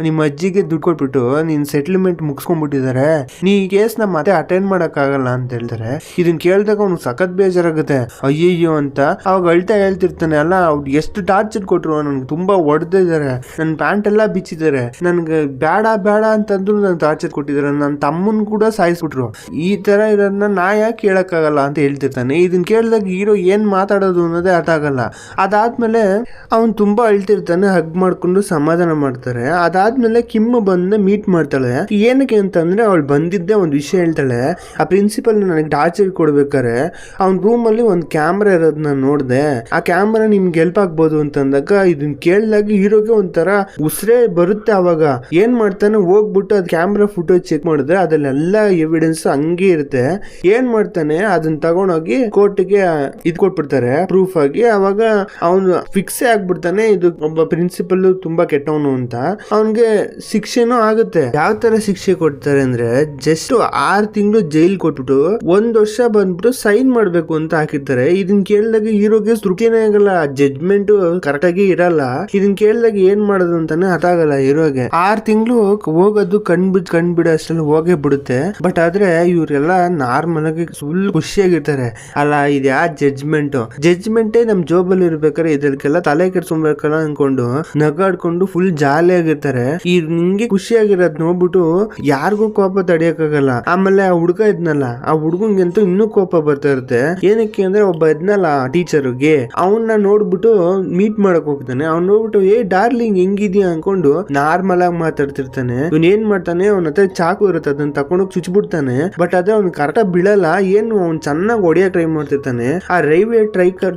ನಿಮ್ಮ ಅಜ್ಜಿಗೆ ದುಡ್ಡು ಕೊಟ್ಬಿಟ್ಟು ನೀನ್ ಸೆಟ್ಲ್ಮೆಂಟ್ ಮುಗಿಸ್ಕೊಂಡ್ಬಿಟ್ಟಿದ್ದಾರೆ, ನೀ ಈ ಕೇಸ್ ನ ಮತ್ತೆ ಅಟೆಂಡ್ ಮಾಡಕ್ ಆಗಲ್ಲ ಅಂತ ಹೇಳ್ತಾರೆ. ಇದನ್ ಕೇಳಿದಾಗ ಅವ್ನು ಸಖತ್ ಬೇಜಾರಾಗುತ್ತೆ. ಅಯ್ಯಯ್ಯೋ ಅಂತ ಅವಾಗ ಅಳ್ತಾ ಹೇಳ್ತಿರ್ತಾನೆ, ಅಲ್ಲ ಅವ್ರು ಎಷ್ಟು ಟಾರ್ಚರ್ ಕೊಟ್ರು, ನನ್ಗೆ ತುಂಬಾ ಹೊಡೆದಿದ್ದಾರೆ, ನನ್ ಪ್ಯಾಂಟ್ ಎಲ್ಲ ಬಿಚ್ಚಿದ್ದಾರೆ, ನನ್ಗೆ ಬೇಡ ಅಂತಂದ್ರು ನನ್ ಟಾರ್ಚರ್ ಕೊಟ್ಟಿದ್ದಾರೆ, ನನ್ನ ತಮ್ಮನ್ ಕೂಡ ಸಾಯಿಸ್ಬಿಟ್ರು, ಈ ತರ ಇರೋದನ್ನ ನಾ ಯಾಕೆ ಕೇಳಕ್ಕಾಗಲ್ಲ ಅಂತ ಹೇಳ್ತಿರ್ತಾನೆ. ಇದನ್ ಕೇಳಿದಾಗ ಹೀರೋ ಏನ್ ಮಾತಾಡೋದು ಅನ್ನೋದೇ ಅರ್ಥ ಆಗಲ್ಲ. ಅದಾದ್ಮೇಲೆ ಅವ್ನು ತುಂಬಾ ಅಳ್ತಿರ್ತಾನೆ, ಹಗ್ ಮಾಡ್ಕೊಂಡು ಸಮಾಧಾನ ಮಾಡ್ತಾರೆ. ಅದಾದ್ಮೇಲೆ ಕಿಮ್ ಬಂದು ಮೀಟ್ ಮಾಡ್ತಾಳೆ. ಏನಕ್ಕೆ ಅಂತಂದ್ರೆ ಅವಳು ಬಂದಿದ್ದೆ ಒಂದ್ ವಿಷಯ ಹೇಳ್ತಾಳೆ, ಆ ಪ್ರಿನ್ಸಿಪಲ್ ನನಗೆ ಟಾರ್ಚರ್ ಕೊಡ್ಬೇಕಾರೆ ಅವ್ನ ರೂಮ್ ಅಲ್ಲಿ ಒಂದ್ ಕ್ಯಾಮ್ರಾ ಇರೋದನ್ನ ನೋಡ್ದೆ, ಆ ಕ್ಯಾಮ್ರಾ ನಿಮ್ಗೆ ಹೆಲ್ಪ್ ಆಗ್ಬೋದು ಅಂತಂದಾಗ ಇದನ್ ಕೇಳಿದಾಗ ಹೀರೋಗೆ ಒಂಥರ ಉಸಿರೇ ಬರುತ್ತೆ. ಅವಾಗ ಏನ್ ಮಾಡ್ತಾನೆ, ಹೋಗ್ಬಿಟ್ಟು ಅದ್ ಕ್ಯಾಮ್ರಾ ಫುಟೇಜ್ ಚೆಕ್ ಮಾಡಿದ್ರೆ ಅದ್ರಲ್ಲೆಲ್ಲ ಎವಿಡೆನ್ಸ್ ಹಂಗೆ ಇರುತ್ತೆ. ಏನ್ ಮಾಡ್ತಾನೆ, ಅದನ್ನ ತಗೊಂಡೋಗಿ ಕೋರ್ಟ್ಗೆ ಇದ್ ಕೊಟ್ಬಿಡ್ತಾರೆ ಪ್ರೂಫ್ ಆಗಿ. ಅವಾಗ ಅವನು ಫಿಕ್ಸ್ ಆಗ್ಬಿಡ್ತಾನೆ, ಇದು ಒಬ್ಬ ಪ್ರಿನ್ಸಿಪಲ್ ತುಂಬಾ ಕೆಟ್ಟವನು ಅಂತ. ಅವನ್ಗೆ ಶಿಕ್ಷೆನೂ ಆಗುತ್ತೆ. ಯಾವ ತರ ಶಿಕ್ಷೆ ಕೊಡ್ತಾರೆ ಅಂದ್ರೆ, ಜಸ್ಟ್ 6 ತಿಂಗಳು ಜೈಲ್ ಕೊಟ್ಬಿಟ್ಟು 1 ವರ್ಷ ಬಂದ್ಬಿಟ್ಟು ಸೈನ್ ಮಾಡ್ಬೇಕು ಅಂತ ಹಾಕಿರ್ತಾರೆ. ಇದನ್ ಕೇಳಿದಾಗ ಹೀರೋಗೆ ತೃಪ್ತಿನೇ ಆಗಲ್ಲ, ಜಡ್ಜ್ಮೆಂಟ್ ಕರೆಕ್ಟ್ ಆಗಿ ಇರಲ್ಲ. ಇದನ್ ಕೇಳಿದಾಗ ಏನ್ ಮಾಡೋದು ಅಂತಾನೆ ಅದಾಗಲ್ಲ ಹೀರೋಗೆ. 6 ತಿಂಗಳು ಹೋಗೋದು ಕಣ್ಬಿಡ ಅಷ್ಟಲ್ಲಿ ಹೋಗೇ ಬಿಡುತ್ತೆ. ಬಟ್ ಆದ್ರೆ ಇವರೆಲ್ಲ ನಾರ್ಮಲ್ ಆಗಿ ಫುಲ್ ಖುಷಿಯಾಗಿರ್ತಾರೆ. ಅಲ್ಲ ಇದು ಯಾ ಜಡ್ಜ್ಮೆಂಟೇ ನಮ್ ಜೋಬಲ್ಲಿ ಇರ್ಬೇಕಾದ್ರೆ ಇದಕ್ಕೆಲ್ಲ ತಲೆ ಕೆಡ್ಸ್ಕೊಬೇಕಲ್ಲ ಅನ್ಕೊಂಡು ನಗಾಡ್ಕೊಂಡು ಫುಲ್ ಜಾಲಿ ಆಗಿರ್ತಾರೆ. ಈ ನಿಂಗೆ ಖುಷಿಯಾಗಿರೋದ್ ನೋಡ್ಬಿಟ್ಟು ಯಾರಿಗೂ ಕೋಪ ತಡಿಯಕ್ಕಾಗಲ್ಲ. ಆಮೇಲೆ ಆ ಹುಡ್ಗ ಇದ್ನಲ್ಲ, ಆ ಹುಡ್ಗಂಗಂತೂ ಇನ್ನೂ ಕೋಪ ಬರ್ತಾ ಇರುತ್ತೆ. ಏನಕ್ಕೆ ಅಂದ್ರೆ ಒಬ್ಬ ಇದ್ನಲ್ಲ ಟೀಚರ್ಗೆ, ಅವನ್ನ ನೋಡ್ಬಿಟ್ಟು ಮೀಟ್ ಮಾಡಕ್ ಹೋಗ್ತಾನೆ. ಅವ್ನ್ ನೋಡ್ಬಿಟ್ಟು ಡಾರ್ಲಿಂಗ್ ಹೆಂಗಿದ್ಯಾ ಅನ್ಕೊಂಡು ನಾರ್ಮಲ್ ಆಗಿ ಮಾತಾಡ್ತಿರ್ತಾನೆ. ಇವ್ನ್ ಏನ್ ಮಾಡ್ತಾನೆ, ಅವನ ಹತ್ರ ಚಾಕು ಇರುತ್ತೆ, ಅದನ್ನ ತಕೊಂಡೋಗಿ ಚುಚ್ಬಿಡ್ತಾನೆ. ಬಟ್ ಅದೇ ಅವ್ನ್ ಕರೆಕ್ಟಾಗಿ ಬೀಳಲ್ಲ. ಏನು ಅವ್ನ್ ಚೆನ್ನಾಗಿ ಹೊಡಿಯಕ್ ಟ್ರೈ ಮಾಡ್ತಿರ್ತಾನೆ. ಆ ರೈಲ್ವೆ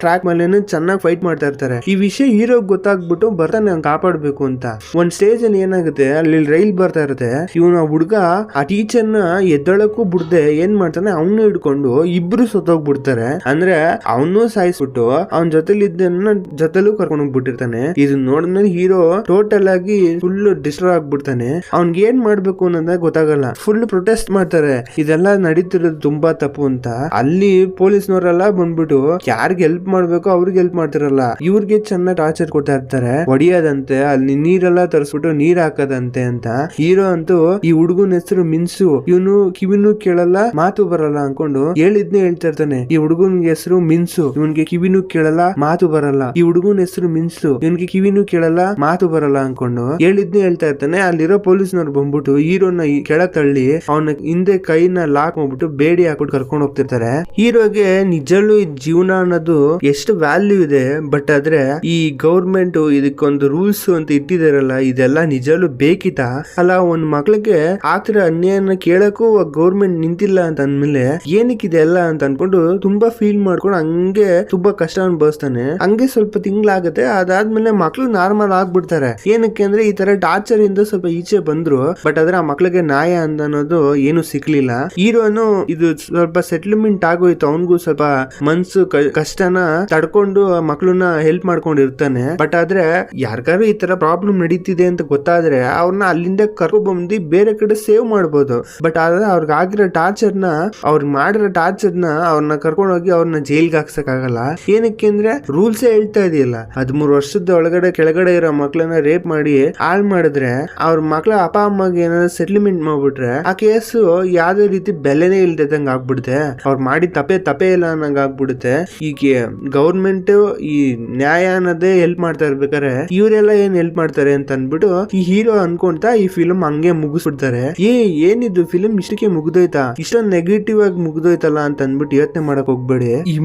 ಟ್ರ್ಯಾಕ್ ಮೇಲೆ ಚೆನ್ನಾಗಿ ಫೈಟ್ ಮಾಡ್ತಾ ಇರ್ತಾರೆ. ಈ ವಿಷಯ ಹೀರೋಗ್ ಗೊತ್ತಾಗ್ಬಿಟ್ಟು ಬರ್ತಾನೆ ಅವ್ನ್ ಕಾಪಾಡ್ಬೇಕು ಅಂತ. ಒಂದ್ ಸ್ಟೇಜ್ ಅಲ್ಲಿ ಏನಾಗುತ್ತೆ, ಅಲ್ಲಿ ರೈಲ್ ಬರ್ತಾ ಇರುತ್ತೆ. ಇವನ ಹುಡ್ಗ ಆ ಟೀಚರ್ನ ಎದ್ದಳಕ್ಕೂ ಬಿಡ್ದೆ ಏನ್ ಮಾಡ್ತಾನೆ, ಅವನು ಹಿಡ್ಕೊಂಡು ಇಬ್ರು ಸತ್ತೋಗ್ಬಿಡ್ತಾರೆ. ಅಂದ್ರೆ ಅವನು ಸಾಯಿಸ್ಬಿಟ್ಟು ಅವನ್ ಜೊತೆಲೂ ಕರ್ಕೊಂಡು ಹೋಗ್ಬಿಟ್ಟಿರ್ತಾನೆ. ಇದನ್ನ ನೋಡಿದ್ಮೇಲೆ ಹೀರೋ ಟೋಟಲ್ ಆಗಿ ಫುಲ್ ಡಿಸ್ಟರ್ಬ್ ಆಗ್ಬಿಡ್ತಾನೆ. ಅವ್ನ್ಗೆ ಏನ್ ಮಾಡ್ಬೇಕು ಅನ್ನೋದು ಅಂತ ಗೊತ್ತಾಗಲ್ಲ. ಫುಲ್ ಪ್ರೊಟೆಸ್ಟ್ ಮಾಡ್ತಾರೆ, ಇದೆಲ್ಲ ನಡೀತಿರೋದು ತುಂಬಾ ತಪ್ಪು ಅಂತ. ಅಲ್ಲಿ ಪೊಲೀಸ್ನವರೆಲ್ಲ ಬಂದ್ಬಿಟ್ಟು ಯಾರಿಗೆ ಹೆಲ್ಪ್ ಮಾಡ್ಬೇಕು ಅವ್ರಿಗೆ ಹೆಲ್ಪ್ ಮಾಡ್ತಿರಲ್ಲ, ಇವ್ರಿಗೆ ಚೆನ್ನಾಗಿ ಟಾರ್ಚರ್ ಕೊಡ್ತಾ ಇರ್ತಾರೆ. ಹೊಡಿಯೋದಂತೆ, ಅಲ್ಲಿ ನೀರೆಲ್ಲ ತರಿಸ್ಬಿಟ್ಟು ನೀರ್ ಹಾಕದಂತೆ ಅಂತ. ಹೀರೋ ಅಂತೂ ಈ ಹುಡುಗನ ಹೆಸರು ಮಿನ್ಸು, ಇವನು ಕಿವಿನೂ ಕೇಳಲ್ಲ ಮಾತು ಬರಲ್ಲ ಅನ್ಕೊಂಡು ಹೇಳಿದ್ನೇ ಹೇಳ್ತಾ ಇರ್ತಾನೆ. ಈ ಹುಡುಗನ ಹೆಸರು ಮಿನ್ಸು, ಇವನ್ಗೆ ಕಿವಿನೂ ಕೇಳಲ್ಲ ಮಾತು ಬರಲ್ಲ. ಈ ಹುಡುಗನ ಹೆಸರು ಮಿನ್ಸು, ಇವನ್ಗೆ ಕಿವಿನೂ ಕೇಳಲ್ಲ ಮಾತು ಬರಲ್ಲ ಅನ್ಕೊಂಡು ಹೇಳಿದ್ನೇ ಹೇಳ್ತಾ ಇರ್ತಾನೆ. ಅಲ್ಲಿರೋ ಪೊಲೀಸ್ನವ್ರು ಬಂದ್ಬಿಟ್ಟು ಹೀರೋನ ಕೆಳ ತಳ್ಳಿ ಅವನ ಹಿಂದೆ ಕೈನ ಲಾಕ್ ಮಾಡ್ಬಿಟ್ಟು ಬೇಡಿ ಹಾಕ್ಬಿಟ್ಟು ಕರ್ಕೊಂಡು ಹೋಗ್ತಿರ್ತಾರೆ. ಹೀರೋಗೆ ನಿಜಲ್ಲೂ ಈ ಜೀವನ ಅನ್ನೋದು ಎಷ್ಟು ವ್ಯಾಲ್ಯೂ ಇದೆ. ಬಟ್ ಆದ್ರೆ ಈ ಗೌರ್ಮೆಂಟ್ ಇದಕ್ಕೊಂದು ರೂಲ್ಸ್ ಅಂತ ಇಟ್ಟಿದಾರಲ್ಲ, ಇದೆಲ್ಲ ನಿಜಲ್ಲೂ ಬೇಕಿತ್ತ ಅಲ್ಲ? ಒಂದ್ ಮಕ್ಳಿಗೆ ಆಗ್ತಿರೋ ಅನ್ಯಾಯನ ಕೇಳಕ್ಕೂ ಗೌರ್ಮೆಂಟ್ ನಿಂತಿಲ್ಲ ಅಂತ ಅಂದ್ಮೇಲೆ ಏನಕ್ಕಿದೆ ಎಲ್ಲ ಅಂತ ಅನ್ಕೊಂಡು ತುಂಬಾ ಫೀಲ್ ಮಾಡ್ಕೊಂಡು ಹಂಗೆ ತುಂಬಾ ಕಷ್ಟ ಅನ್ಭವಿಸ್ತಾನೆ. ಹಂಗೆ ಸ್ವಲ್ಪ ತಿಂಗಳಾಗತ್ತೆ, ಅದಾದ್ಮೇಲೆ ಮಕ್ಳು ನಾರ್ಮಲ್ ಆಗ್ಬಿಡ್ತಾರೆ. ಏನಕ್ಕೆ ಅಂದ್ರೆ ಈ ತರ ಟಾರ್ಚರ್ ಇಂದ ಸ್ವಲ್ಪ ಈಚೆ ಬಂದ್ರು. ಬಟ್ ಆದ್ರೆ ಆ ಮಕ್ಳಿಗೆ ನ್ಯಾಯ ಅಂತ ಅನ್ನೋದು ಏನು ಸಿಕ್ಲಿಲ್ಲ. ಹೀರೋನು ಇದು ಸ್ವಲ್ಪ ಸೆಟ್ಲ್ಮೆಂಟ್ ಆಗೋಯ್ತು, ಅವನ್ಗೂ ಸ್ವಲ್ಪ ಮನ್ಸು ಕಷ್ಟನ ತಡ್ಕೊಂಡು ಮಕ್ಳನ್ನ ಹೆಲ್ಪ್ ಮಾಡ್ಕೊಂಡಿರ್ತಾನೆ. ಬಟ್ ಆದ್ರೆ ಯಾರಿಗಾರು ಈ ತರ ಪ್ರಾಬ್ಲಮ್ ನಡೀತಿದೆ ಅಂತ ಗೊತ್ತಾದ್ರೆ ಅವ್ರನ್ನ ಅಲ್ಲಿಂದ ಕರ್ಕೊ ಬಂದು ಬೇರೆ ಕಡೆ ಸೇವ್ ಮಾಡ್ಬೋದು. ಬಟ್ ಆದ್ರೆ ಅವ್ರಿಗೆ ಆಗಿರೋ ಟಾರ್ಚರ್ನ, ಅವ್ರಿಗೆ ಮಾಡಿರೋ ಟಾರ್ಚರ್ನ ಅವ್ರನ್ನ ಕರ್ಕೊಂಡು ಹೋಗಿ ಅವ್ರನ್ನ ಜೈಲ್ಗೆ ಹಾಕ್ಸಕ್ ಆಗಲ್ಲ. ಏನಕ್ಕೆ ಅಂದ್ರೆ ರೂಲ್ಸ್ ಹೇಳ್ತಾ ಇದೆಯಲ್ಲ, 13 ವರ್ಷದ ಒಳಗಡೆ ಕೆಳಗಡೆ ಇರೋ ಮಕ್ಳನ್ನ ರೇಪ್ ಮಾಡಿ ಹಾಳ್ ಮಾಡಿದ್ರೆ ಅವ್ರ ಮಕ್ಳ ಅಪ್ಪ ಅಮ್ಮಗೆ ಏನಾದ್ರು ಸೆಟ್ಲ್ಮೆಂಟ್ ಮಾಡ್ಬಿಟ್ರೆ ಆ ಕೇಸು ಯಾವ್ದೇ ರೀತಿ ಬೆಲೆನೇ ಇಲ್ದಂಗ ಆಗ್ಬಿಡುತ್ತೆ. ಅವ್ರು ಮಾಡಿ ತಪ್ಪೇ ಇಲ್ಲ ಅನ್ನಂಗ ಆಗ್ಬಿಡುತ್ತೆ. ಈಗ ಗೌರ್ಮೆಂಟ್ ಈ ನ್ಯಾಯ ಅನ್ನೋದೇ ಹೆಲ್ಪ್ ಮಾಡ್ತಾ ಇರ್ಬೇಕಾರೆ ಇವರೆಲ್ಲ ಏನ್ ಹೆಲ್ಪ್ ಮಾಡ್ತಾರೆ ಅಂತ ಅನ್ಬಿಟ್ಟು ಈ ಹೀರೋ ಅನ್ಕೊಂತ ಈ ಫಿಲ್ಮ್ ಹಂಗೆ ಮುಗಿಸ್ಬಿಡ್ತಾರೆ. ಏನಿದು ಫಿಲ್ಮ್ ಇಷ್ಟಕ್ಕೆ ಮುಗ್ದೋಯ್ತಾ, ಇಷ್ಟೊಂದು ನೆಗೆಟಿವ್ ಆಗಿ ಮುಗ್ದೋಯ್ತಲ್ಲ ಅಂತ ಅನ್ಬಿಟ್ಟು ಯೋಚನೆ ಮಾಡಕ್ ಹೋಗ್ಬೇಡಿ. ಈ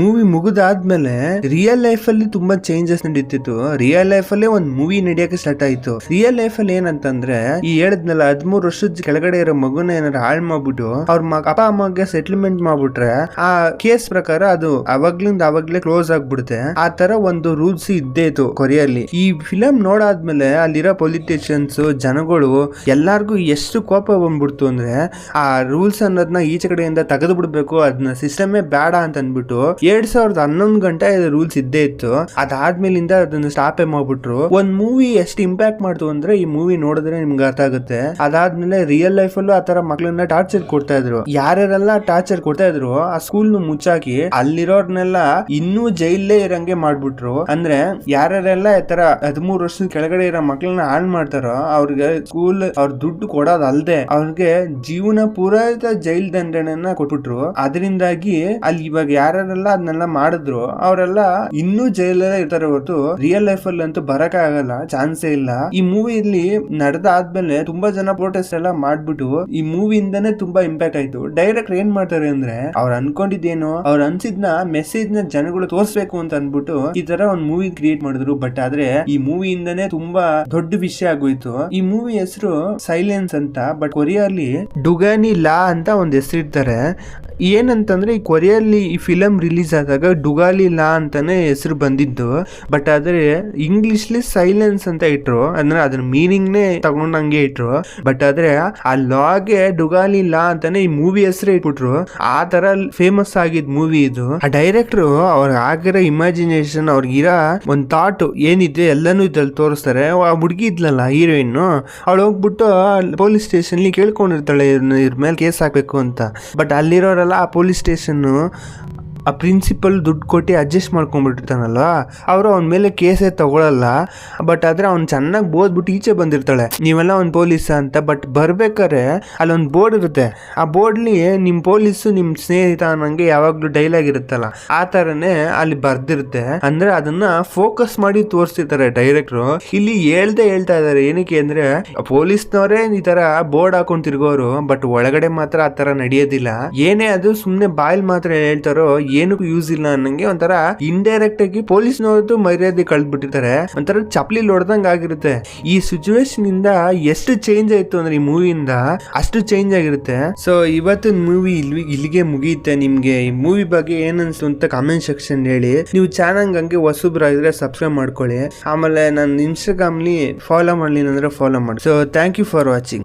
ಮೂವಿ ಮುಗಿದಾದ್ಮೇಲೆ ರಿಯಲ್ ಲೈಫ್ ಅಲ್ಲಿ ತುಂಬಾ ಚೇಂಜಸ್ ನಡೀತಿತ್ತು. ರಿಯಲ್ ಲೈಫ್ ಅಲ್ಲಿ ಒಂದ್ ಮೂವಿ ನಡೆಯಕ್ಕೆ ಸ್ಟಾರ್ಟ್ ಆಯ್ತು. ರಿಯಲ್ ಲೈಫ್ ಅಲ್ಲಿ ಏನಂತಂದ್ರೆ ಈ ಹೇಳಿದ್ನಲ್ಲ 13 ವರ್ಷದ ಕೆಳಗಡೆ ಇರೋ ಮಗುನ ಏನಾರು ಹಾಳು ಮಾಡ್ಬಿಟ್ಟು ಅವ್ರ ಅಪ್ಪ ಅಮ್ಮಗೆ ಸೆಟ್ಲ್ಮೆಂಟ್ ಮಾಡ್ಬಿಟ್ರೆ ಆ ಕೇಸ್ ಪ್ರಕಾರ ಅದು ಅವಾಗ್ಲೇ ಕ್ಲೋಸ್ ಆಗ್ಬಿಡುತ್ತೆ. ಆ ತರ ಒಂದು ರೂಲ್ಸ್ ಇದ್ದೇ ಇತ್ತು ಕೊರಿಯಲ್ಲಿ. ಈ ಫಿಲಂ ನೋಡಾದ್ಮೇಲೆ ಅಲ್ಲಿರೋ ಪೊಲಿಟಿಷಿಯನ್ಸ್ ಜನಗಳು ಎಲ್ಲಾರ್ಗು ಎಷ್ಟು ಕೋಪ ಬಂದ್ಬಿಡ್ತು ಅಂದ್ರೆ ಆ ರೂಲ್ಸ್ ಅನ್ನೋದನ್ನ ಈಚೆ ಕಡೆಯಿಂದ ತೆಗೆದು ಬಿಡ್ಬೇಕು, ಅದನ್ನ ಸಿಸ್ಟಮೇ ಬೇಡ ಅಂತ ಅನ್ಬಿಟ್ಟು 2011 ಗಂಟೆ ರೂಲ್ಸ್ ಇದ್ದೇ ಇತ್ತು. ಅದಾದ್ಮೇಲಿಂದ ಅದನ್ನ ಸ್ಟಾಪೇ ಮಾಡ್ಬಿಟ್ರು. ಒಂದ್ ಮೂವಿ ಎಷ್ಟು ಇಂಪ್ಯಾಕ್ಟ್ ಮಾಡ್ತು ಅಂದ್ರೆ ಈ ಮೂವಿ ನೋಡಿದ್ರೆ ನಿಮ್ಗೆ ಅರ್ಥ ಆಗುತ್ತೆ. ಅದಾದ್ಮೇಲೆ ರಿಯಲ್ ಲೈಫ್ ಅಲ್ಲೂ ಆತರ ಮಕ್ಳನ್ನ ಟಾರ್ಚರ್ ಕೊಡ್ತಾ ಇದ್ರು. ಯಾರ್ಯಾರೆಲ್ಲ ಟಾರ್ಚರ್ ಕೊಡ್ತಾ ಇದ್ರು ಆ ಸ್ಕೂಲ್ ಮುಚ್ಚಾಕಿ ಅಲ್ಲಿರೋರ್ನೆಲ್ಲ ಇನ್ನೂ ಜೈಲೇ ಇರಂಗೆ ಮಾಡ್ಬಿಟ್ರು. ಅಂದ್ರೆ ಯಾರ್ಯಾರೆಲ್ಲ ಈ ತರ 13 ವರ್ಷದ ಕೆಳಗಡೆ ಇರೋ ಮಕ್ಳನ್ನ ಹಾಳು ಮಾಡ್ತಾರೋ ಅವ್ರಿಗೆ ಸ್ಕೂಲ್ ಅವ್ರ ದುಡ್ಡು ಕೊಡೋದಲ್ದೆ ಅವ್ರಿಗೆ ಜೀವನ ಪೂರೈತ ಜೈಲ್ ದಂಡನೆಯನ್ನ ಕೊಟ್ಬಿಟ್ರು. ಅದರಿಂದಾಗಿ ಅಲ್ಲಿ ಇವಾಗ ಯಾರೆಲ್ಲ ಅದನ್ನೆಲ್ಲ ಮಾಡಿದ್ರು ಅವರೆಲ್ಲ ಇನ್ನೂ ಜೈಲಲ್ಲೇ ಇರ್ತಾರೆ ಹೊರತು ರಿಯಲ್ ಲೈಫ್ ಅಲ್ಲಿ ಅಂತೂ ಬರಕ ಆಗಲ್ಲ, ಚಾನ್ಸೇ ಇಲ್ಲ. ಈ ಮೂವಿಯಲ್ಲಿ ನಡೆದಾದ್ಮೇಲೆ ತುಂಬಾ ಜನ ಪ್ರೊಟೆಸ್ಟ್ ಎಲ್ಲ ಮಾಡ್ಬಿಟ್ಟು ಈ ಮೂವಿಯಿಂದಾನೇ ತುಂಬಾ ಇಂಪ್ಯಾಕ್ಟ್ ಆಯ್ತು. ಡೈರೆಕ್ಟರ್ ಏನ್ ಮಾಡ್ತಾರೆ ಅಂದ್ರೆ ಅವ್ರು ಅನ್ಕೊಂಡಿದ್ದೇನೋ ಅವ್ರು ಅನ್ಸಿದ್ನ ಮೆಸೇಜ್ ನ ಜನಗಳು ತೋರ್ಸ್ಬೇಕು ಅಂತ ಅನ್ಬಿಟ್ಟು ಈ ತರ ಒಂದ್ ಮೂವಿ ಕ್ರಿಯೇಟ್ ಮಾಡಿದ್ರು. ಬಟ್ ಆದ್ರೆ ಈ ಮೂವಿಯಿಂದಾನೇ ತುಂಬಾ ದೊಡ್ಡ ವಿಷಯ ಆಗೋಯ್ತು. ಈ ಮೂವಿ ಹೆಸರು ಸೈಲೆನ್ಸ್ ಅಂತ. ಬಟ್ ಕೊರಿಯಲ್ಲಿ ಡುಗಾನಿ ಲಾ ಅಂತ ಒಂದ್ ಹೆಸರು ಇರ್ತಾರೆ. ಏನಂತಂದ್ರೆ ಈ ಕೊರಿಯಲ್ಲಿ ಈ ಫಿಲಂ ರಿಲೀಸ್ ಆದಾಗ ಡುಗಾಲಿ ಲಾ ಅಂತಾನೆ ಹೆಸರು ಬಂದಿದ್ದು. ಬಟ್ ಆದ್ರೆ ಇಂಗ್ಲಿಷ್ಲಿ ಸೈಲೆನ್ಸ್ ಅಂತ ಇಟ್ರು, ಅಂದ್ರೆ ಅದ್ರ ಮೀನಿಂಗ್ ನೇ ತಗೊಂಡಂಗೆ ಇಟ್ರು. ಬಟ್ ಆದ್ರೆ ಆ ಲಾಗೆ ಡುಗಾಲಿ ಲಾ ಅಂತಾನೆ ಈ ಮೂವಿ ಹೆಸರು ಇಟ್ಬಿಟ್ರು. ಆ ತರ ಫೇಮಸ್ ಆಗಿದ್ ಮೂವಿ ಇದು. ಆ ಡೈರೆಕ್ಟರ್ ಅವ್ರಿಗೆ ಆಗಿರೋ ಇಮ್ಯಾಜಿನೇಷನ್, ಅವ್ರಿಗಿರೋ ಒಂದ್ ಥಾಟ್ ಏನಿದೆ ಎಲ್ಲಾನು ಇದ್ರಲ್ಲಿ ತೋರಿಸ್ತಾರೆ. ಆ ಹುಡುಗಿ ಇದ್ಲಲ್ಲ ಹೀರೋಯಿನ್, ಅವಳು ಹೋಗ್ಬಿಟ್ಟು ಪೊಲೀಸ್ ಸ್ಟೇಷನ್ ಕೇಳ್ಕೊಂಡಿರ್ತಾಳೆ ಇವ್ರ ಮೇಲೆ ಕೇಸ್ ಹಾಕ್ಬೇಕು ಅಂತ. ಬಟ್ ಅಲ್ಲಿರೋರೆಲ್ಲ ಆ ಪೊಲೀಸ್ ಸ್ಟೇಷನ್ ಆ ಪ್ರಿನ್ಸಿಪಲ್ ದುಡ್ಡು ಕೊಟ್ಟು ಅಡ್ಜಸ್ಟ್ ಮಾಡ್ಕೊಂಡ್ಬಿಟ್ಟಿರ್ತಾನಲ್ವಾ, ಅವರು ಅವನ ಮೇಲೆ ಕೇಸೇ ತಗೊಳಲ್ಲ. ಬಟ್ ಆದ್ರೆ ಅವ್ನು ಚೆನ್ನಾಗಿ ಬೋದ್ಬಿಟ್ಟು ಈಚೆ ಬಂದಿರ್ತಾಳೆ, ನೀವೆಲ್ಲ ಒಂದು ಪೊಲೀಸ್ ಅಂತ. ಬಟ್ ಬರ್ಬೇಕಾರೆ ಅಲ್ಲೊಂದು ಬೋರ್ಡ್ ಇರುತ್ತೆ. ಆ ಬೋರ್ಡ್ಲಿ ನಿಮ್ಮ ಪೊಲೀಸು ನಿಮ್ಮ ಸ್ನೇಹಿತ ಅನ್ನಂಗೆ ಯಾವಾಗ್ಲೂ ಡೈಲಾಗ್ ಇರುತ್ತಲ್ಲ, ಆ ತರನೇ ಅಲ್ಲಿ ಬರ್ದಿರುತ್ತೆ. ಅಂದ್ರೆ ಅದನ್ನ ಫೋಕಸ್ ಮಾಡಿ ತೋರಿಸ್ತಿರ್ತಾರೆ ಡೈರೆಕ್ಟ್ರು. ಇಲ್ಲಿ ಹೇಳ್ತಾ ಇದ್ದಾರೆ ಏನಕ್ಕೆ ಅಂದ್ರೆ ಪೊಲೀಸ್ನವರೇ ಈ ತರ ಬೋರ್ಡ್ ಹಾಕೊಂಡ್ ತಿರ್ಗೋರು, ಬಟ್ ಒಳಗಡೆ ಮಾತ್ರ ಆ ತರ ನಡೆಯೋದಿಲ್ಲ. ಏನೇ ಅದು ಸುಮ್ನೆ ಬಾಯಲ್ಲಿ ಮಾತ್ರ ಹೇಳ್ತಾರೋ ಏನಕ್ಕೂ ಯೂಸ್ ಇಲ್ಲ ಅನ್ನಂಗೆ ಒಂಥರ ಇಂಡೈರೆಕ್ಟ್ ಆಗಿ ಪೊಲೀಸ್ನವ್ರದ್ದು ಮರ್ಯಾದೆ ಕಳ್ದ್ಬಿಟ್ಟಿರ್ತಾರೆ. ಒಂಥರ ಚಪ್ಲಿ ಹೊಡೆದಂಗ ಆಗಿರುತ್ತೆ. ಈ ಸಿಚುವೇಶನ್ ಇಂದ ಎಷ್ಟು ಚೇಂಜ್ ಆಯ್ತು ಅಂದ್ರೆ ಈ ಮೂವಿಯಿಂದ ಅಷ್ಟು ಚೇಂಜ್ ಆಗಿರುತ್ತೆ. ಸೊ ಇವತ್ತಿನ ಮೂವಿ ಇಲ್ಲಿಗೆ ಮುಗಿಯುತ್ತೆ. ನಿಮ್ಗೆ ಈ ಮೂವಿ ಬಗ್ಗೆ ಏನನ್ಸ್ತು ಅಂತ ಕಾಮೆಂಟ್ ಸೆಕ್ಷನ್ ಹೇಳಿ. ನೀವು ಚಾನಲ್ ಹಂಗೆ ಹೊಸಬ್ರಾಗಿದ್ರೆ ಸಬ್ಸ್ಕ್ರೈಬ್ ಮಾಡ್ಕೊಳ್ಳಿ. ಆಮೇಲೆ ನನ್ನ ಇನ್ಸ್ಟಾಗ್ರಾಮ್ಲಿ ಫಾಲೋ ಮಾಡ್ಲಿಲ್ಲ ಅಂದ್ರೆ ಫಾಲೋ ಮಾಡಿ. So thank you for watching.